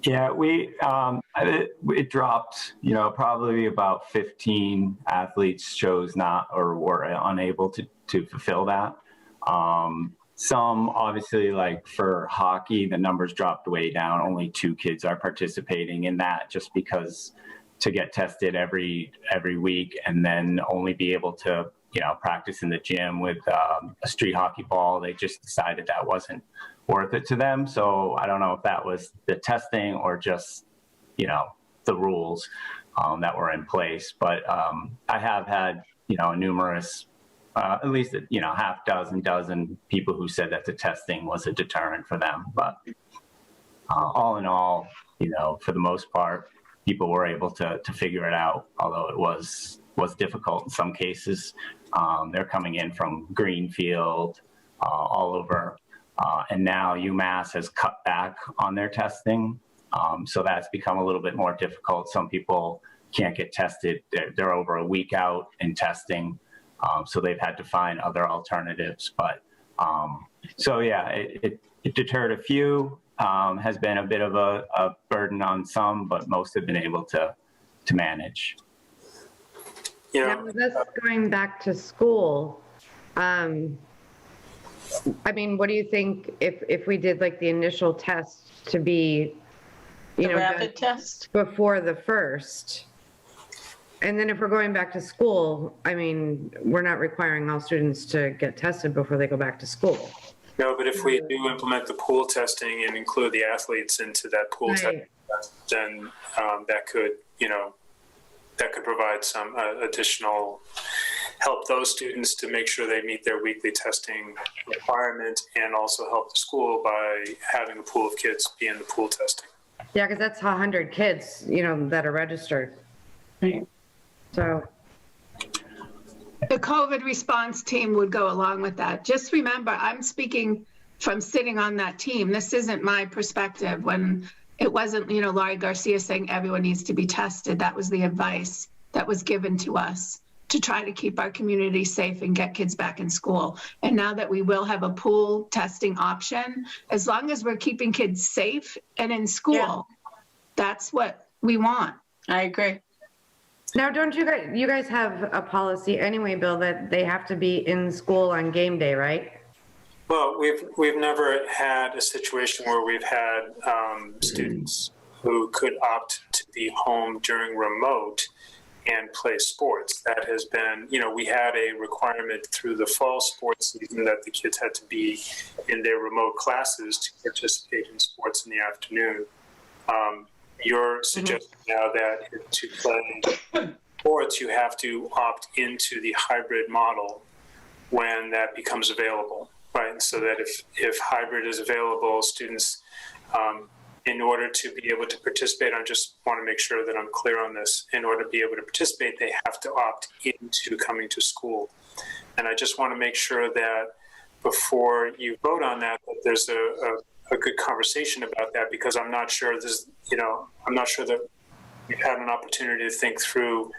Yeah, it dropped, probably about 15 athletes chose not or were unable to fulfill that. Some obviously, like for hockey, the numbers dropped way down. Only 2 kids are participating in that just because to get tested every week and then only be able to, practice in the gym with a street hockey ball. They just decided that wasn't worth it to them. So I don't know if that was the testing or just, the rules that were in place. But I have had, numerous, at least, half dozen people who said that the testing was a deterrent for them. But all in all, for the most part, people were able to figure it out, although it was difficult in some cases. They're coming in from Greenfield, all over. And now UMass has cut back on their testing. So that's become a little bit more difficult. Some people can't get tested. They're over a week out in testing. So they've had to find other alternatives. But so yeah, it deterred a few. Has been a bit of a burden on some, but most have been able to manage. Now, with us going back to school, what do you think if we did like the initial test to be, The rapid test? before the 1st? And then if we're going back to school, we're not requiring all students to get tested before they go back to school. No, but if we do implement the pool testing and include the athletes into that pool testing, then that could provide some additional help those students to make sure they meet their weekly testing requirement, and also help the school by having a pool of kids be in the pool testing. Yeah, because that's 100 kids, that are registered. Right. So The COVID response team would go along with that. Just remember, I'm speaking from sitting on that team. This isn't my perspective. When it wasn't, Laurie Garcia saying everyone needs to be tested. That was the advice that was given to us to try to keep our community safe and get kids back in school. And now that we will have a pool testing option, as long as we're keeping kids safe and in school, that's what we want. I agree. now, don't you guys have a policy anyway, Bill, that they have to be in school on game day, right? Well, we've never had a situation where we've had students who could opt to be home during remote and play sports. That has been, we had a requirement through the fall sports season that the kids had to be in their remote classes to participate in sports in the afternoon. You're suggesting now that to play sports, you have to opt into the hybrid model when that becomes available, right? So that if hybrid is available, students, in order to be able to participate, I just want to make sure that I'm clear on this. In order to be able to participate, they have to opt into coming to school. And I just want to make sure that before you vote on that, that there's a good conversation about that, because I'm not sure I'm not sure that we've had an opportunity to think through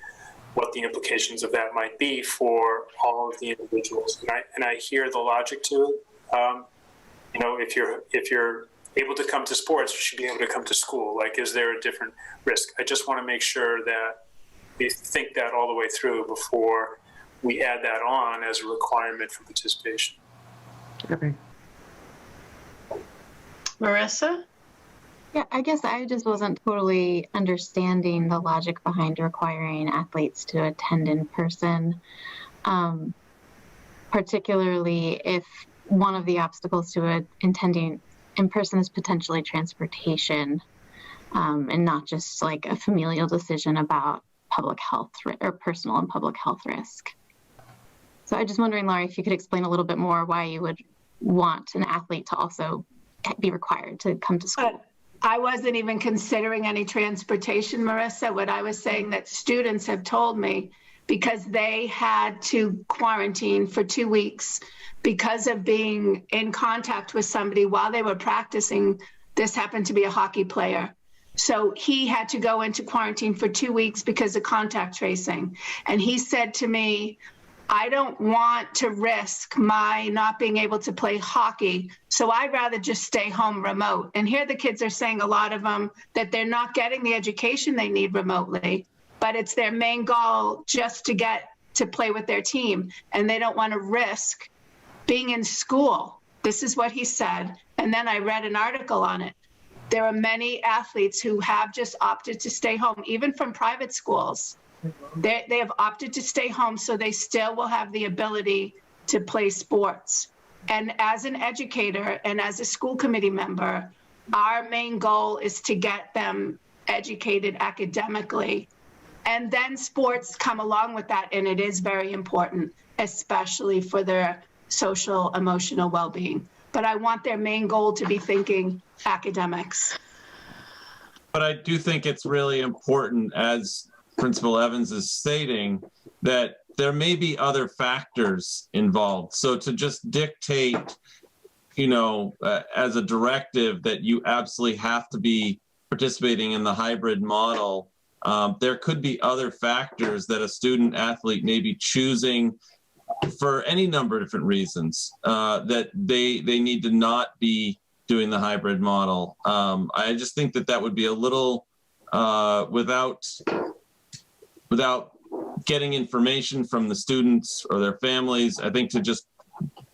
what the implications of that might be for all of the individuals. And I hear the logic to it. If you're able to come to sports, you should be able to come to school. Like, is there a different risk? I just want to make sure that we think that all the way through before we add that on as a requirement for participation. Okay. Marissa? Yeah, I guess I just wasn't totally understanding the logic behind requiring athletes to attend in person, particularly if one of the obstacles to attending in person is potentially transportation, and not just like a familial decision about public health or personal and public health risk. So I'm just wondering, Laurie, if you could explain a little bit more why you would want an athlete to also be required to come to school. I wasn't even considering any transportation, Marissa. What I was saying that students have told me, because they had to quarantine for 2 weeks because of being in contact with somebody while they were practicing. This happened to be a hockey player. So he had to go into quarantine for 2 weeks because of contact tracing. And he said to me, I don't want to risk my not being able to play hockey, so I'd rather just stay home remote. And here the kids are saying, a lot of them, that they're not getting the education they need remotely, but it's their main goal just to get to play with their team. And they don't want to risk being in school. This is what he said. And then I read an article on it. There are many athletes who have just opted to stay home, even from private schools. They have opted to stay home, so they still will have the ability to play sports. And as an educator and as a school committee member, our main goal is to get them educated academically. And then sports come along with that, and it is very important, especially for their social, emotional well-being. But I want their main goal to be thinking academics. But I do think it's really important, as Principal Evans is stating, that there may be other factors involved. So to just dictate, as a directive that you absolutely have to be participating in the hybrid model, there could be other factors that a student athlete may be choosing for any number of different reasons, that they need to not be doing the hybrid model. I just think that would be a little without getting information from the students or their families. I think to just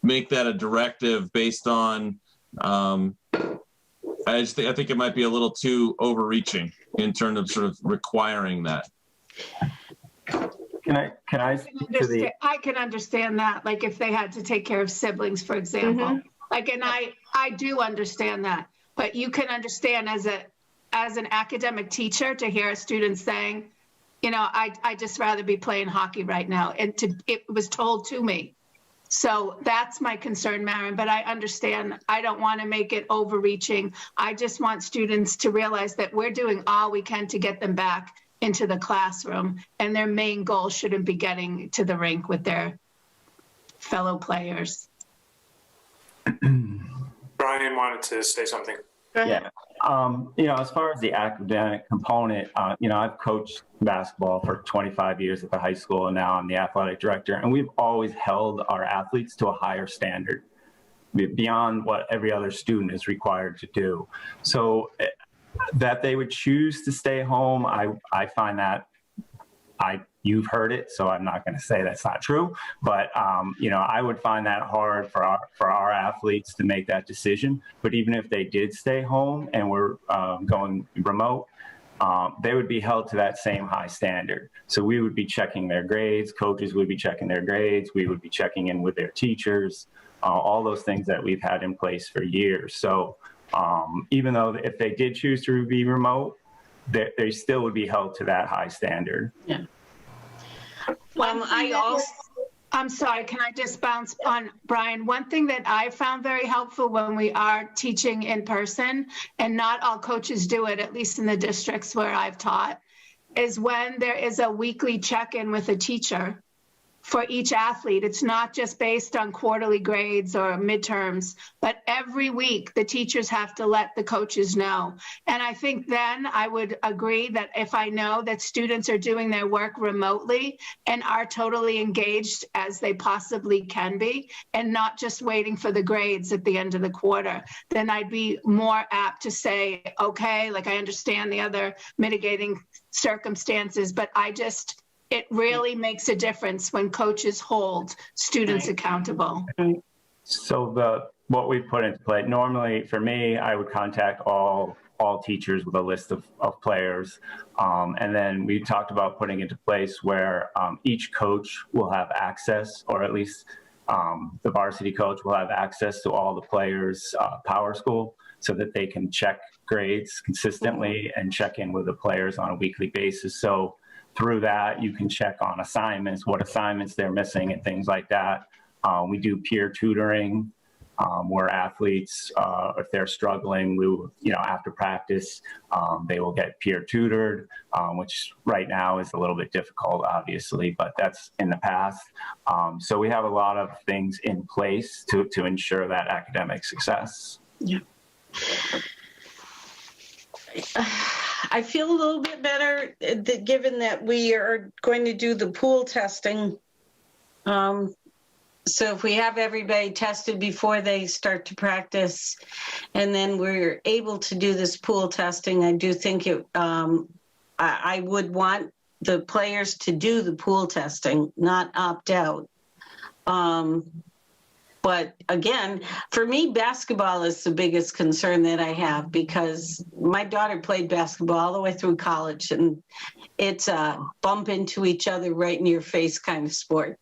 make that a directive based on, I think it might be a little too overreaching in terms of sort of requiring that. Can I speak to the? I can understand that, like if they had to take care of siblings, for example. Mm-hmm. Like, and I do understand that, but you can understand as an academic teacher to hear a student saying, I just rather be playing hockey right now. And it was told to me. So that's my concern, Maren, but I understand. I don't want to make it overreaching. I just want students to realize that we're doing all we can to get them back into the classroom, and their main goal shouldn't be getting to the rink with their fellow players. Brian wanted to say something. Yeah. As far as the academic component, I've coached basketball for 25 years at the high school, and now I'm the athletic director. And we've always held our athletes to a higher standard beyond what every other student is required to do. So that they would choose to stay home, I find that you've heard it, so I'm not going to say that's not true. But, I would find that hard for our athletes to make that decision. But even if they did stay home and were going remote, they would be held to that same high standard. So we would be checking their grades, coaches would be checking their grades, we would be checking in with their teachers, all those things that we've had in place for years. So even though if they did choose to be remote, they still would be held to that high standard. Yeah. I'm sorry, can I just bounce on Brian? One thing that I found very helpful when we are teaching in person, and not all coaches do it, at least in the districts where I've taught, is when there is a weekly check-in with a teacher for each athlete. It's not just based on quarterly grades or midterms, but every week the teachers have to let the coaches know. And I think then I would agree that if I know that students are doing their work remotely and are totally engaged as they possibly can be, and not just waiting for the grades at the end of the quarter, then I'd be more apt to say, okay, like I understand the other mitigating circumstances, but it really makes a difference when coaches hold students accountable. So what we put into play, normally for me, I would contact all teachers with a list of players. And then we talked about putting into place where each coach will have access, or at least the varsity coach will have access to all the players' Power School, so that they can check grades consistently and check in with the players on a weekly basis. So through that, you can check on assignments, what assignments they're missing and things like that. We do peer tutoring where athletes, if they're struggling, after practice, they will get peer tutored, which right now is a little bit difficult, obviously, but that's in the past. So we have a lot of things in place to ensure that academic success. Yeah. I feel a little bit better given that we are going to do the pool testing. So if we have everybody tested before they start to practice, and then we're able to do this pool testing, I do think I would want the players to do the pool testing, not opt out. But again, for me, basketball is the biggest concern that I have, because my daughter played basketball all the way through college, and it's a bump into each other right in your face kind of sport.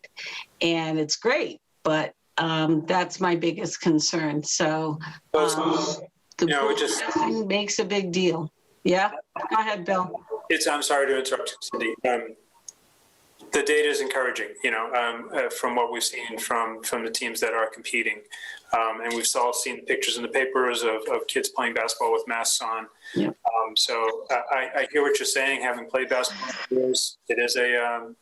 And it's great, but that's my biggest concern. So the pool testing makes a big deal. Yeah, go ahead, Bill. I'm sorry to interrupt, Cindy. The data is encouraging, from what we've seen from the teams that are competing. And we've all seen pictures in the papers of kids playing basketball with masks on. Yeah. So I hear what you're saying. Having played basketball for years, it is a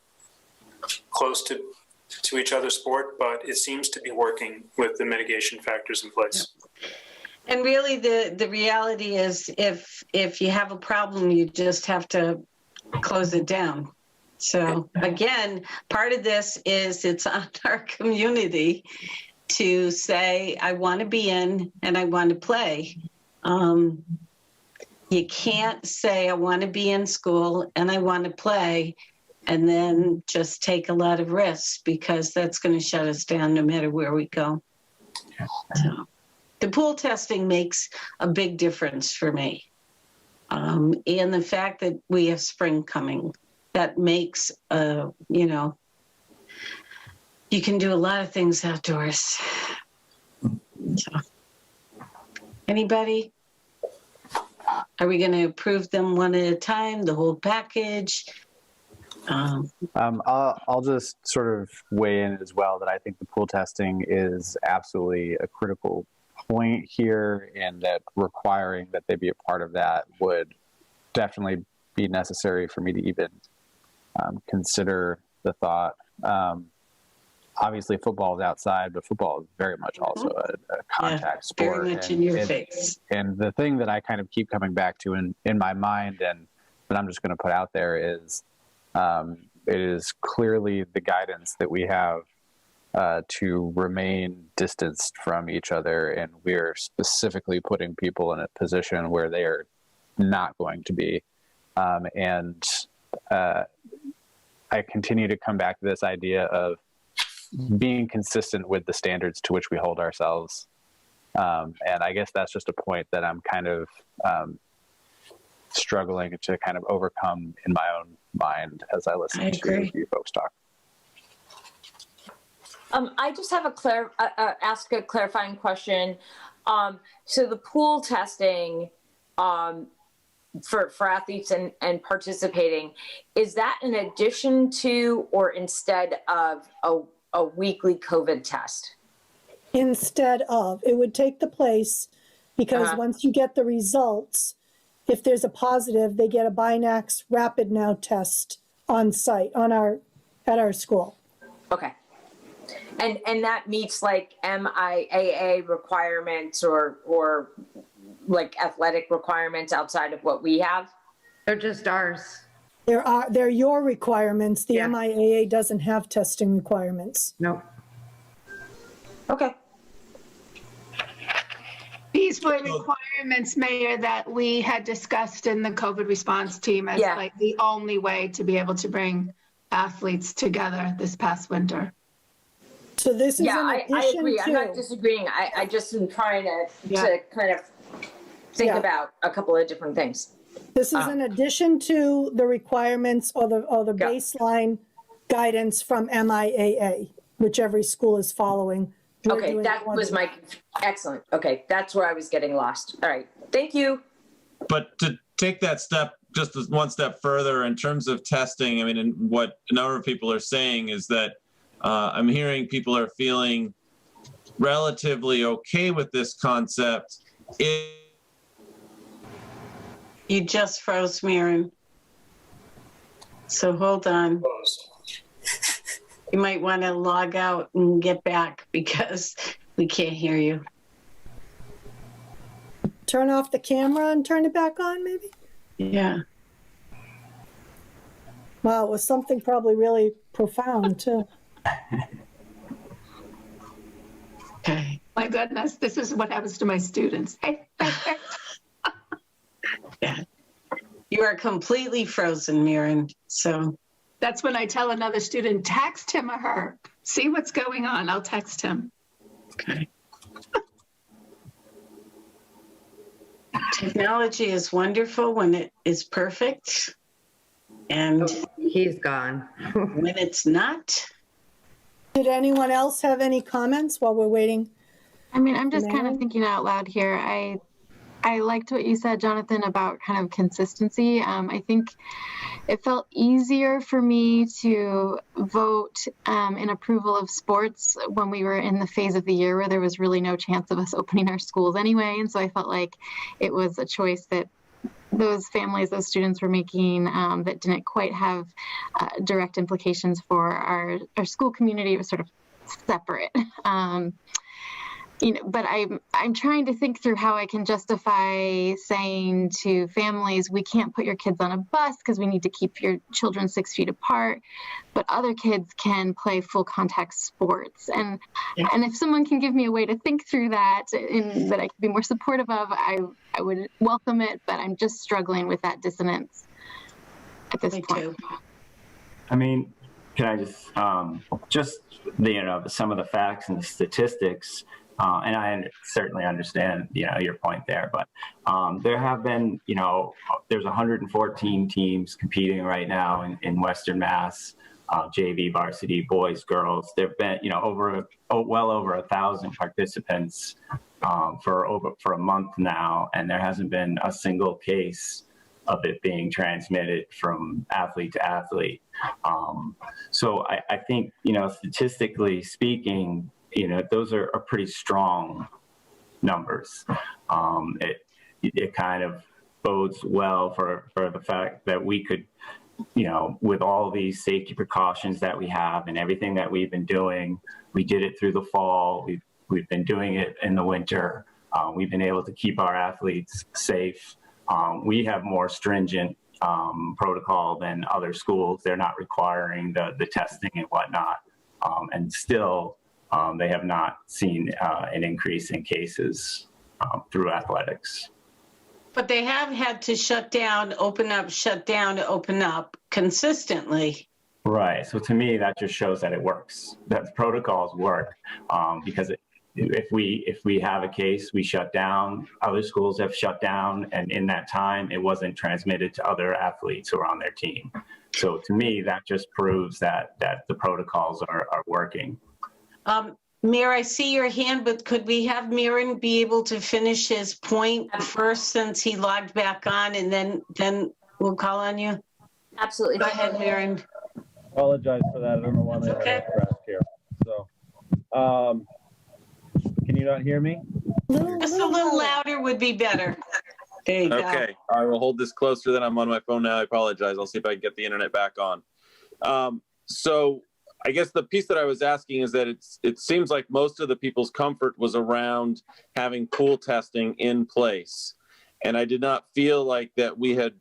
close to each other sport, but it seems to be working with the mitigation factors in place. Yeah. And really the reality is if you have a problem, you just have to close it down. So again, part of this is it's on our community to say, I want to be in and I want to play. You can't say, I want to be in school and I want to play, and then just take a lot of risks, because that's going to shut us down no matter where we go. So the pool testing makes a big difference for me. And the fact that we have spring coming, that makes, you can do a lot of things outdoors. So, anybody? Are we going to approve them one at a time, the whole package? I'll just sort of weigh in as well that I think the pool testing is absolutely a critical point here, and that requiring that they be a part of that would definitely be necessary for me to even consider the thought. Obviously, football is outside, but football is very much also a contact sport. Very much in your face. And the thing that I kind of keep coming back to in my mind, and that I'm just going to put out there, is it is clearly the guidance that we have to remain distanced from each other, and we're specifically putting people in a position where they are not going to be. I continue to come back to this idea of being consistent with the standards to which we hold ourselves. And I guess that's just a point that I'm kind of struggling to kind of overcome in my own mind as I listen to you folks talk. I just have ask a clarifying question. So the pool testing for athletes and participating, is that in addition to or instead of a weekly COVID test? Instead of, it would take the place, because once you get the results, if there's a positive, they get a Binax Rapid Now test on site at our school. Okay. And that meets like MIAA requirements or like athletic requirements outside of what we have? They're just ours. They're your requirements. The MIAA doesn't have testing requirements. No. Okay. These were requirements, Mayor, that we had discussed in the COVID response team as like the only way to be able to bring athletes together this past winter. So this is I agree. I'm not disagreeing. I just am trying to kind of think about a couple of different things. This is in addition to the requirements or the baseline guidance from MIAA, which every school is following. Okay, that was my excellent. Okay, that's where I was getting lost. All right, thank you. But to take that step just one step further in terms of testing, I mean, and what a number of people are saying is that I'm hearing people are feeling relatively okay with this concept. You just froze, Maren. So hold on. You might want to log out and get back because we can't hear you. Turn off the camera and turn it back on, maybe? Yeah. Wow, it was something probably really profound, too. Okay. My goodness, this is what happens to my students. Yeah. You are completely frozen, Maren. So that's when I tell another student, text him or her. See what's going on. I'll text him. Okay. Technology is wonderful when it is perfect. And he's gone. When it's not. Did anyone else have any comments while we're waiting? I mean, I'm just kind of thinking out loud here. I liked what you said, Jonathan, about kind of consistency. I think it felt easier for me to vote in approval of sports when we were in the phase of the year where there was really no chance of us opening our schools anyway. And so I felt like it was a choice that those families, those students were making that didn't quite have direct implications for our school community. It was sort of separate. But I'm trying to think through how I can justify saying to families, we can't put your kids on a bus because we need to keep your children 6 feet apart, but other kids can play full contact sports. And if someone can give me a way to think through that and that I could be more supportive of, I would welcome it, but I'm just struggling with that dissonance at this point. I mean, can I just some of the facts and the statistics, and I certainly understand, your point there, but there have been, there's 114 teams competing right now in Western Mass, JV, varsity, boys, girls. There've been, well over 1,000 participants for a month now, and there hasn't been a single case of it being transmitted from athlete to athlete. So I think, statistically speaking, those are pretty strong numbers. It kind of bodes well for the fact that we could, with all these safety precautions that we have and everything that we've been doing, we did it through the fall. We've been doing it in the winter. We've been able to keep our athletes safe. We have more stringent protocol than other schools. They're not requiring the testing and whatnot. And still, they have not seen an increase in cases through athletics. But they have had to shut down, open up, shut down, open up consistently. Right. So to me, that just shows that it works, that the protocols work, because if we have a case, we shut down. Other schools have shut down, and in that time, it wasn't transmitted to other athletes who are on their team. So to me, that just proves that the protocols are working. Mayor, I see your hand, but could we have Miran be able to finish his point first, since he logged back on, and then we'll call on you? Absolutely. Go ahead, Miran. Apologize for that. I don't know why my internet crashed here. So, can you not hear me? Just a little louder would be better. There you go. Okay, I will hold this closer than I'm on my phone now. I apologize. I'll see if I can get the internet back on. So I guess the piece that I was asking is that it seems like most of the people's comfort was around having pool testing in place. And I did not feel like that we had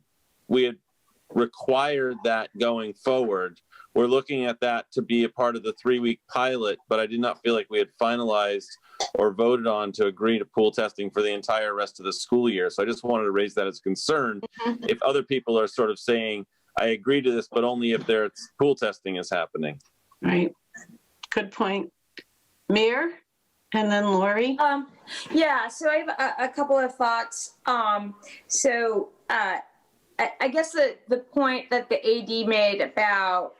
required that going forward. We're looking at that to be a part of the 3-week pilot, but I did not feel like we had finalized or voted on to agree to pool testing for the entire rest of the school year. So I just wanted to raise that as a concern. If other people are sort of saying, I agree to this, but only if their pool testing is happening. Right. Good point. Mayor, and then Lori. Yeah, so I have a couple of thoughts. I guess the point that the AD made about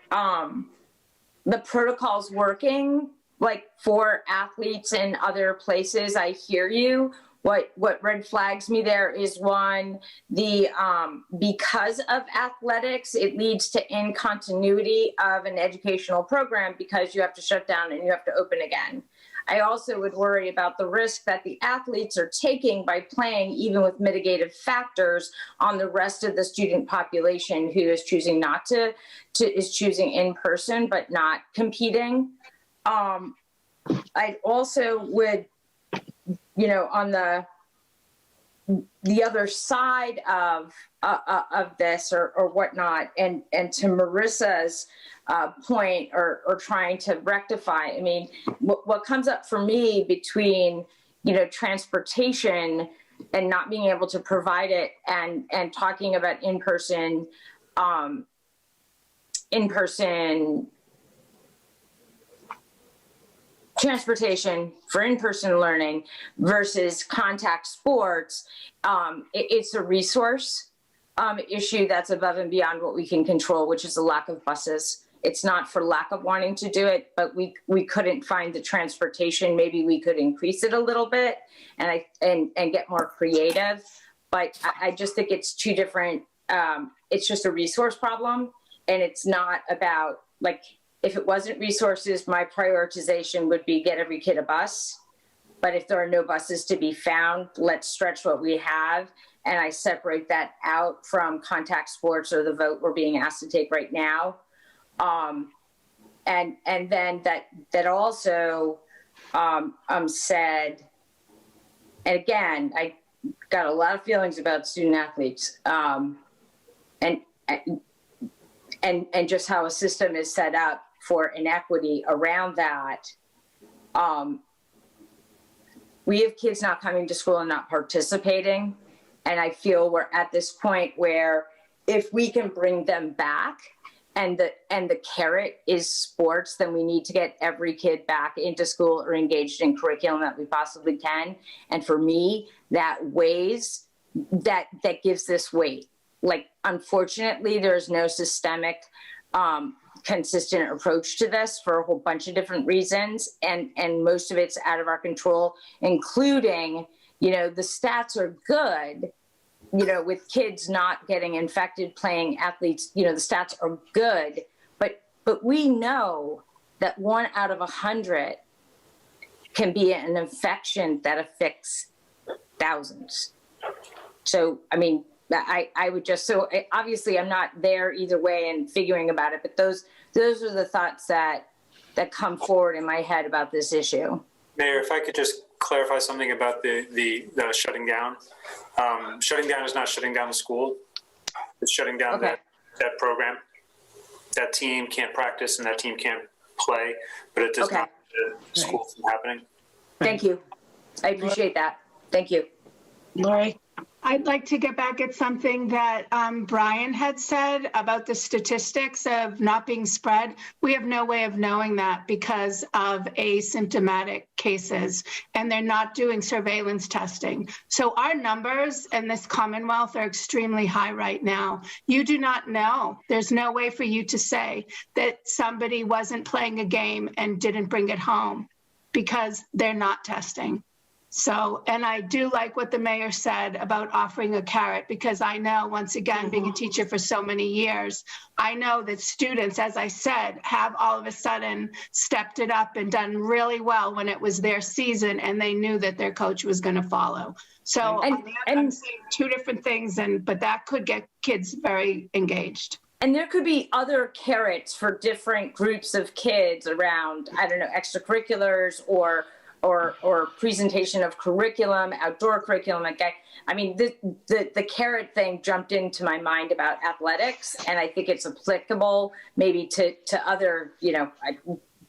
the protocols working, like for athletes in other places, I hear you. What red flags me there is one, because of athletics, it leads to incontinuity of an educational program because you have to shut down and you have to open again. I also would worry about the risk that the athletes are taking by playing, even with mitigative factors, on the rest of the student population who is choosing is choosing in person but not competing. I also would, on the other side of this or whatnot, and to Marissa's point or trying to rectify, I mean, what comes up for me between, transportation and not being able to provide it and talking about in-person transportation for in-person learning versus contact sports, it's a resource issue that's above and beyond what we can control, which is the lack of buses. It's not for lack of wanting to do it, but we couldn't find the transportation. Maybe we could increase it a little bit and get more creative. But I just think it's two different. It's just a resource problem, and it's not about like. If it wasn't resources, my prioritization would be get every kid a bus. But if there are no buses to be found, let's stretch what we have. And I separate that out from contact sports or the vote we're being asked to take right now. And then that also said, and again, I got a lot of feelings about student athletes and just how a system is set up for inequity around that. We have kids not coming to school and not participating. And I feel we're at this point where if we can bring them back and the carrot is sports, then we need to get every kid back into school or engaged in curriculum that we possibly can. And for me, that weighs, that gives this weight. Like, unfortunately, there's no systemic, consistent approach to this for a whole bunch of different reasons. And most of it's out of our control, including, the stats are good, with kids not getting infected playing athletes, the stats are good, but we know that 1 out of 100 can be an infection that affects thousands. So, I mean, I would just, so obviously I'm not there either way and figuring about it, but those are the thoughts that come forward in my head about this issue. Mayor, if I could just clarify something about the shutting down. Shutting down is not shutting down the school. It's shutting down that program. That team can't practice and that team can't play, but it does not prevent the school from happening. Thank you. I appreciate that. Thank you. Lori? I'd like to get back at something that Brian had said about the statistics of not being spread. We have no way of knowing that because of asymptomatic cases, and they're not doing surveillance testing. So our numbers in this Commonwealth are extremely high right now. You do not know. There's no way for you to say that somebody wasn't playing a game and didn't bring it home because they're not testing. So, and I do like what the mayor said about offering a carrot, because I know, once again, being a teacher for so many years, I know that students, as I said, have all of a sudden stepped it up and done really well when it was their season and they knew that their coach was going to follow. So I'm saying two different things, but that could get kids very engaged. And there could be other carrots for different groups of kids around, I don't know, extracurriculars or presentation of curriculum, outdoor curriculum. Okay, I mean, the carrot thing jumped into my mind about athletics, and I think it's applicable maybe to other,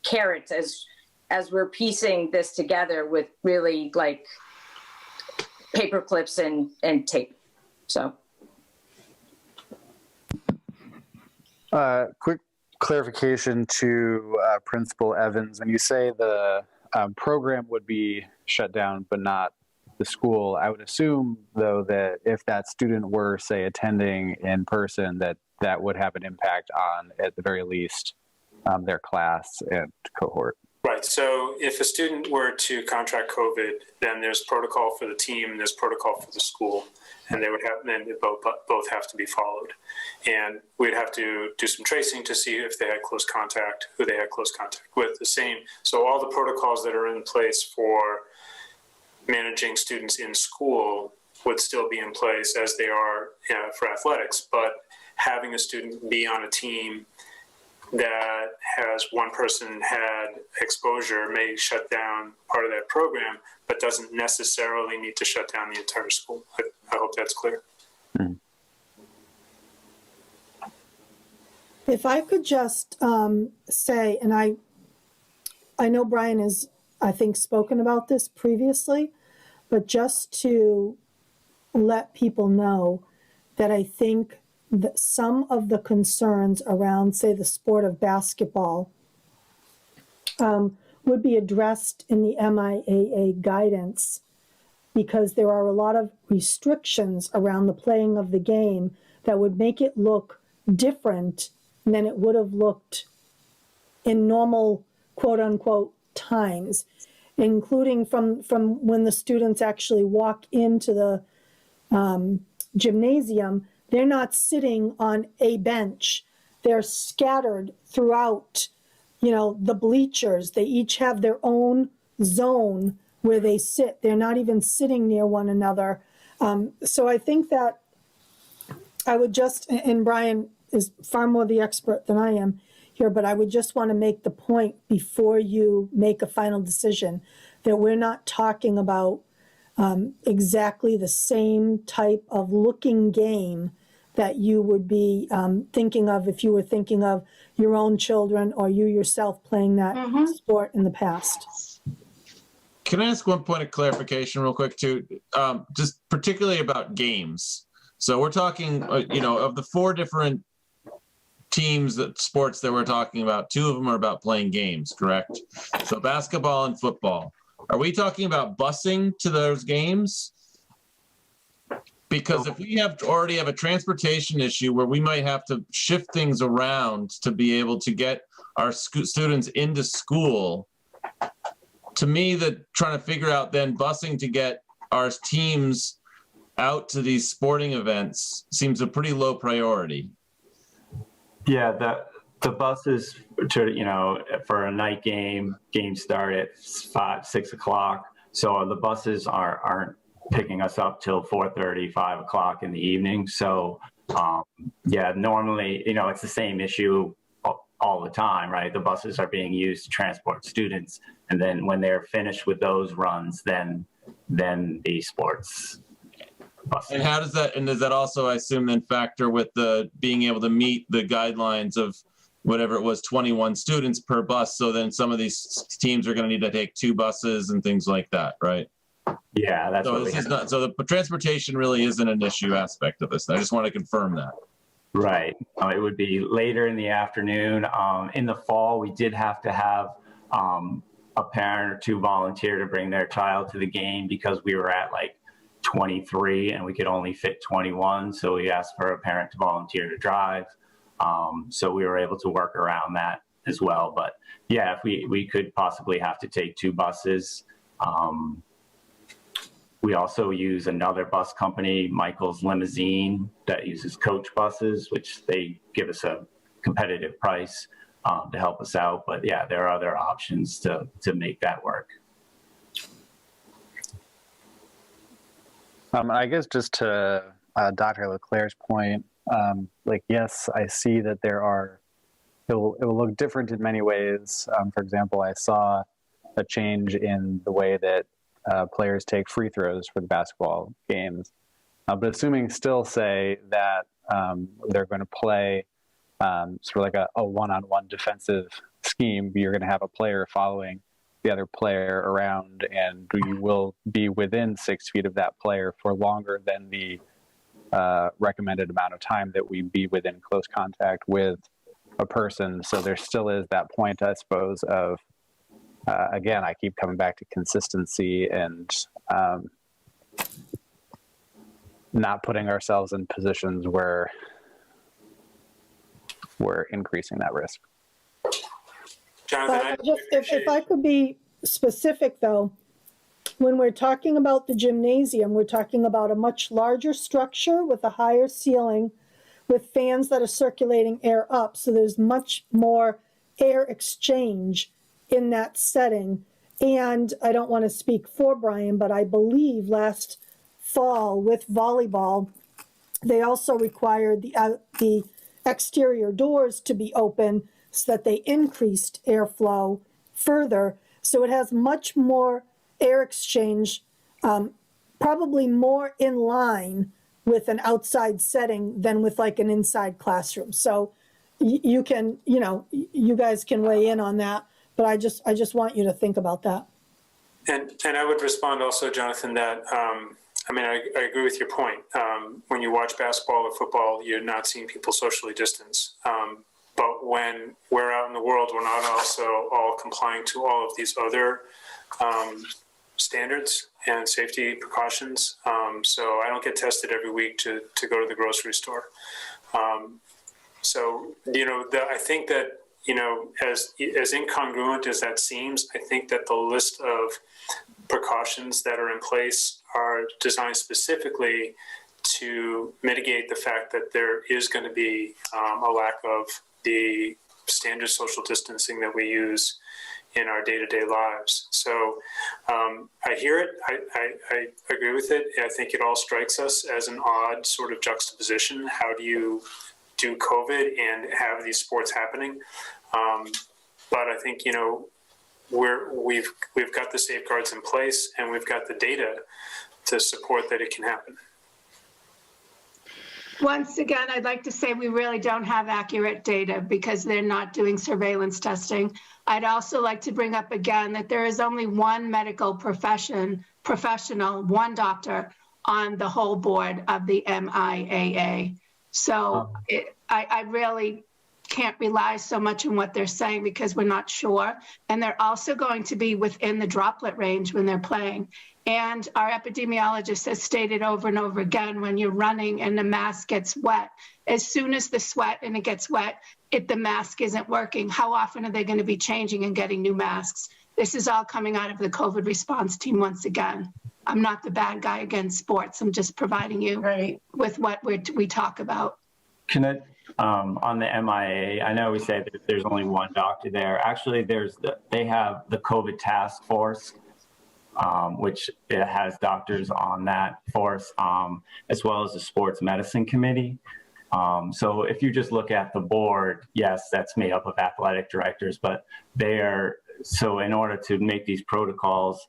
carrots as we're piecing this together with really like paper clips and tape. So, quick clarification to Principal Evans. When you say the program would be shut down, but not the school, I would assume, though, that if that student were, say, attending in person, that would have an impact on, at the very least, their class and cohort. Right. So if a student were to contract COVID, then there's protocol for the team, there's protocol for the school, and they both have to be followed. And we'd have to do some tracing to see if they had close contact, who they had close contact with. The same. So all the protocols that are in place for managing students in school would still be in place as they are for athletics. But having a student be on a team that has one person had exposure may shut down part of that program, but doesn't necessarily need to shut down the entire school. I hope that's clear. If I could just say, and I know Brian has, I think, spoken about this previously, but just to let people know that I think that some of the concerns around, say, the sport of basketball would be addressed in the MIAA guidance, because there are a lot of restrictions around the playing of the game that would make it look different than it would have looked in normal, quote unquote, times, including from when the students actually walk into the gymnasium. They're not sitting on a bench. They're scattered throughout, the bleachers. They each have their own zone where they sit. They're not even sitting near one another. So I think that I would just, and Brian is far more the expert than I am here, but I would just want to make the point before you make a final decision that we're not talking about exactly the same type of looking game that you would be thinking of if you were thinking of your own children or you yourself playing that sport in the past. Can I ask one point of clarification real quick too? Just particularly about games. So we're talking, of the four different sports that we're talking about, two of them are about playing games, correct? So basketball and football. Are we talking about busing to those games? Because if we already have a transportation issue where we might have to shift things around to be able to get our students into school, to me, trying to figure out then busing to get our teams out to these sporting events seems a pretty low priority. Yeah, the buses for a night game start at 5, 6 o'clock. So the buses aren't picking us up till 4:30, 5 o'clock in the evening. So normally, it's the same issue all the time, right? The buses are being used to transport students. And then when they're finished with those runs, then the sports buses. And how does that also, I assume, then factor with the being able to meet the guidelines of whatever it was, 21 students per bus. So then some of these teams are going to need to take 2 buses and things like that, right? Yeah, that's So what this we is have. not, so the transportation really isn't an issue aspect of this. I just want to confirm that. Right. It would be later in the afternoon. In the fall, we did have to have a parent or two volunteer to bring their child to the game because we were at like 23 and we could only fit 21. So we asked for a parent to volunteer to drive. So we were able to work around that as well. But yeah, if we could possibly have to take two buses. We also use another bus company, Michael's Limousine, that uses coach buses, which they give us a competitive price to help us out. But yeah, there are other options to make that work. I guess just to Dr. Leclerc's point, like, yes, I see that there are, it will look different in many ways. For example, I saw a change in the way that players take free throws for the basketball games. But assuming still say that they're going to play sort of like a one-on-one defensive scheme, you're going to have a player following the other player around, and you will be within 6 feet of that player for longer than the recommended amount of time that we be within close contact with a person. So there still is that point, I suppose, of again, I keep coming back to consistency and not putting ourselves in positions where we're increasing that risk. Jonathan, if I could be specific, though, when we're talking about the gymnasium, we're talking about a much larger structure with a higher ceiling with fans that are circulating air up. So there's much more air exchange in that setting. And I don't want to speak for Brian, but I believe last fall with volleyball, they also required the exterior doors to be open so that they increased airflow further. So it has much more air exchange, probably more in line with an outside setting than with like an inside classroom. So you can, you guys can weigh in on that. But I just want you to think about that. And I would respond also, Jonathan, that I agree with your point. When you watch basketball or football, you're not seeing people socially distance. But when we're out in the world, we're not also all complying to all of these other standards and safety precautions. So I don't get tested every week to go to the grocery store. I think that, as incongruent as that seems, I think that the list of precautions that are in place are designed specifically to mitigate the fact that there is going to be a lack of the standard social distancing that we use in our day-to-day lives. So I hear it. I agree with it. I think it all strikes us as an odd sort of juxtaposition. How do you do COVID and have these sports happening? But I think, we've got the safeguards in place and we've got the data to support that it can happen. Once again, I'd like to say we really don't have accurate data because they're not doing surveillance testing. I'd also like to bring up again that there is only one medical professional, one doctor on the whole board of the MIAA. So I really can't rely so much on what they're saying because we're not sure. And they're also going to be within the droplet range when they're playing. And our epidemiologist has stated over and over again, when you're running and the mask gets wet, as soon as the sweat and it gets wet, the mask isn't working. How often are they going to be changing and getting new masks? This is all coming out of the COVID response team once again. I'm not the bad guy against sports. I'm just providing you with what we talk about. Can I, on the MIA, I know we say that there's only one doctor there. Actually, they have the COVID task force, which it has doctors on that force, as well as the sports medicine committee. So if you just look at the board, yes, that's made up of athletic directors, but so in order to make these protocols,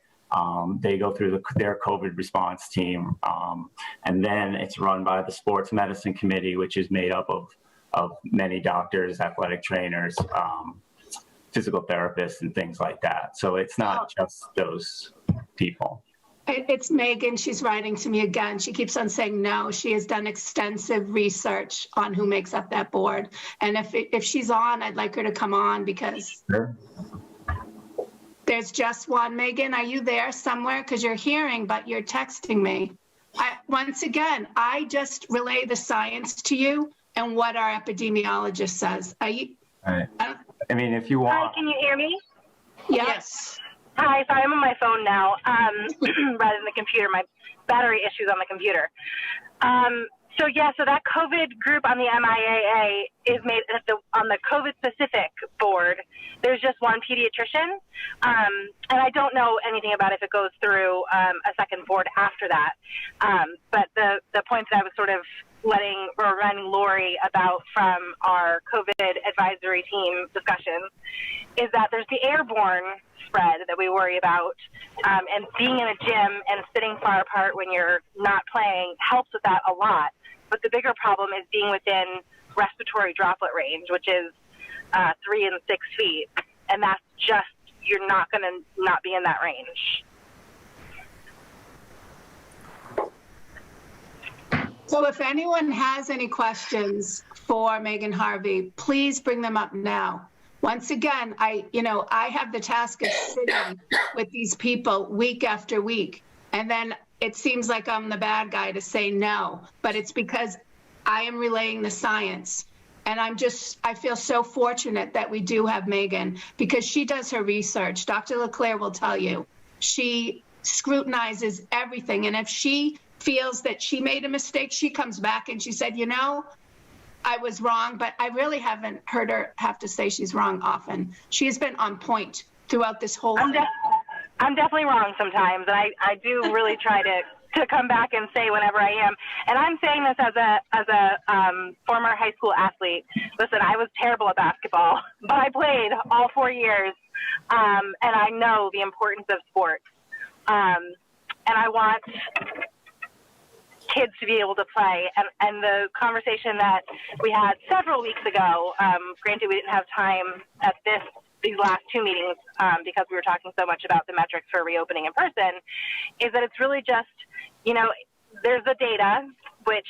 they go through their COVID response team, and then it's run by the sports medicine committee, which is made up of many doctors, athletic trainers, physical therapists, and things like that. So it's not just those people. It's Megan. She's writing to me again. She keeps on saying no. She has done extensive research on who makes up that board. And if she's on, I'd like her to come on because there's just one. Megan, are you there somewhere? Because you're hearing, but you're texting me. Once again, I just relay the science to you and what our epidemiologist says. Are you? All right. I mean, if you want. Hi, can you hear me? Yes. Hi, sorry, I'm on my phone now rather than the computer. My battery issues on the computer. So that COVID group on the MIAA is made on the COVID specific board. There's just one pediatrician, and I don't know anything about if it goes through a second board after that. But the point that I was sort of reminding Lori about from our COVID advisory team discussions is that there's the airborne spread that we worry about, and being in a gym and sitting far apart when you're not playing helps with that a lot. But the bigger problem is being within respiratory droplet range, which is 3 and 6 feet. And that's just, you're not going to not be in that range. So if anyone has any questions for Megan Harvey, please bring them up now. Once again, I have the task of sitting with these people week after week, and then it seems like I'm the bad guy to say no, but it's because I am relaying the science. And I feel so fortunate that we do have Megan because she does her research. Dr. LeClaire will tell you, she scrutinizes everything. And if she feels that she made a mistake, she comes back and she said, I was wrong, but I really haven't heard her have to say she's wrong often. She has been on point throughout this whole thing. I'm definitely wrong sometimes, and I do really try to come back and say whenever I am. And I'm saying this as a former high school athlete. Listen, I was terrible at basketball, but I played all 4 years, and I know the importance of sports. And I want kids to be able to play. And the conversation that we had several weeks ago, granted we didn't have time at these last 2 meetings because we were talking so much about the metrics for reopening in person, is that it's really just, there's the data, which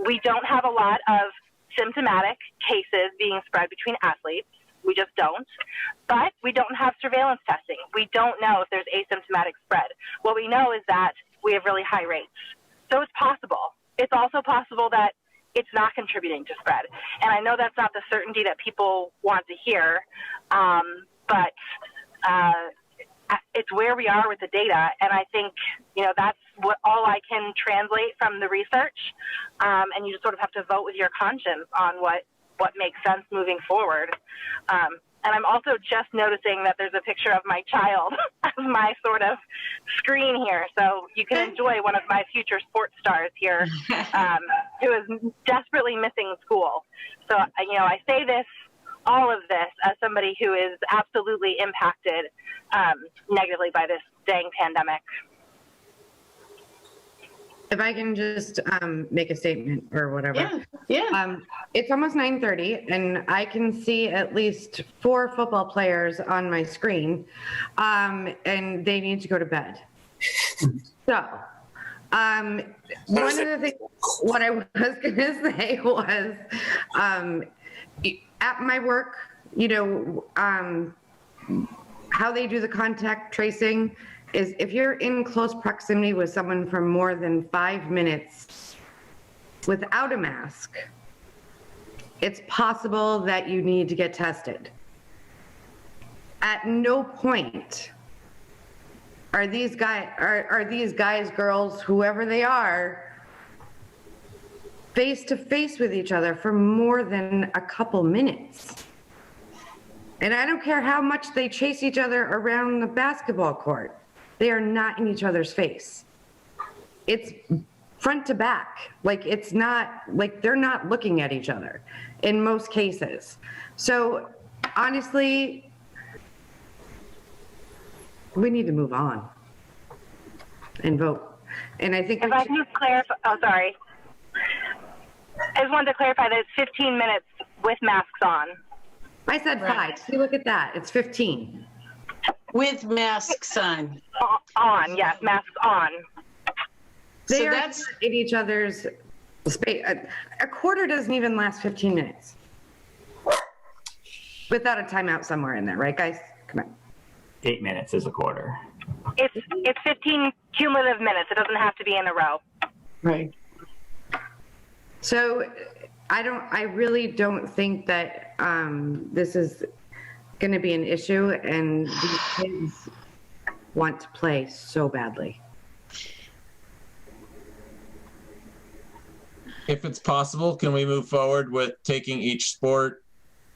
we don't have a lot of symptomatic cases being spread between athletes. We just don't. But we don't have surveillance testing. We don't know if there's asymptomatic spread. What we know is that we have really high rates. So it's possible. It's also possible that it's not contributing to spread. And I know that's not the certainty that people want to hear, but it's where we are with the data. And I think, that's all I can translate from the research. And you just sort of have to vote with your conscience on what makes sense moving forward. And I'm also just noticing that there's a picture of my child as my sort of screen here. So you can enjoy one of my future sports stars here who is desperately missing school. So, I say all of this as somebody who is absolutely impacted negatively by this dang pandemic. If I can just make a statement or whatever. Yeah. It's almost 9:30 and I can see at least 4 football players on my screen and they need to go to bed. So one of the things, what I was going to say was at my work, how they do the contact tracing is if you're in close proximity with someone for more than 5 minutes without a mask, it's possible that you need to get tested. At no point are these guys, girls, whoever they are, face to face with each other for more than a couple minutes. And I don't care how much they chase each other around the basketball court. They are not in each other's face. It's front to back. It's not, they're not looking at each other in most cases. So honestly, we need to move on and vote. And I think if I can just clarify, sorry. I just wanted to clarify that it's 15 minutes with masks on. I said 5. See, look at that. It's 15. With masks on. On, yes, masks on. They So are that's in each other's space. A quarter doesn't even last 15 minutes. Without a timeout somewhere in there, right, guys? Come on. 8 minutes is a quarter. It's 15 cumulative minutes. It doesn't have to be in a row. right. So I really don't think that this is going to be an issue, and these kids want to play so badly. If it's possible, can we move forward with taking each sport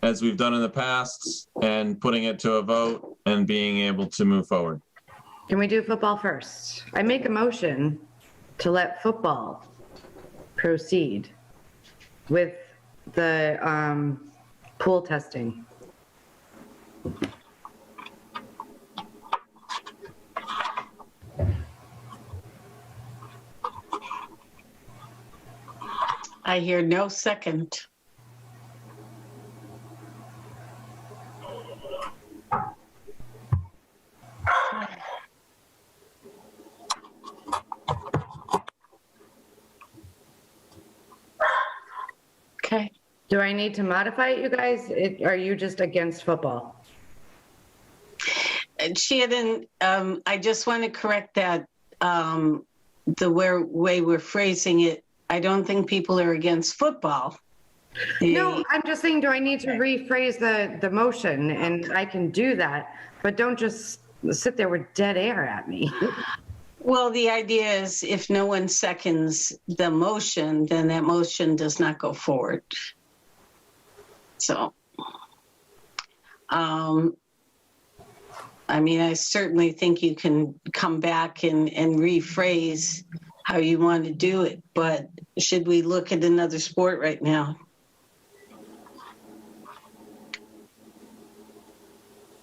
as we've done in the past and putting it to a vote and being able to move forward? Can we do football first? I make a motion to let football proceed with the pool testing. I hear no second. Okay. Do I need to modify it, you guys? Are you just against football? And Shannon, I just want to correct that the way we're phrasing it. I don't think people are against football. No, I'm just saying, do I need to rephrase the motion? And I can do that, but don't just sit there with dead air at me. Well, the idea is if no one seconds the motion, then that motion does not go forward. So, I mean, I certainly think you can come back and rephrase how you want to do it, but should we look at another sport right now?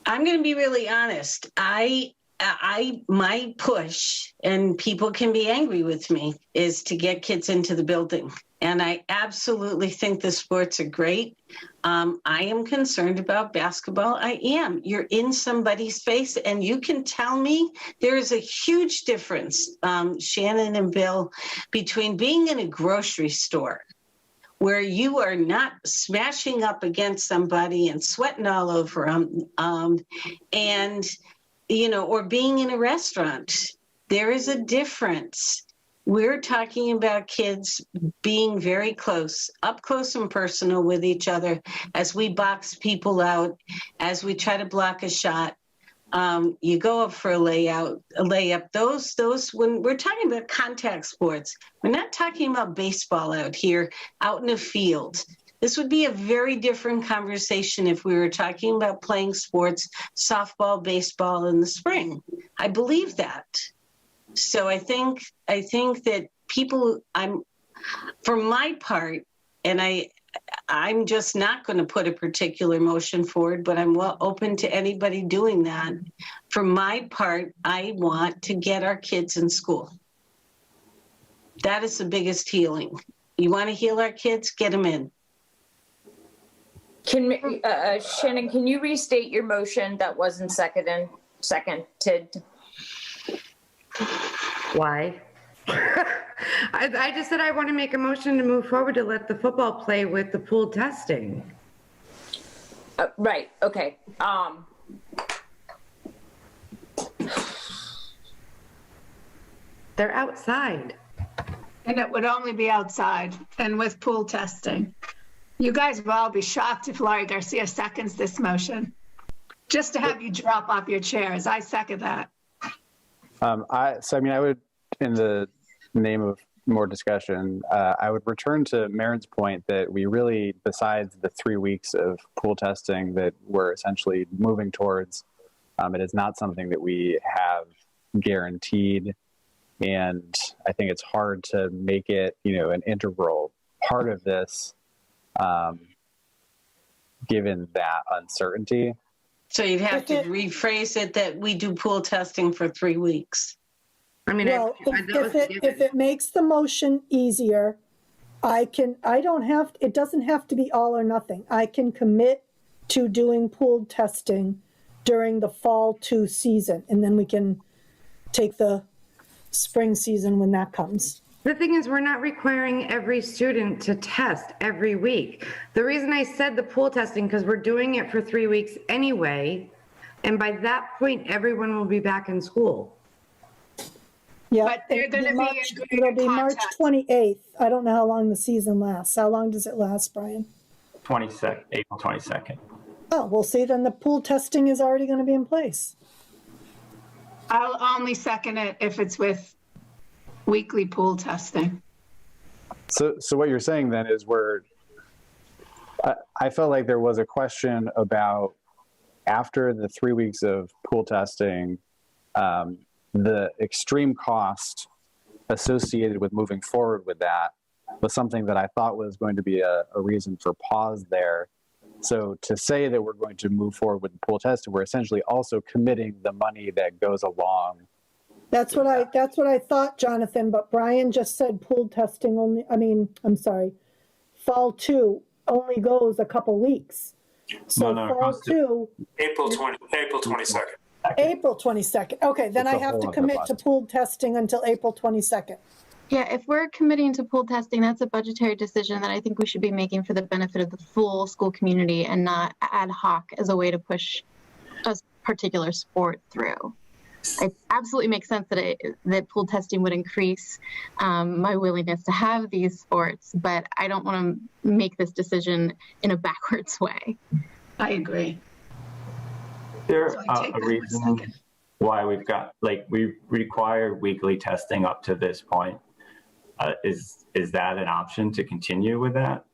I'm going to be really honest. My push, and people can be angry with me, is to get kids into the building. And I absolutely think the sports are great. I am concerned about basketball. I am. You're in somebody's face, and you can tell me there is a huge difference, Shannon and Bill, between being in a grocery store where you are not smashing up against somebody and sweating all over them, and or being in a restaurant. There is a difference. We're talking about kids being very close, up close and personal with each other as we box people out, as we try to block a shot. You go up for a layup. Those when we're talking about contact sports, we're not talking about baseball out here, out in a field. This would be a very different conversation if we were talking about playing sports, softball, baseball in the spring. I believe that. So I think that people, for my part, and I'm just not going to put a particular motion forward, but I'm open to anybody doing that. For my part, I want to get our kids in school. That is the biggest healing. You want to heal our kids? Get them in. Shannon, can you restate your motion that wasn't seconded? Why? I just said I want to make a motion to move forward to let the football play with the pool testing. Right. Okay. They're outside. And it would only be outside and with pool testing. You guys will all be shocked if Laurie Garcia seconds this motion. Just to have you drop off your chairs. I second that. I would, in the name of more discussion, I would return to Marin's point that we really, besides the 3 weeks of pool testing that we're essentially moving towards, it is not something that we have guaranteed. And I think it's hard to make it, an integral part of this, given that uncertainty. So you'd have to rephrase it that we do pool testing for 3 weeks. I mean, if it makes the motion easier, it doesn't have to be all or nothing. I can commit to doing pool testing during the fall 2 season, and then we can take the spring season when that comes. The thing is, we're not requiring every student to test every week. The reason I said the pool testing, because we're doing it for 3 weeks anyway, and by that point, everyone will be back in school. Yeah, But they're going to be in it'll be March contact. 28th. I don't know how long the season lasts. How long does it last, Brian? April 22nd. Oh, we'll see, then the pool testing is already going to be in place. I'll only second it if it's with weekly pool testing. So what you're saying then is I felt like there was a question about after the 3 weeks of pool testing, the extreme cost associated with moving forward with that was something that I thought was going to be a reason for pause there. So to say that we're going to move forward with the pool testing, we're essentially also committing the money that goes along. That's what I thought, Jonathan, but Brian just said pool testing fall 2 only goes a couple weeks. So fall 2. April 22nd. April 22nd. Okay, then I have to commit to pool testing until April 22nd. Yeah, if we're committing to pool testing, that's a budgetary decision that I think we should be making for the benefit of the full school community and not ad hoc as a way to push a particular sport through. It absolutely makes sense that pool testing would increase my willingness to have these sports, but I don't want to make this decision in a backwards way. I agree. There's a reason why we've got, we require weekly testing up to this point. Is that an option to continue with that?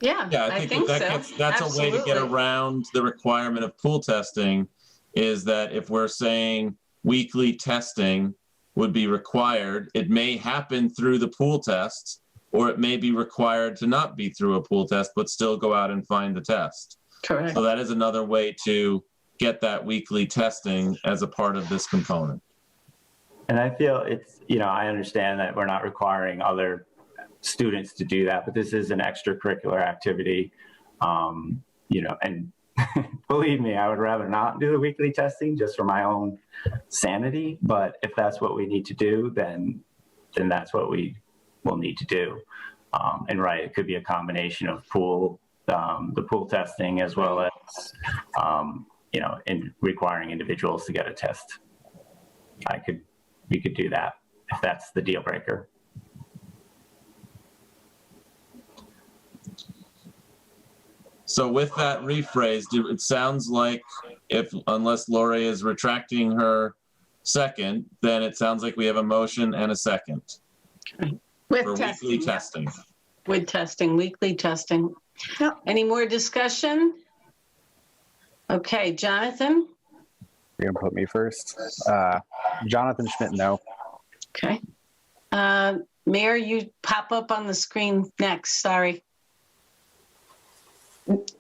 Yeah, I think that's a way to get around the requirement of pool testing, is that if we're saying weekly testing would be required, it may happen through the pool test, or it may be required to not be through a pool test, but still go out and find the test. Correct. So that is another way to get that weekly testing as a part of this component. And I feel it's, I understand that we're not requiring other students to do that, but this is an extracurricular activity, and believe me, I would rather not do the weekly testing just for my own sanity. But if that's what we need to do, then that's what we will need to do. And right, it could be a combination of the pool testing as well as, in requiring individuals to get a test. We could do that if that's the deal breaker. So with that rephrase, it sounds like unless Lori is retracting her second, then it sounds like we have a motion and a second. Okay. For weekly testing. With testing, weekly testing. Yep. Any more discussion? Okay, Jonathan? You're gonna put me first. Jonathan Schmidt, no. Okay. Mayor, you pop up on the screen next, sorry.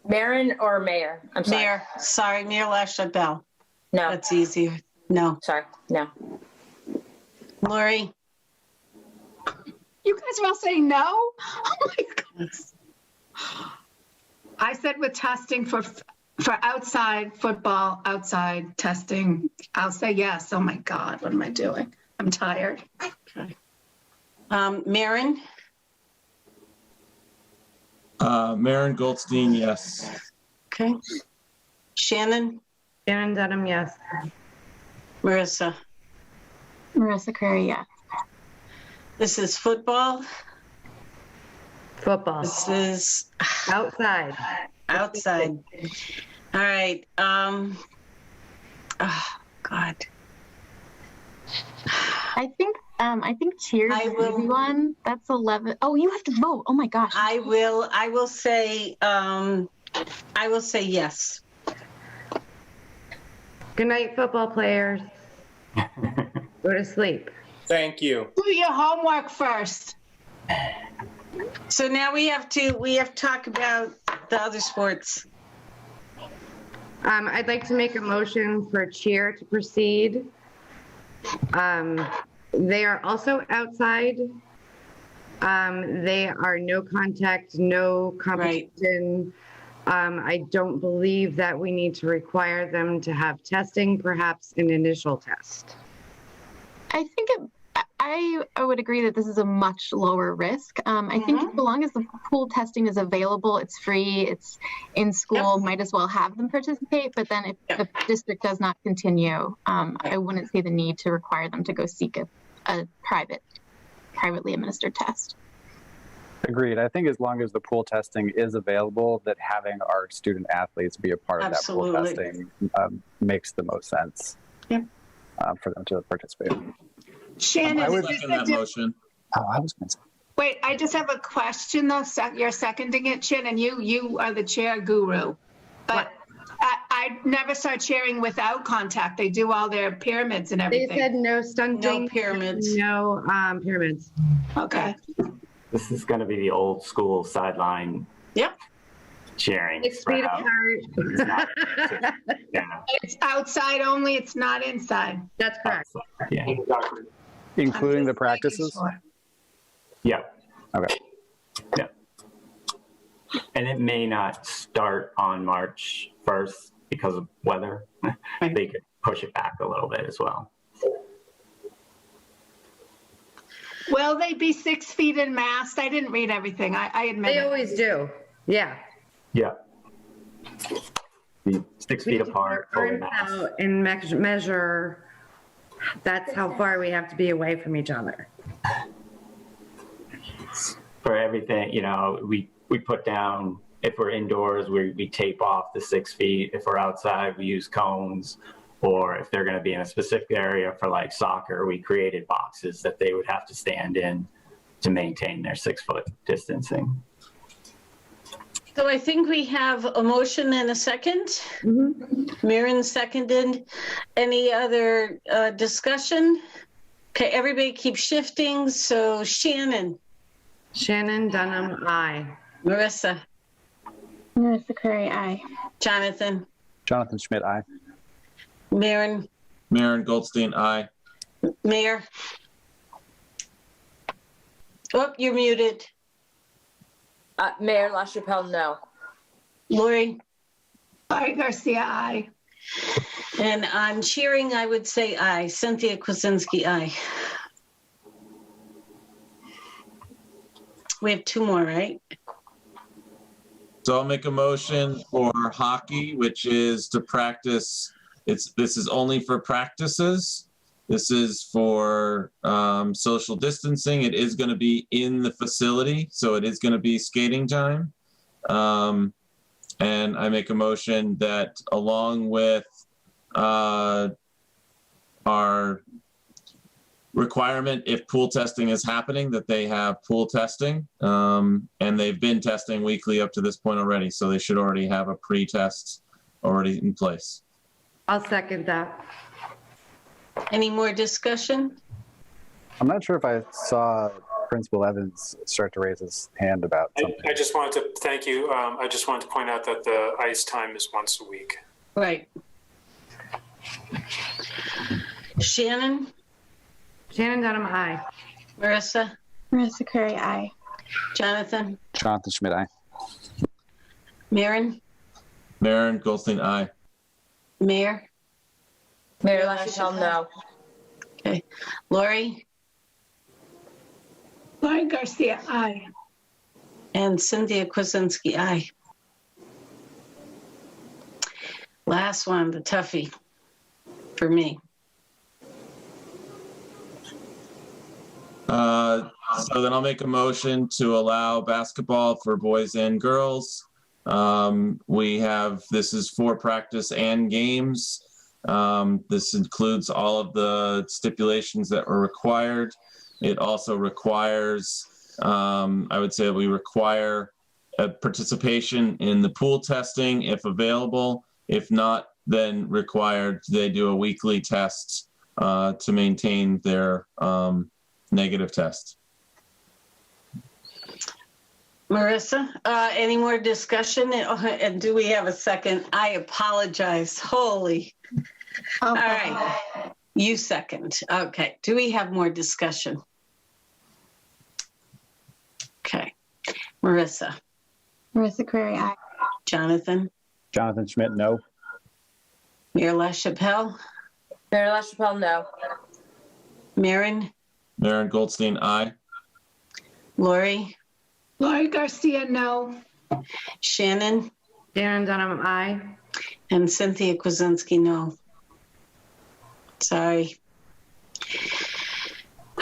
Maren or Mayor? I'm sorry. Mayor, sorry, Mayor LaChapelle. No. That's easier. No. Sorry, no. Lori? You guys are all saying no? Oh my God. I said with testing for outside football, outside testing, I'll say yes. Oh my God, what am I doing? I'm tired. Okay. Maren? Maren Goldstein, yes. Okay. Shannon? Shannon Dunham, yes. Marissa? Marissa Curry, yes. This is football? Football. This is outside. Outside. All right. Oh, God. I think cheers is the easy one. That's 11. Oh, you have to vote. Oh my gosh. I will say yes. Good night, football players. Go to sleep. Thank you. Do your homework first. So now we have to talk about the other sports. I'd like to make a motion for cheer to proceed. They are also outside. They are no contact, no competition. I don't believe that we need to require them to have testing, perhaps an initial test. I think I would agree that this is a much lower risk. I think as long as the pool testing is available, it's free, it's in school, might as well have them participate. But then if the district does not continue, I wouldn't see the need to require them to go seek a privately administered test. Agreed. I think as long as the pool testing is available, that having our student athletes be a part of that pool testing makes the most sense for them to participate. Shannon, I would second that motion. Oh, I was going to say. Wait, I just have a question though. You're seconding it, Shannon. You are the chair guru, but I never saw chairing without contact. They do all their pyramids and everything. They said no stunting. No pyramids. No pyramids. Okay. This is going to be the old school sideline. Yep. Cheering. 6 feet apart. It's outside only. It's not inside. That's correct. Yeah. Including the practices? Yeah. Okay. Yeah. And it may not start on March 1st because of weather. They could push it back a little bit as well. Will they be 6 feet in mast? I didn't read everything. I admit They it. always do. Yeah. Yeah. 6 feet apart. Fully masked. Out and measure. That's how far we have to be away from each other. For everything, we put down, if we're indoors, we tape off the 6 feet. If we're outside, we use cones. Or if they're going to be in a specific area for like soccer, we created boxes that they would have to stand in to maintain their 6 foot distancing. So I think we have a motion and a second. Maren seconded. Any other discussion? Okay, everybody keep shifting. So Shannon. Shannon Dunham, aye. Marissa. Marissa Curry, aye. Jonathan. Jonathan Schmidt, aye. Maren. Maren Goldstein, aye. Mayor. Oh, you're muted. Mayor LaChapelle, no. Lori. Lori Garcia, aye. And on cheering, I would say aye. Cynthia Kwasinski, aye. We have 2 more, right? So I'll make a motion for hockey, which is to practice. This is only for practices. This is for social distancing. It is going to be in the facility, so it is going to be skating time. And I make a motion that along with our requirement, if pool testing is happening, that they have pool testing. And they've been testing weekly up to this point already, so they should already have a pre-test already in place. I'll second that. Any more discussion? I'm not sure if I saw Principal Evans start to raise his hand about something. I just wanted to thank you. I just wanted to point out that the ice time is once a week. Right. Shannon. Shannon Dunham, aye. Marissa. Marissa Curry, aye. Jonathan. Jonathan Schmidt, aye. Maren. Maren Goldstein, aye. Mayor. Mayor LaChapelle, no. Okay. Lori. Lori Garcia, aye. And Cynthia Kwasinski, aye. Last one, the toughie for me. So then I'll make a motion to allow basketball for boys and girls. This is for practice and games. This includes all of the stipulations that were required. It also requires, I would say that we require a participation in the pool testing if available. If not, then required they do a weekly test to maintain their negative test. Marissa, any more discussion? And do we have a second? I apologize. Holy. All right. You second. Okay. Do we have more discussion? Okay. Marissa. Marissa Curry, aye. Jonathan? Jonathan Schmidt, no. Mayor LaChapelle? Mayor LaChapelle, no. Maren? Maren Goldstein, aye. Lori? Lori Garcia, no. Shannon? Shannon Dunham, aye. And Cynthia Kwasinski, no. Sorry.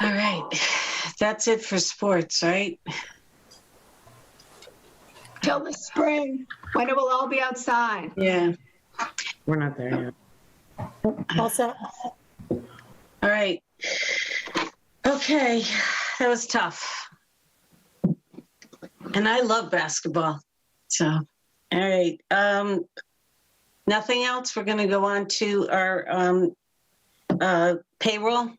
All right. That's it for sports, right? Till the spring, when it will all be outside. Yeah. We're not there yet. All set? All right. Okay. That was tough. And I love basketball. So, all right. Nothing else. We're going to go on to our payroll.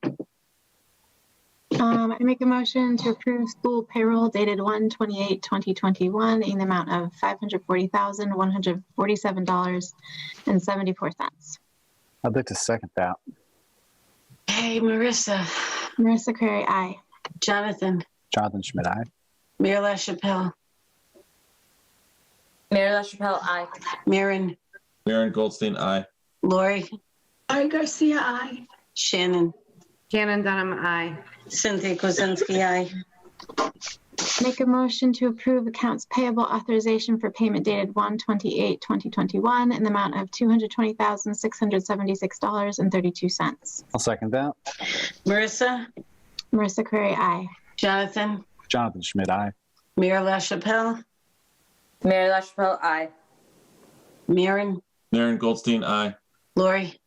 I make a motion to approve school payroll dated 1/28/2021 in the amount of $540,147.74. I'd like to second that. Hey, Marissa. Marissa Crary, aye. Jonathan. Jonathan Schmidt, aye. Mayor LaChapelle. Mayor LaChapelle, aye. Maren. Maren Goldstein, aye. Lori. Lori Garcia, aye. Shannon. Shannon Dunham, aye. Cynthia Kwasinski, aye. Make a motion to approve accounts payable authorization for payment dated 1/28/2021 in the amount of $220,676.32. I'll second that. Marissa. Marissa Crary, aye. Jonathan. Jonathan Schmidt, aye. Mayor LaChapelle. Mayor LaChapelle, aye. Maren. Maren Goldstein, aye. Lori.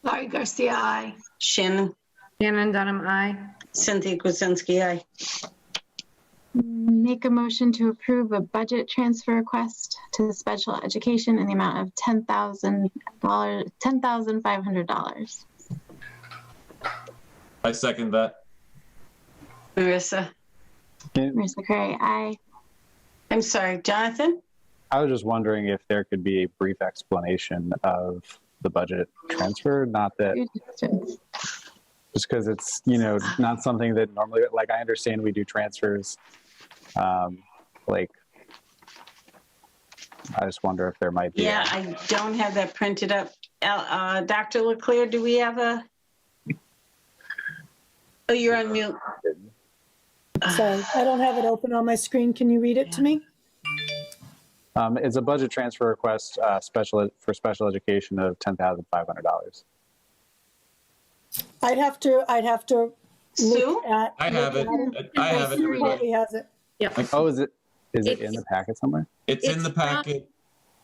Lori Garcia, aye. Shannon. Shannon Dunham, aye. Cynthia Kwasinski, aye. Make a motion to approve a budget transfer request to special education in the amount of $10,500. I second that. Marissa. Marissa Crary, aye. I'm sorry, Jonathan? I was just wondering if there could be a brief explanation of the budget transfer, not that, just because it's, not something that normally, like, I understand we do transfers. I just wonder if there might be. Yeah, I don't have that printed up. Dr. LeClaire, do we have a? Oh, you're on mute. Sorry, I don't have it open on my screen. Can you read it to me? It's a budget transfer request for special education of $10,500. I'd have to Sue? at. I have it. I have it. Everybody has it. Yeah. Oh, is it in the packet somewhere? It's in the packet.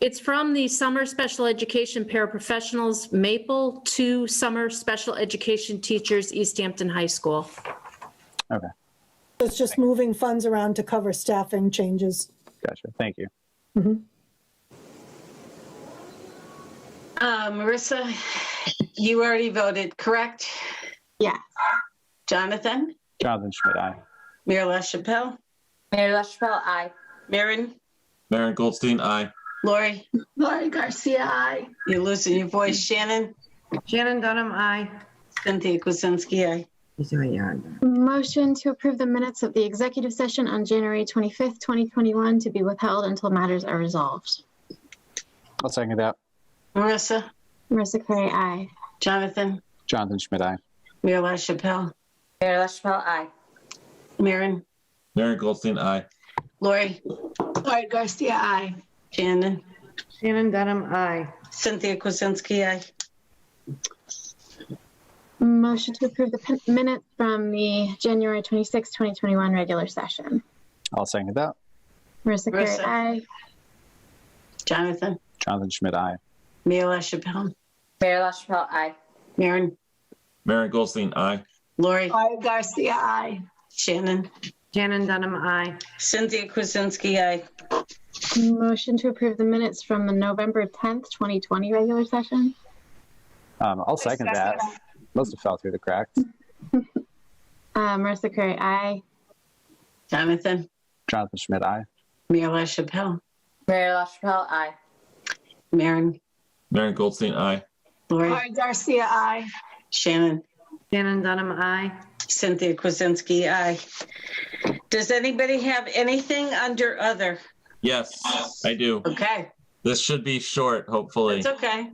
It's from the Summer Special Education Paraprofessionals, Maple to Summer Special Education Teachers, Easthampton High School. Okay. It's just moving funds around to cover staffing changes. Gotcha. Thank you. Mm-hmm. Marissa, you already voted, correct? Yeah. Jonathan? Jonathan Schmidt, aye. Mayor LaChapelle? Mayor LaChapelle, aye. Maren? Maren Goldstein, aye. Lori? Lori Garcia, aye. You're losing your voice. Shannon? Shannon Dunham, aye. Cynthia Kwasinski, aye. Motion to approve the minutes of the executive session on January 25th, 2021 to be withheld until matters are resolved. I'll second that. Marissa? Marissa Crary, aye. Jonathan? Jonathan Schmidt, aye. Mayor LaChapelle? Mayor LaChapelle, aye. Maren? Maren Goldstein, aye. Lori? Lori Garcia, aye. Shannon? Shannon Dunham, aye. Cynthia Kwasinski, aye. Motion to approve the minutes from the January 26th, 2021 regular session. I'll second that. Marissa Crary, Marissa. aye. Jonathan? Jonathan Schmidt, aye. Mayor LaChapelle? Mayor LaChapelle, aye. Maren? Maren Goldstein, aye. Lori? Lori Garcia, aye. Shannon? Shannon Dunham, aye. Cynthia Kwasinski, aye. Motion to approve the minutes from the November 10th, 2020 regular session. I'll second that. Must have fell through the cracks. Marissa Crary, aye. Jonathan? Jonathan Schmidt, aye. Mayor LaChapelle? Mayor LaChapelle, aye. Maren? Maren Goldstein, aye. Lori? Lori Garcia, aye. Shannon? Shannon Dunham, aye. Cynthia Kwasinski, aye. Does anybody have anything under other? Yes, I do. Okay. This should be short, hopefully. It's okay.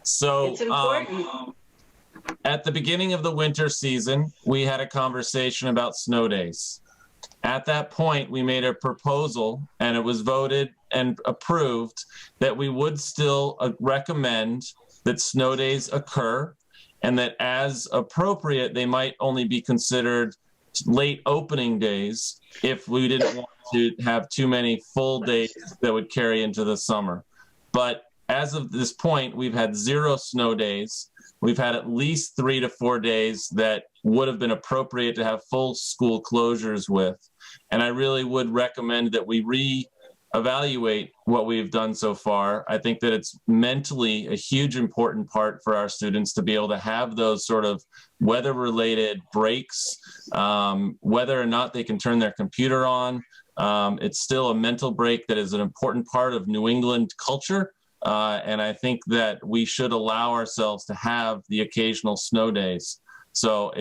So, It's important. at the beginning of the winter season, we had a conversation about snow days. At that point, we made a proposal, and it was voted and approved that we would still recommend that snow days occur, and that as appropriate, they might only be considered late opening days if we didn't want to have too many full days that would carry into the summer. But as of this point, we've had 0 snow days. We've had at least 3 to 4 days that would have been appropriate to have full school closures with. And I really would recommend that we reevaluate what we've done so far. I think that it's mentally a huge important part for our students to be able to have those sort of weather-related breaks, whether or not they can turn their computer on. It's still a mental break that is an important part of New England culture. And I think that we should allow ourselves to have the occasional snow days. So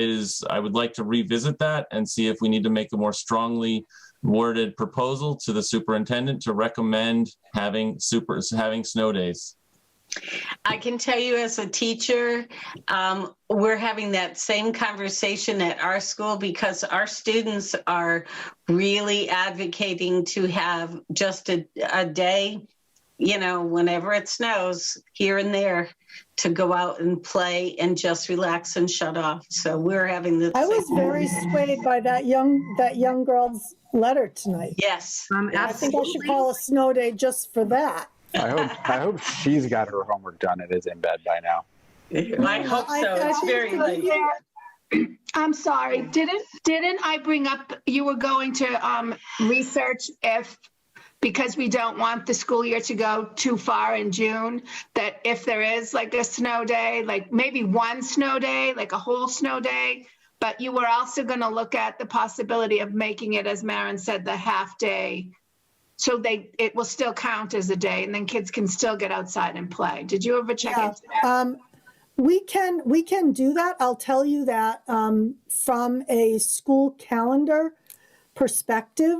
I would like to revisit that and see if we need to make a more strongly worded proposal to the superintendent to recommend having snow days. I can tell you as a teacher, we're having that same conversation at our school because our students are really advocating to have just a day, whenever it snows here and there, to go out and play and just relax and shut off. So we're having the. I was very swayed by that young girl's letter tonight. Yes. I think I should call a snow day just for that. I hope she's got her homework done and is in bed by now. I hope so. It's very late. I'm sorry. Didn't I bring up you were going to research because we don't want the school year to go too far in June, that if there is like a snow day, like maybe one snow day, like a whole snow day, but you were also going to look at the possibility of making it, as Maren said, the half day. So it will still count as a day, and then kids can still get outside and play. Did you ever check into that? We can do that. I'll tell you that from a school calendar perspective,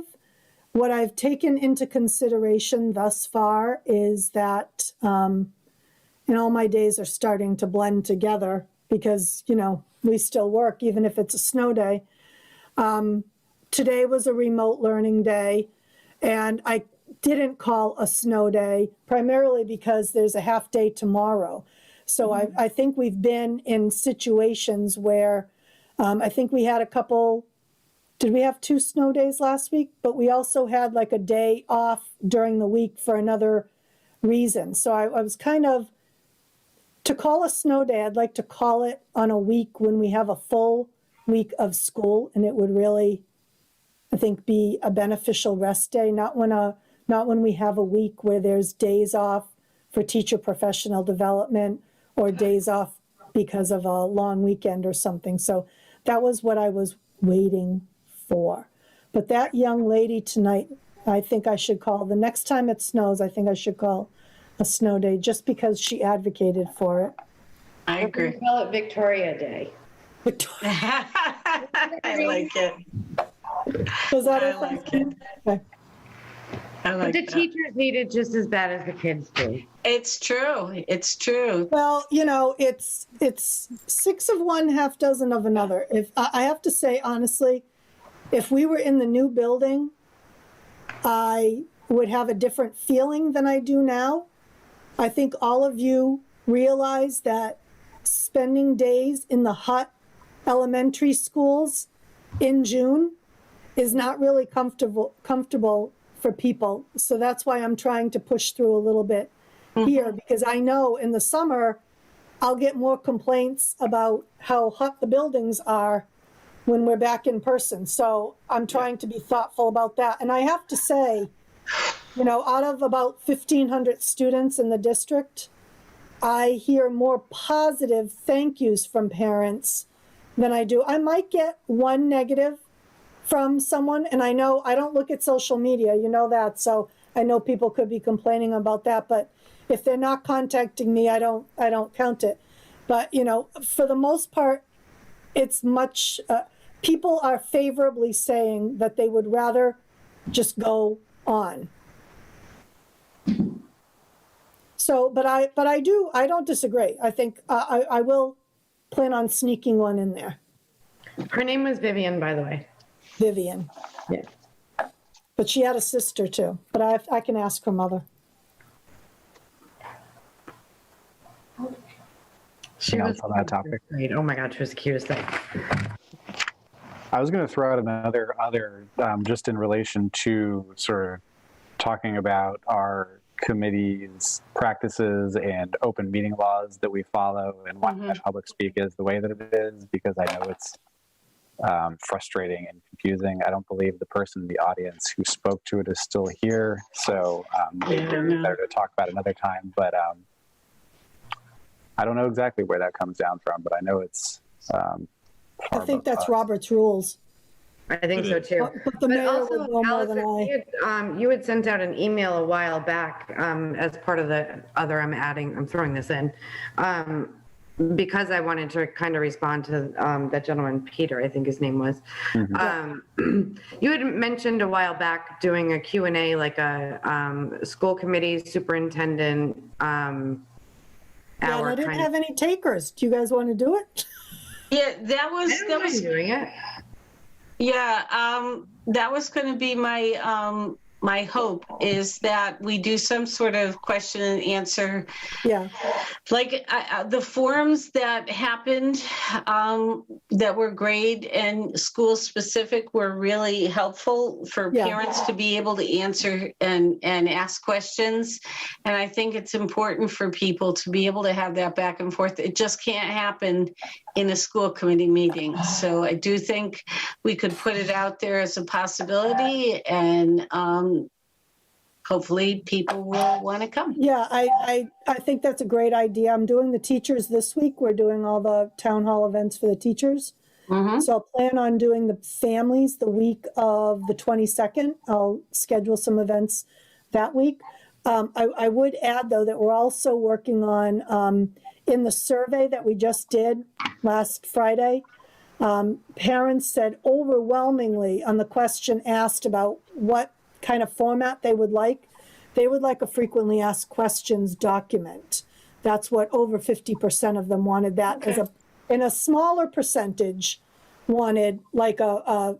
what I've taken into consideration thus far is that, all my days are starting to blend together because, we still work, even if it's a snow day. Today was a remote learning day, and I didn't call a snow day primarily because there's a half day tomorrow. So I think we've been in situations where I think we had did we have 2 snow days last week? But we also had like a day off during the week for another reason. So I was to call a snow day, I'd like to call it on a week when we have a full week of school, and it would really, I think, be a beneficial rest day, not when we have a week where there's days off for teacher professional development or days off because of a long weekend or something. So that was what I was waiting for. But that young lady tonight, I think I should call, the next time it snows, I think I should call a snow day just because she advocated for it. I agree. Call it Victoria Day. I like it. Was that I like it. Okay. I like The that. teachers need it just as bad as the kids do. It's true. It's true. Well, it's 6 of one, half dozen of another. If I have to say, honestly, if we were in the new building, I would have a different feeling than I do now. I think all of you realize that spending days in the hot elementary schools in June is not really comfortable for people. So that's why I'm trying to push through a little bit here, because I know in the summer, I'll get more complaints about how hot the buildings are when we're back in person. So I'm trying to be thoughtful about that. And I have to say, out of about 1,500 students in the district, I hear more positive thank yous from parents than I do. I might get one negative from someone, and I know I don't look at social media, that, so I know people could be complaining about that, but if they're not contacting me, I don't count it. But for the most part, it's much people are favorably saying that they would rather just go on. So, but I don't disagree. I think I will plan on sneaking one in there. Her name was Vivian, by the way. Vivian. Yeah. But she had a sister too, but I can ask her mother. She was on that topic. great. Oh my God, she was the cutest thing. I was going to throw out another just in relation to sort of talking about our committee's practices and open meeting laws that we follow and why that public speak is the way that it is, because I know it's frustrating and confusing. I don't believe the person in the audience who spoke to it is still here, so maybe better to talk about another time. But I don't know exactly where that comes down from, but I know it's. I think that's Robert's rules. I think so too. But the mayor would know more than Allison, you had sent out an email a while back as part of the other. I'm throwing this in because I wanted to kind of respond to that gentleman, Peter, I think his name was. You had mentioned a while back doing a Q&A, like a school committee superintendent hour. Yeah, and I didn't have any takers. Do you guys want to do it? Yeah, that was doing it. Yeah, that was going to be my my hope, is that we do some sort of question and answer. Yeah. Like the forums that happened that were grade and school specific were really helpful for parents to be able to answer and ask questions. And I think it's important for people to be able to have that back and forth. It just can't happen in a school committee meeting. So I do think we could put it out there as a possibility, and hopefully people will want to come. Yeah, I think that's a great idea. I'm doing the teachers this week. We're doing all the town hall events for the teachers. So I'll plan on doing the families the week of the 22nd. I'll schedule some events that week. I would add, though, that we're also working on, in the survey that we just did last Friday, parents said overwhelmingly on the question asked about what kind of format they would like a frequently asked questions document. That's what over 50% of them wanted that as and a smaller percentage wanted like a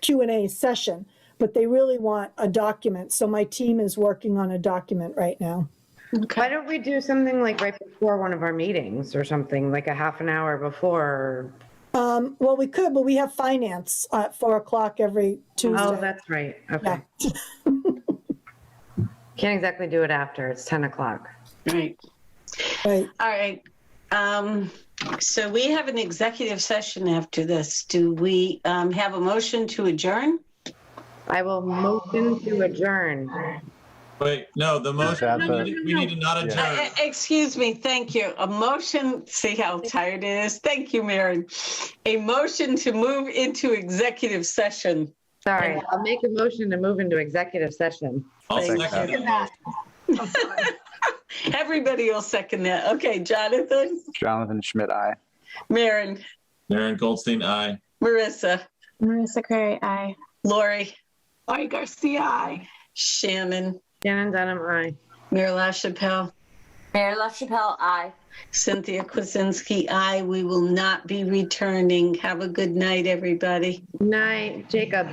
Q&A session, but they really want a document. So my team is working on a document right now. Why don't we do something like right before one of our meetings or something, like a half an hour before? Well, we could, but we have finance at 4:00 every Tuesday. Oh, that's right. Okay. Yeah. Can't exactly do it after. It's 10 o'clock. Right. Right. All right. So we have an executive session after this. Do we have a motion to adjourn? I will motion to adjourn. Wait, no, the motion, we need to not adjourn. Excuse me, thank you. A motion, see how tired it is? Thank you, Maren. A motion to move into executive session. Sorry, I'll make a motion to move into executive session. I'll second that. Everybody will second that. Okay, Jonathan? Jonathan Schmidt, aye. Maren? Maren Goldstein, aye. Marissa? Marissa Curry, aye. Lori? Lori Garcia, aye. Shannon? Shannon Dunham, aye. Mayor LaChapelle? Mayor LaChapelle, aye. Cynthia Kwasinski, aye. We will not be returning. Have a good night, everybody. Night, Jacob.